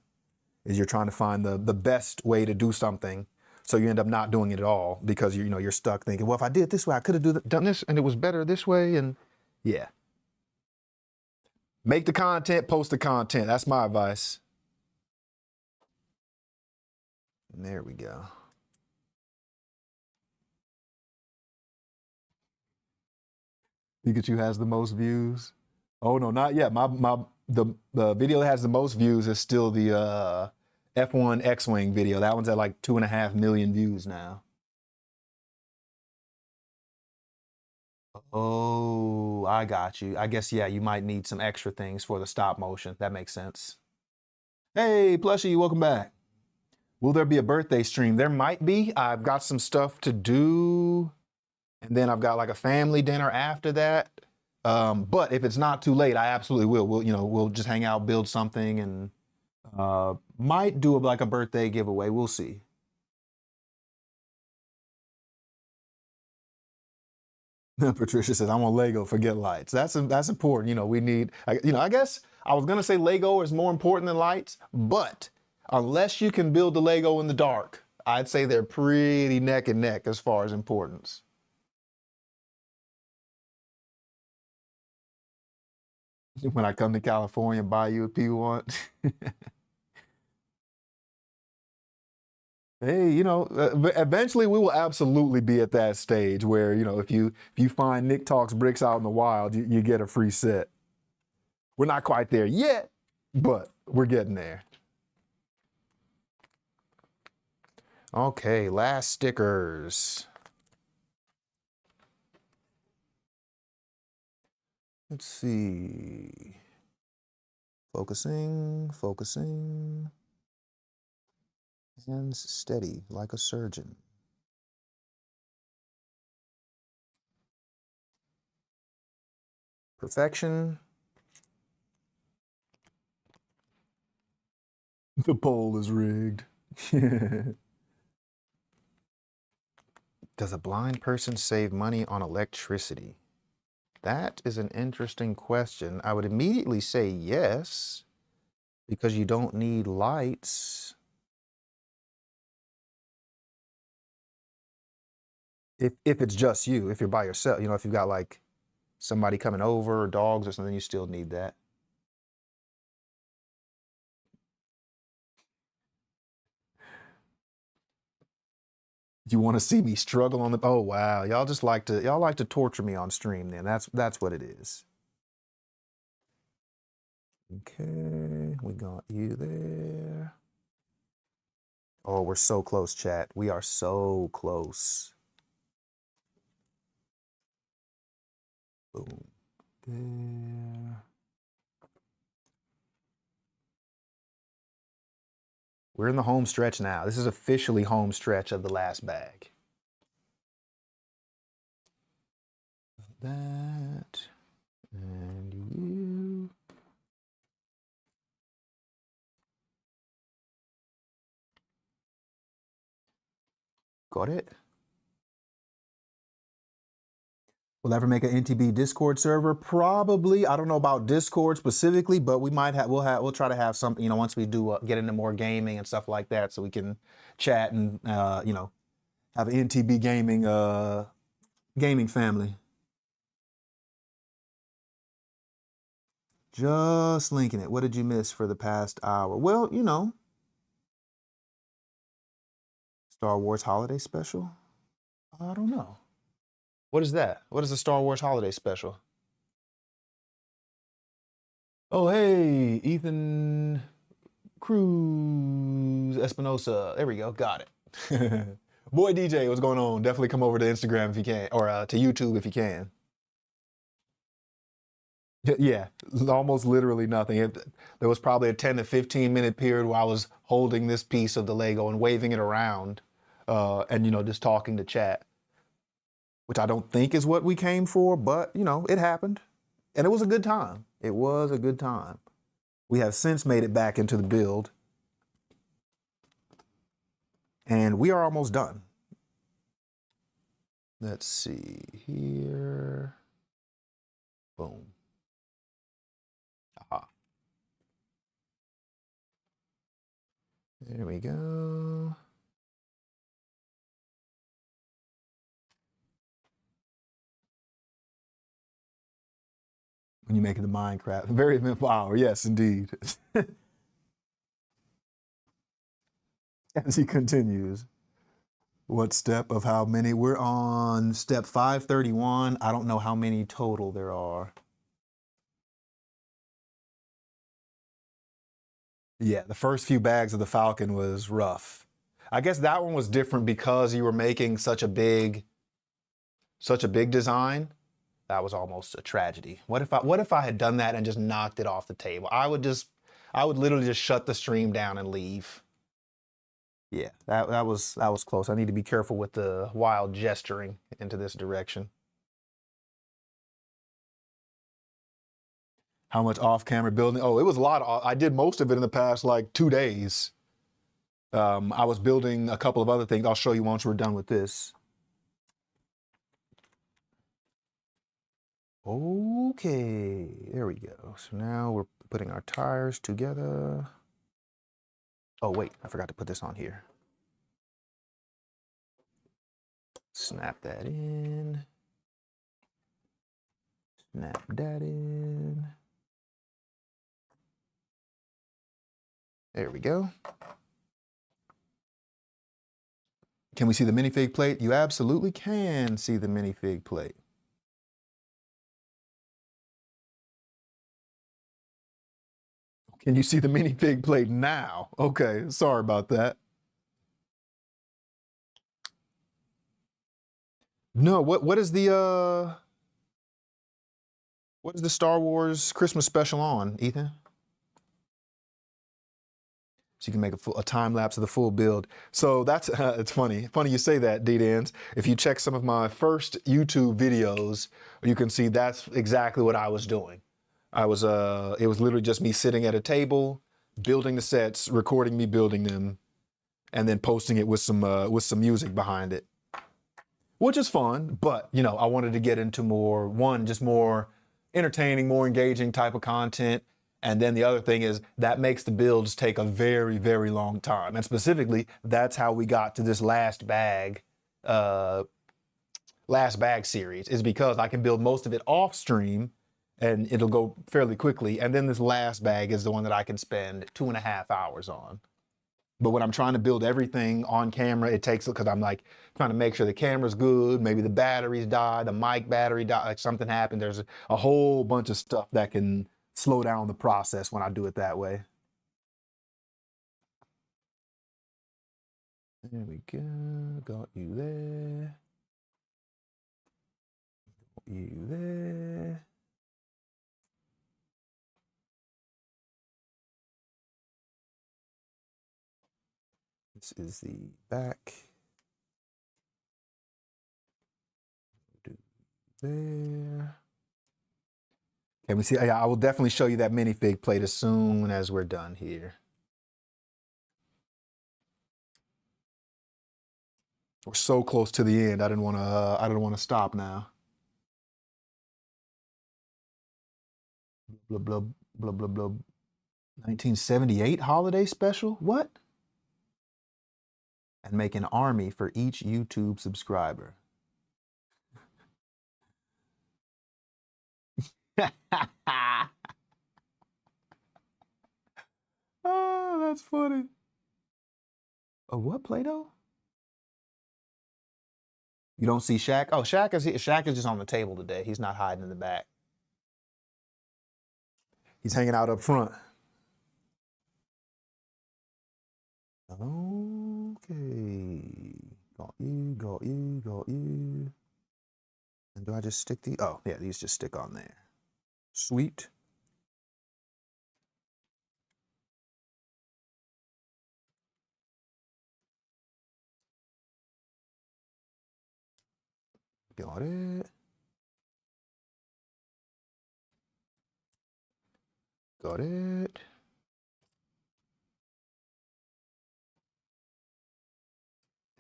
is you're trying to find the best way to do something, so you end up not doing it at all because you're stuck thinking, well, if I did it this way, I could have done this and it was better this way. And yeah, make the content, post the content. That's my advice. And there we go. Pikachu has the most views. Oh no, not yet. The video that has the most views is still the F1 X-Wing video. That one's at like 2.5 million views now. Oh, I got you. I guess, yeah, you might need some extra things for the stop motion. That makes sense. Hey, Plushie, welcome back. Will there be a birthday stream? There might be. I've got some stuff to do, and then I've got like a family dinner after that. But if it's not too late, I absolutely will. We'll just hang out, build something, and might do like a birthday giveaway. We'll see. Patricia says, I'm on Lego, forget lights. That's important. You know, we need, I guess I was going to say Lego is more important than lights, but unless you can build the Lego in the dark, I'd say they're pretty neck and neck as far as importance. When I come to California, buy you a P1. Hey, eventually we will absolutely be at that stage where, if you find Nick Talks bricks out in the wild, you get a free set. We're not quite there yet, but we're getting there. Okay, last stickers. Let's see. Focusing. Hands steady like a surgeon. Perfection. The poll is rigged. Does a blind person save money on electricity? That is an interesting question. I would immediately say yes, because you don't need lights. If it's just you, if you're by yourself, if you've got like somebody coming over or dogs or something, you still need that. You want to see me struggle on the, oh wow, y'all like to torture me on stream then. That's what it is. Okay, we got you there. Oh, we're so close, chat. We are so close. Boom. There. We're in the home stretch now. This is officially home stretch of the last bag. That. And you. Got it? We'll ever make an NTB Discord server? Probably. I don't know about Discord specifically, but we might have. We'll try to have something. Once we do get into more gaming and stuff like that, so we can chat and have an NTB gaming family. Just linking it. What did you miss for the past hour? Well, Star Wars Holiday Special. I don't know. What is that? What is the Star Wars Holiday Special? Oh, hey, Ethan Cruz Espinosa. There we go. Got it. Boy, DJ, what's going on? Definitely come over to Instagram if you can, or to YouTube if you can. Yeah, almost literally nothing. There was probably a 10 to 15 minute period where I was holding this piece of the Lego and waving it around and, just talking to chat, which I don't think is what we came for, but, it happened. And it was a good time. It was a good time. We have since made it back into the build. And we are almost done. Let's see here. Boom. Aha. There we go. When you make it the Minecraft. Very eventful hour. Yes, indeed. As he continues. What step of how many? We're on step 531. I don't know how many total there are. Yeah, the first few bags of the Falcon was rough. I guess that one was different because you were making such a big design. That was almost a tragedy. What if I had done that and just knocked it off the table? I would literally just shut the stream down and leave. Yeah, that was close. I need to be careful with the wild gesturing into this direction. How much off-camera building? Oh, it was a lot. I did most of it in the past like 2 days. I was building a couple of other things. I'll show you once we're done with this. Okay, there we go. So now we're putting our tires together. Oh wait, I forgot to put this on here. Snap that in. Snap that in. There we go. Can we see the minifig plate? You absolutely can see the minifig plate. Can you see the minifig plate now? Okay, sorry about that. No, what is the Star Wars Christmas special on, Ethan? So you can make a time lapse of the full build. So that's it's funny you say that, D-Dans. If you check some of my first YouTube videos, you can see that's exactly what I was doing. It was literally just me sitting at a table, building the sets, recording me building them, and then posting it with some music behind it, which is fun. But you know, I wanted to get into just more entertaining, more engaging type of content. And then the other thing is that makes the builds take a very, very long time. And specifically, that's how we got to this last bag series, is because I can build most of it off stream and it'll go fairly quickly. And then this last bag is the one that I can spend 2.5 hours on. But when I'm trying to build everything on camera, it takes, because I'm like trying to make sure the camera's good, maybe the batteries die, the mic battery died, like something happened. There's a whole bunch of stuff that can slow down the process when I do it that way. There we go, got you there. Got you there. This is the back. Do there. Can we see? Yeah, I will definitely show you that minifig plate as soon as we're done here. We're so close to the end. I didn't want to stop now. Blah blah blah blah blah. 1978 holiday special? What? And make an army for each YouTube subscriber. Oh, that's funny. Oh, what, Play-Doh? You don't see Shaq? Oh, Shaq is just on the table today. He's not hiding in the back. He's hanging out up front. Okay. Got you, got you, got you. And do I just stick these? Oh, yeah, these just stick on there. Sweet. Got it. Got it.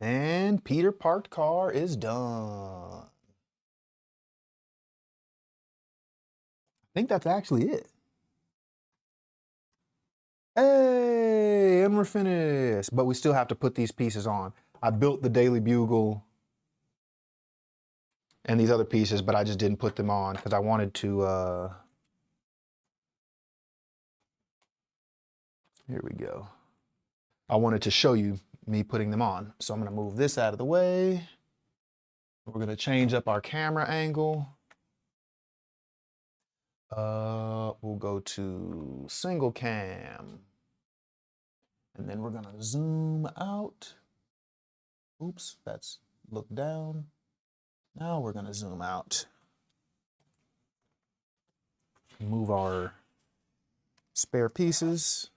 And Peter parked car is done. I think that's actually it. Hey, and we're finished. But we still have to put these pieces on. I built the Daily Bugle and these other pieces, but I just didn't put them on because I wanted to, here we go. I wanted to show you me putting them on. So I'm gonna move this out of the way. We're gonna change up our camera angle. We'll go to single cam. And then we're gonna zoom out. Oops, that's look down. Now we're gonna zoom out. Move our spare pieces.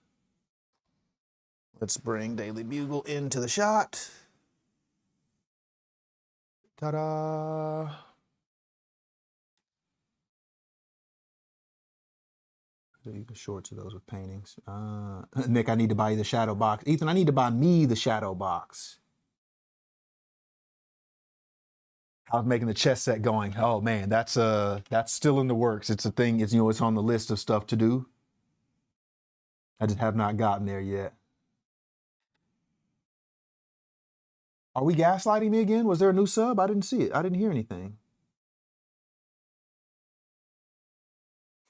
Let's bring Daily Bugle into the shot. Ta-da! You can short to those with paintings. Nick, I need to buy you the shadow box. Ethan, I need to buy me the shadow box. I was making the chess set going, oh man, that's still in the works. It's a thing, it's, you know, it's on the list of stuff to do. I just have not gotten there yet. Are we gaslighting me again? Was there a new sub? I didn't see it. I didn't hear anything.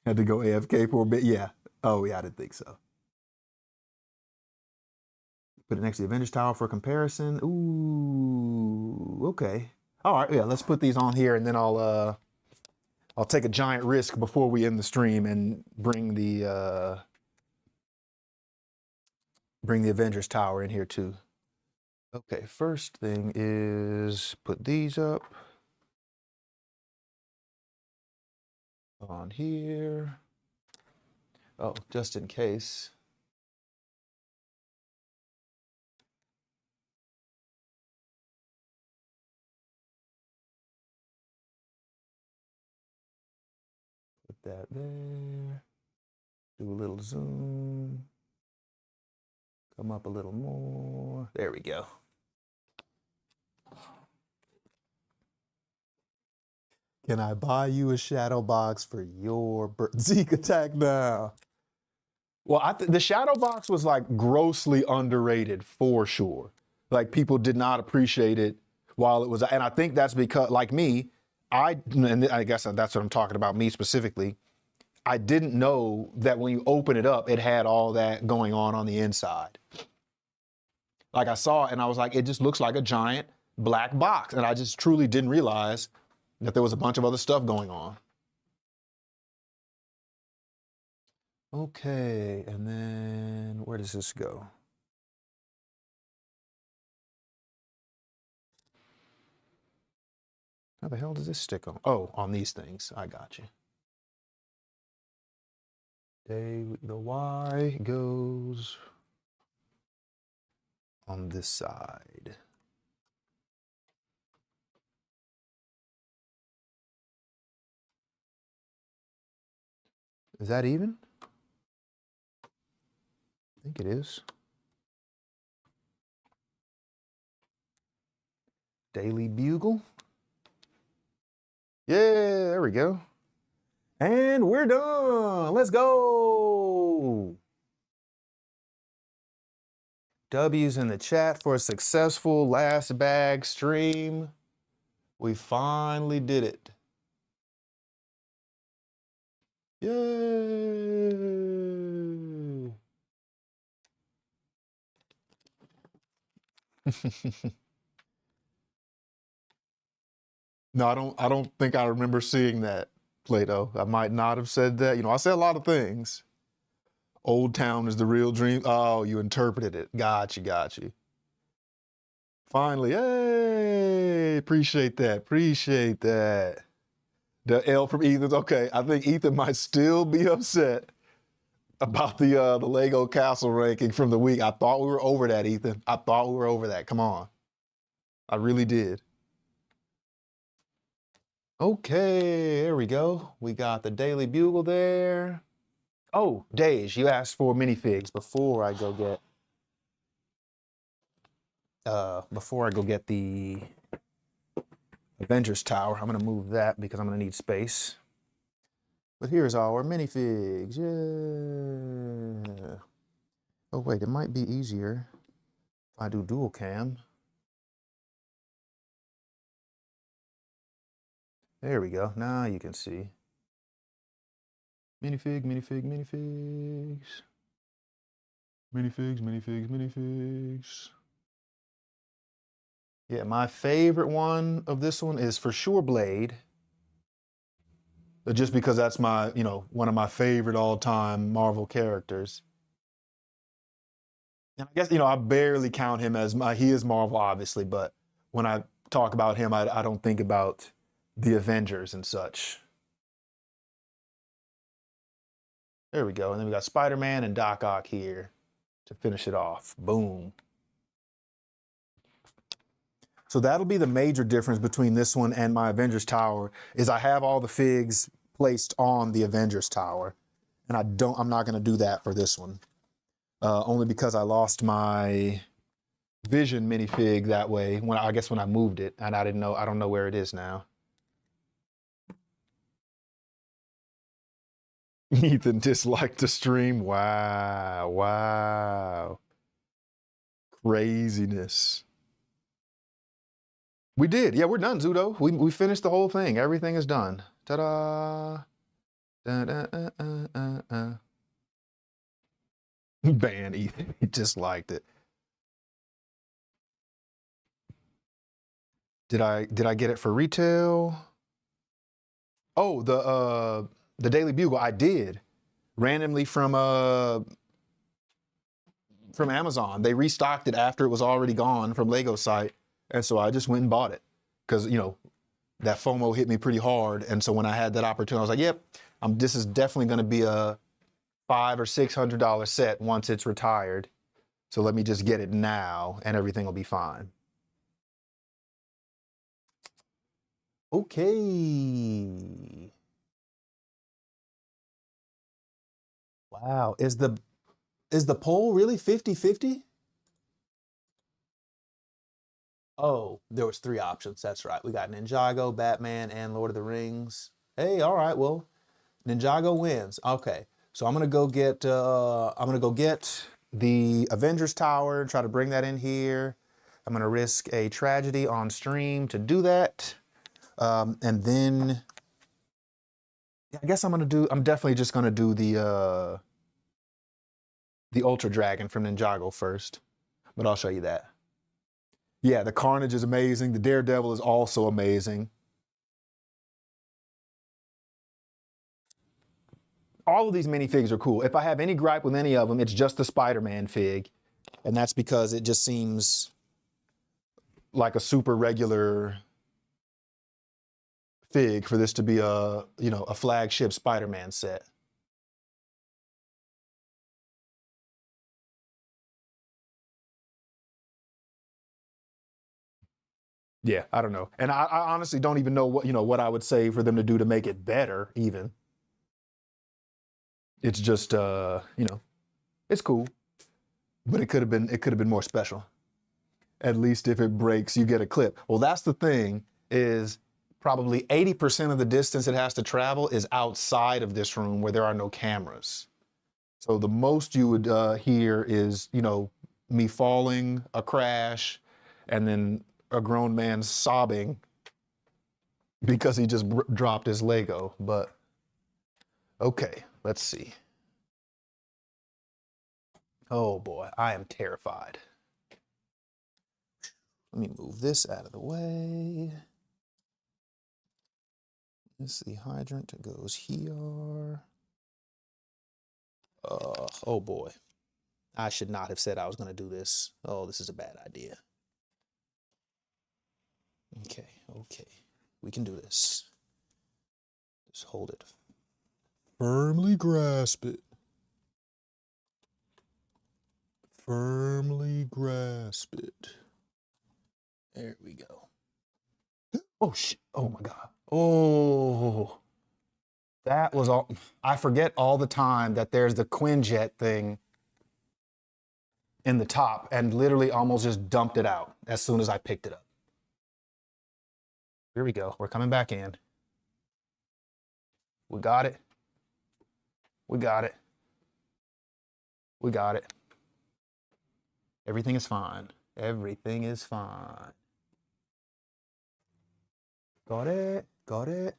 Had to go AFK for a bit. Yeah. Oh yeah, I didn't think so. Put it next to the Avengers Tower for comparison. Ooh, okay. All right, yeah, let's put these on here, and then I'll take a giant risk before we end the stream and bring the Avengers Tower in here too. Okay, first thing is put these up on here. Oh, just in case. Put that there. Do a little zoom. Come up a little more. There we go. Can I buy you a shadow box for your Zeke attack now? Well, the shadow box was like grossly underrated for sure. Like people did not appreciate it while it was, and I think that's because, like me, and I guess that's what I'm talking about, me specifically. I didn't know that when you open it up, it had all that going on the inside. Like I saw it and I was like, it just looks like a giant black box. And I just truly didn't realize that there was a bunch of other stuff going on. Okay, and then where does this go? How the hell does this stick on? Oh, on these things. I got you. The Y goes on this side. Is that even? I think it is. Daily Bugle. Yeah, there we go. And we're done. Let's go. W's in the chat for a successful last bag stream. We finally did it. Yay. No, I don't think I remember seeing that, Plato. I might not have said that. You know, I said a lot of things. Old Town is the real dream. Oh, you interpreted it. Got you. Finally, hey, appreciate that. Appreciate that. The L from Ethan's okay. I think Ethan might still be upset about the Lego Castle ranking from the week. I thought we were over that, Ethan. I thought we were over that. Come on. I really did. Okay, there we go. We got the Daily Bugle there. Oh, Dej, you asked for minifigs before I go get the Avengers Tower. I'm gonna move that because I'm gonna need space. But here's our minifigs. Yeah. Oh wait, it might be easier if I do dual cam. There we go. Now you can see. Minifigs. Yeah, my favorite one of this one is for sure Blade. But just because that's my, you know, one of my favorite all-time Marvel characters. And I guess, you know, I barely count him as he is Marvel, obviously, but when I talk about him, I don't think about the Avengers and such. There we go. And then we got Spider-Man and Doc Ock here to finish it off. Boom. So that'll be the major difference between this one and my Avengers Tower is I have all the figs placed on the Avengers Tower. And I'm not going to do that for this one. Only because I lost my Vision minifig that way when I guess when I moved it, and I don't know where it is now. Ethan disliked the stream. Wow, wow. Craziness. We did. Yeah, we're done, Zudo. We finished the whole thing. Everything is done. Ta-da. Ban Ethan. He disliked it. Did I get it for retail? Oh, the Daily Bugle. I did. Randomly from Amazon. They restocked it after it was already gone from Lego site. And so I just went and bought it. Because, you know, that FOMO hit me pretty hard. And so when I had that opportunity, I was like, yep, this is definitely going to be a $500 or $600 set once it's retired. So let me just get it now and everything will be fine. Okay. Wow. Is the poll really 50-50? Oh, there was 3 options. That's right. We got Ninjago, Batman, and Lord of the Rings. Hey, all right. Well, Ninjago wins. Okay. So I'm gonna go get the Avengers Tower, try to bring that in here. I'm gonna risk a tragedy on stream to do that. And then I guess I'm definitely just gonna do the Ultra Dragon from Ninjago first. But I'll show you that. Yeah, the Carnage is amazing. The Daredevil is also amazing. All of these minifigs are cool. If I have any gripe with any of them, it's just the Spider-Man fig. And that's because it just seems like a super regular fig for this to be a, you know, a flagship Spider-Man set. Yeah, I don't know. And I honestly don't even know what I would say for them to do to make it better even. It's just it's cool. But it could have been more special. At least if it breaks, you get a clip. Well, that's the thing, is probably 80% of the distance it has to travel is outside of this room where there are no cameras. So the most you would hear is, you know, me falling, a crash, and then a grown man sobbing because he just dropped his Lego. But okay, let's see. Oh boy, I am terrified. Let me move this out of the way. This is the hydrant. It goes here. Oh boy. I should not have said I was going to do this. Oh, this is a bad idea. Okay, okay. We can do this. Just hold it. Firmly grasp it. Firmly grasp it. There we go. Oh, shit. Oh, my God. Oh. That was all. I forget all the time that there's the Quinjet thing in the top and literally almost just dumped it out as soon as I picked it up. Here we go. We're coming back in. We got it. We got it. We got it. Everything is fine. Everything is fine. Got it. Got it.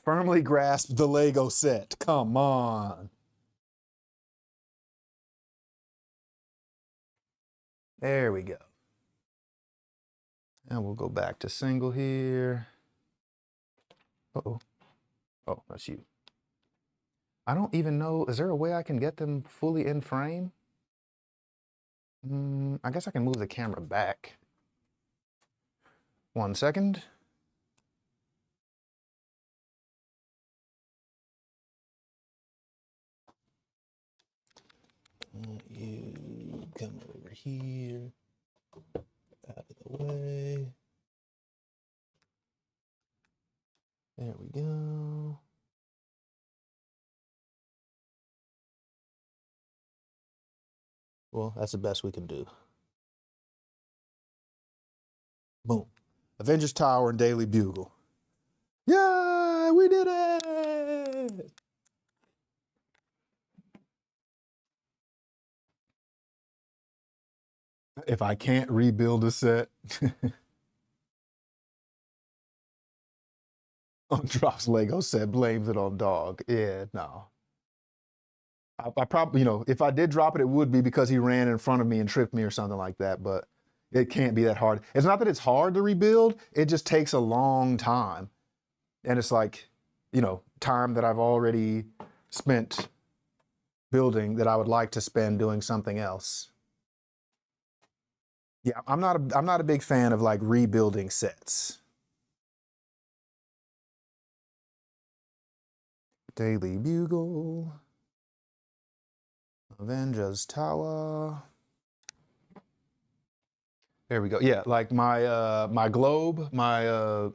Firmly grasp the Lego set. Come on. There we go. And we'll go back to single here. Uh-oh. Oh, that's you. I don't even know. Is there a way I can get them fully in frame? I guess I can move the camera back. 1 second. You come over here. Out of the way. There we go. Well, that's the best we can do. Boom. Avengers Tower and Daily Bugle. Yeah, we did it! If I can't rebuild a set, drops Lego set, blames it on dog. Yeah, no. I probably, if I did drop it, it would be because he ran in front of me and tripped me or something like that, but it can't be that hard. It's not that it's hard to rebuild, it just takes a long time. And it's like, time that I've already spent building that I would like to spend doing something else. Yeah, I'm not a big fan of like rebuilding sets. Daily Bugle. Avengers Tower. There we go. Yeah, like my globe, the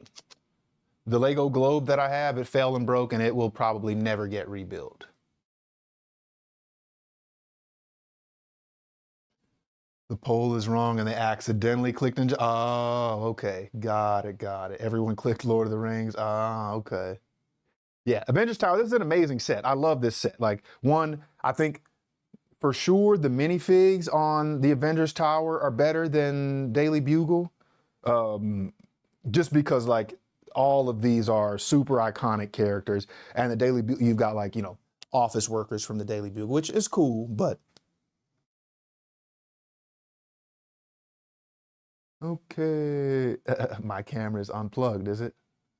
Lego globe that I have, it fell and broke and it will probably never get rebuilt. The poll is wrong and they accidentally clicked into, oh, okay. Got it. Everyone clicked Lord of the Rings. Ah, okay. Yeah, Avengers Tower, this is an amazing set. I love this set. Like, one, I think for sure the minifigs on the Avengers Tower are better than Daily Bugle. Just because like all of these are super iconic characters, and the Daily Bugle, you've got like, office workers from the Daily Bugle, which is cool, but. Okay, my camera is unplugged, is it?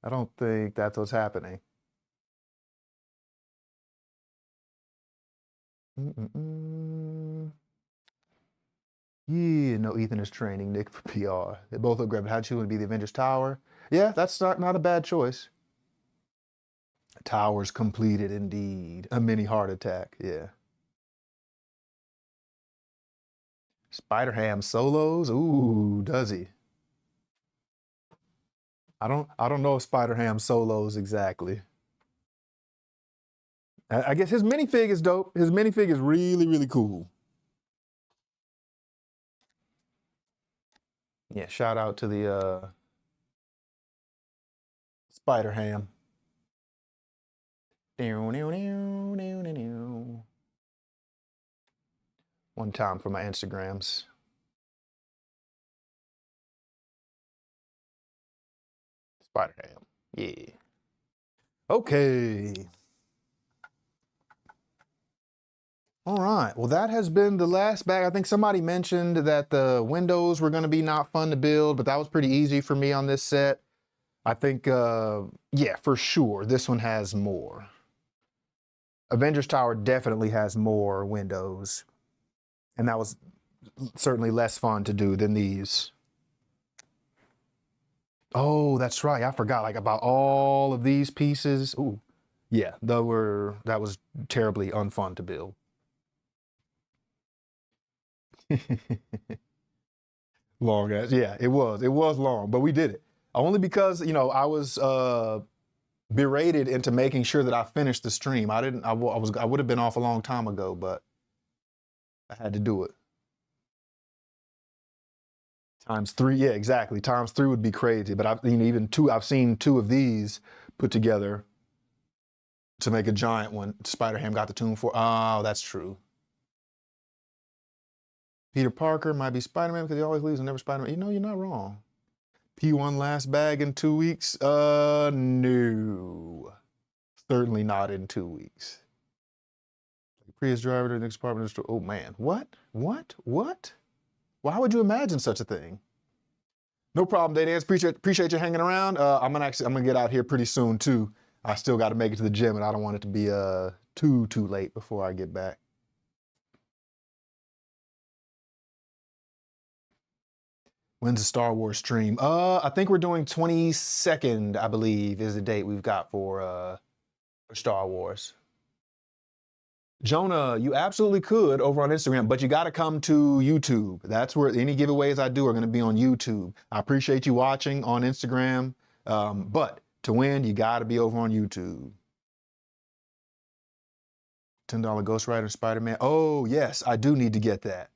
I don't think that's what's happening. Yeah, no, Ethan is training Nick for PR. They both look great, but how'd you want to be the Avengers Tower? Yeah, that's not a bad choice. Towers completed, indeed. A mini heart attack, yeah. Spider-Ham solos? Ooh, does he? I don't know if Spider-Ham solos exactly. I guess his minifig is dope. His minifig is really, really cool. Yeah, shout out to the Spider-Ham. One time for my Instagrams. Spider-Ham. Yeah. Okay. All right. Well, that has been the last bag. I think somebody mentioned that the windows were going to be not fun to build, but that was pretty easy for me on this set. I think, yeah, for sure, this one has more. Avengers Tower definitely has more windows, and that was certainly less fun to do than these. Oh, that's right. I forgot like about all of these pieces. Ooh, yeah, that was terribly unfun to build. Long as, yeah, it was long, but we did it. Only because, I was berated into making sure that I finished the stream. I would have been off a long time ago, but I had to do it. ×3, yeah, exactly. ×3 would be crazy, but I've seen two of these put together to make a giant one. Spider-Ham got the tune for. Oh, that's true. Peter Parker might be Spider-Man because he always leaves and never Spider-Man. You're not wrong. P1 last bag in 2 weeks? No. Certainly not in 2 weeks. Prius driver to the next apartment store. Oh man, what? Why would you imagine such a thing? No problem, Day Dance. Appreciate you hanging around. I'm gonna get out here pretty soon too. I still got to make it to the gym, and I don't want it to be too late before I get back. When's the Star Wars stream? I think we're doing 22nd, I believe, is the date we've got for Star Wars. Jonah, you absolutely could over on Instagram, but you got to come to YouTube. That's where any giveaways I do are going to be on YouTube. I appreciate you watching on Instagram, but to win, you got to be over on YouTube. $10 Ghost Rider Spider-Man. Oh, yes, I do need to get that.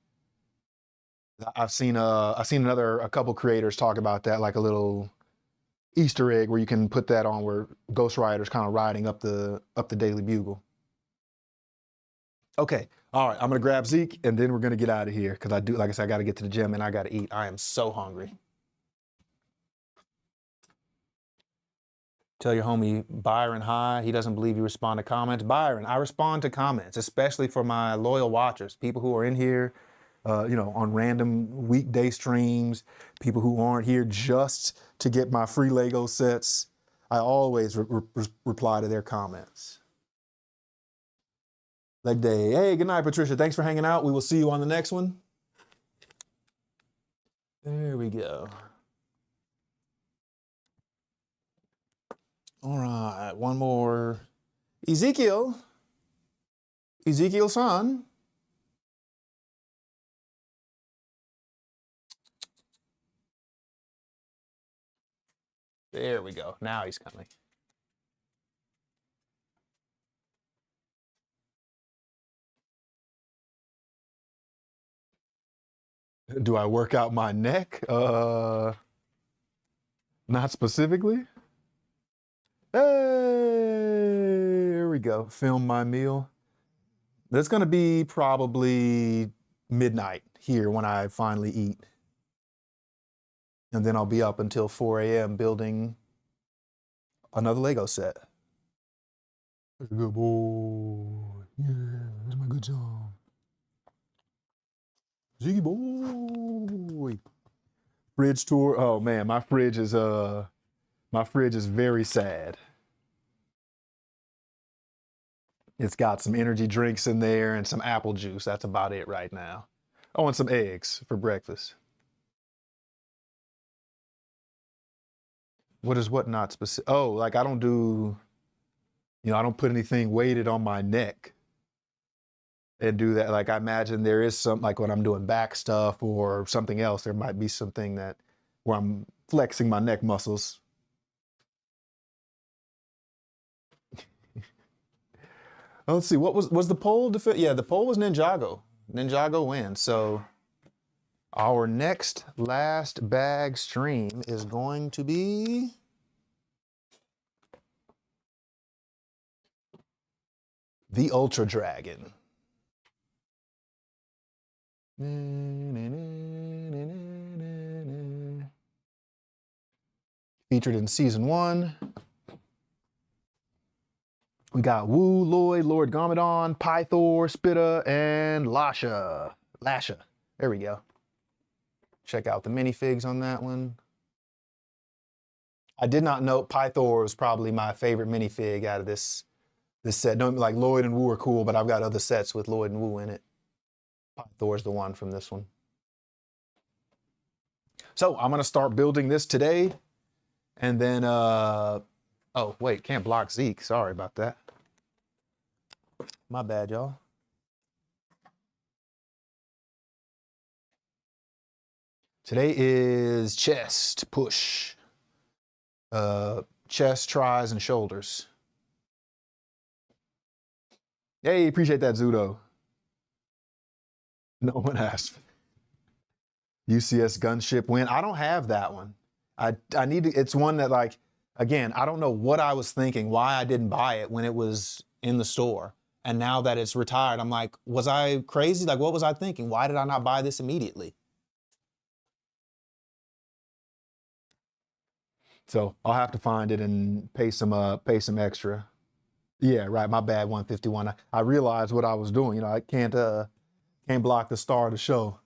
I've seen a couple creators talk about that, like a little Easter egg where you can put that on where Ghost Rider's kind of riding up the Daily Bugle. Okay, all right, I'm gonna grab Zeke and then we're gonna get out of here because like I said, I gotta get to the gym and I gotta eat. I am so hungry. Tell your homie Byron hi. He doesn't believe you respond to comments. Byron, I respond to comments, especially for my loyal watchers, people who are in here, on random weekday streams, people who aren't here just to get my free Lego sets. I always reply to their comments. Leg day. Hey, good night, Patricia. Thanks for hanging out. We will see you on the next one. There we go. All right, one more. Ezekiel-san. There we go. Now he's coming. Do I work out my neck? Not specifically. Hey, here we go. Film my meal. That's gonna be probably midnight here when I finally eat. And then I'll be up until 4 a.m. building another Lego set. That's a good boy. Yeah, that's my good job. Ziggy boy. Fridge tour. Oh man, my fridge is very sad. It's got some energy drinks in there and some apple juice. That's about it right now. Oh, and some eggs for breakfast. What is what not specific? Oh, like I don't do, I don't put anything weighted on my neck and do that. Like I imagine there is some, like when I'm doing back stuff or something else, there might be something where I'm flexing my neck muscles. Let's see, what was the poll? Yeah, the poll was Ninjago. Ninjago wins. So our next last bag stream is going to be the Ultra Dragon. Featured in season 1. We got Wu, Lloyd, Lord Garmadon, Pythor, Spitta, and Lasha. There we go. Check out the minifigs on that one. I did not know Pythor was probably my favorite minifig out of this set. Don't like Lloyd and Wu are cool, but I've got other sets with Lloyd and Wu in it. Pythor's the one from this one. So I'm gonna start building this today, and then oh wait, can't block Zeke. Sorry about that. My bad, y'all. Today is chest push. Chest, tries, and shoulders. Hey, appreciate that, Zudo. No one asked. UCS gunship win. I don't have that one. I need to, it's one that like, again, I don't know what I was thinking, why I didn't buy it when it was in the store. And now that it's retired, I'm like, was I crazy? Like, what was I thinking? Why did I not buy this immediately? So I'll have to find it and pay some extra. Yeah, right. My bad, 151. I realized what I was doing. I can't block the star of the show.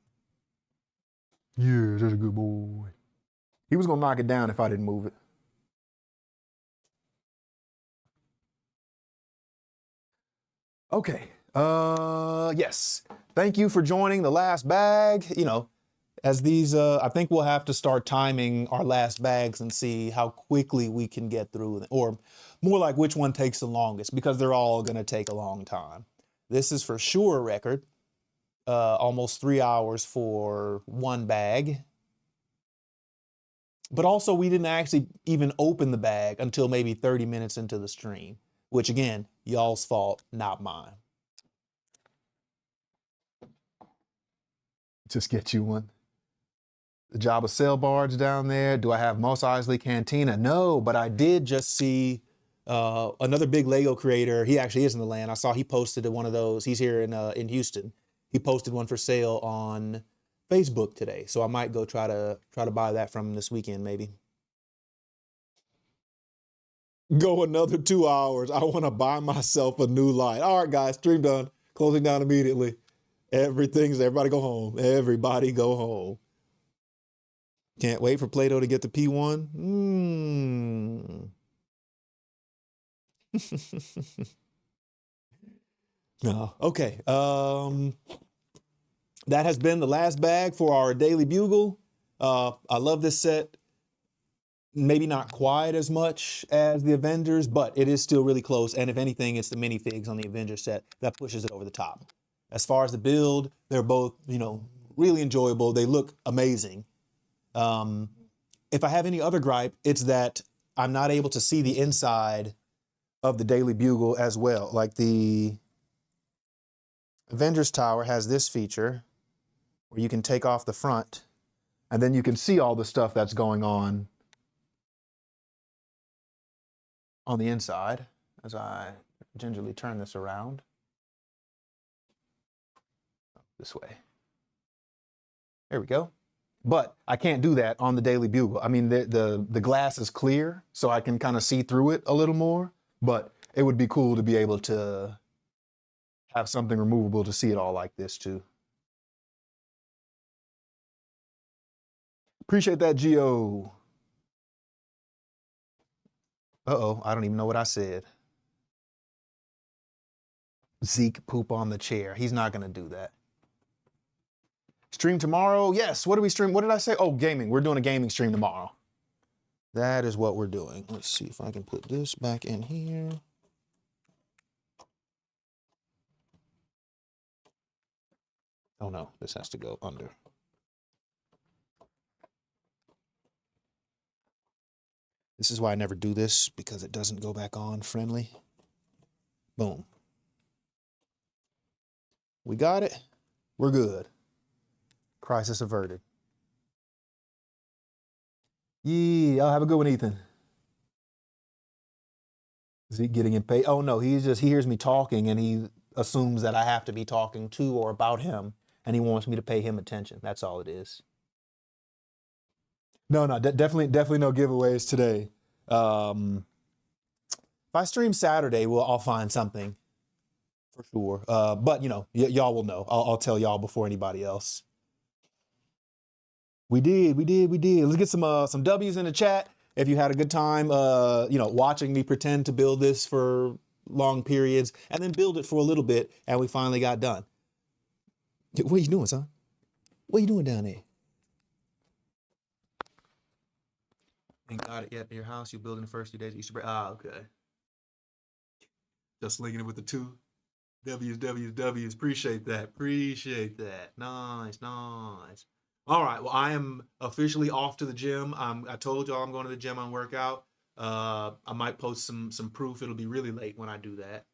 Yeah, that's a good boy. He was gonna knock it down if I didn't move it. Okay. Yes. Thank you for joining the last bag. As these, I think we'll have to start timing our last bags and see how quickly we can get through them, or more like which one takes the longest, because they're all going to take a long time. This is for sure a record, almost 3 hours for one bag. But also we didn't actually even open the bag until maybe 30 minutes into the stream, which again, y'all's fault, not mine. Just get you one. the Jabba Sail Barge down there. Do I have Mos Eisley Cantina? No, but I did just see another big Lego creator. He actually is in the land. I saw he posted one of those. He's here in Houston. He posted one for sale on Facebook today. So I might go try to buy that from him this weekend, maybe. Go another 2 hours. I want to buy myself a new light. All right, guys, stream done. Closing down immediately. Everybody go home. Everybody go home. Can't wait for Play-Doh to get the P1. No. Okay. That has been the last bag for our Daily Bugle. I love this set. Maybe not quite as much as the Avengers, but it is still really close. And if anything, it's the minifigs on the Avengers set that pushes it over the top. As far as the build, they're both, really enjoyable. They look amazing. If I have any other gripe, it's that I'm not able to see the inside of the Daily Bugle as well. Like the Avengers Tower has this feature where you can take off the front and then you can see all the stuff that's going on the inside as I gingerly turn this around this way. There we go. But I can't do that on the Daily Bugle. I mean, the glass is clear, so I can kind of see through it a little more, but it would be cool to be able to have something removable to see it all like this too. Appreciate that, Gio. Uh-oh, I don't even know what I said. Zeke poop on the chair. He's not gonna do that. Stream tomorrow? Yes, what do we stream? What did I say? Oh, gaming. We're doing a gaming stream tomorrow. That is what we're doing. Let's see if I can put this back in here. Oh no, this has to go under. This is why I never do this, because it doesn't go back on friendly. Boom. We got it. We're good. Crisis averted. Yeah, I'll have a good one, Ethan. Is he getting impatient? Oh no, he hears me talking and he assumes that I have to be talking to or about him and he wants me to pay him attention. That's all it is. No, definitely no giveaways today. If I stream Saturday, I'll find something for sure. But y'all will know. I'll tell y'all before anybody else. We did. Let's get some W's in the chat. If you had a good time, watching me pretend to build this for long periods and then build it for a little bit, and we finally got done. What are you doing, son? What are you doing down there? Ain't got it yet in your house. You building the first few days of Easter break. Ah, okay. Just linking it with the two W's. Appreciate that. Nice. All right. Well, I am officially off to the gym. I told y'all I'm going to the gym on workout. I might post some proof. It'll be really late when I do that.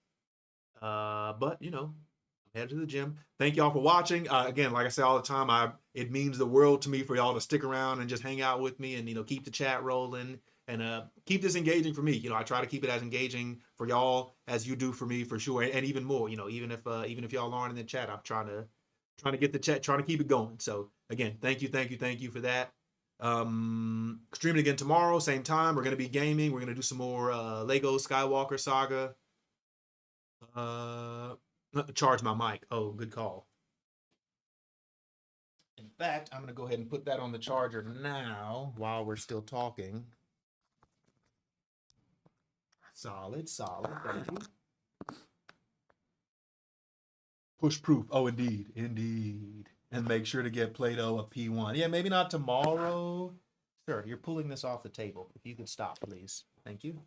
But I'm headed to the gym. Thank y'all for watching. Again, like I say all the time, it means the world to me for y'all to stick around and just hang out with me and keep the chat rolling and keep this engaging for me. I try to keep it as engaging for y'all as you do for me, for sure, and even more. Even if y'all aren't in the chat, I'm trying to get the chat, trying to keep it going. So again, thank you for that. Streaming again tomorrow, same time. We're gonna be gaming. We're gonna do some more Lego Skywalker Saga. Charge my mic. Oh, good call. In fact, I'm gonna go ahead and put that on the charger now while we're still talking. Solid. Thank you. Push proof. Oh, indeed. And make sure to get Play-Doh a P1. Yeah, maybe not tomorrow. Sir, you're pulling this off the table. If you could stop, please. Thank you.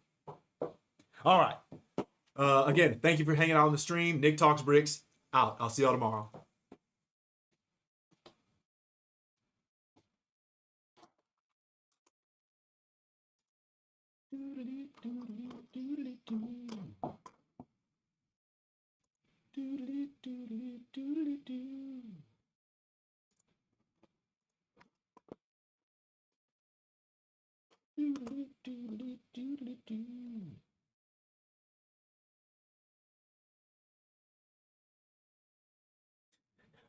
All right. Again, thank you for hanging out on the stream. Nick Talks Bricks, out. I'll see y'all tomorrow.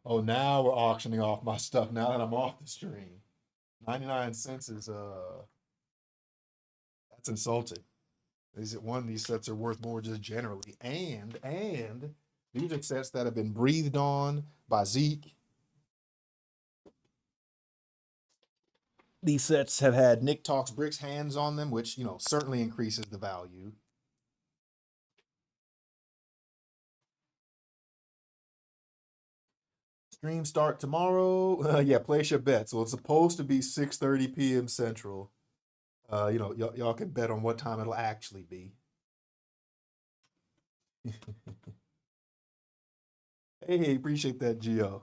Oh, now we're auctioning off my stuff now that I'm off the stream. 99 cents is that's insulting. Is it one, these sets are worth more just generally. And these are sets that have been breathed on by Zeke. These sets have had Nick Talks Bricks hands on them, which, you know, certainly increases the value. Stream start tomorrow. Yeah, place your bet. So it's supposed to be 6:30 p.m. Central. You know, y'all can bet on what time it'll actually be. Hey, appreciate that, Gio.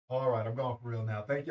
All right, I'm going for real now. Thank you.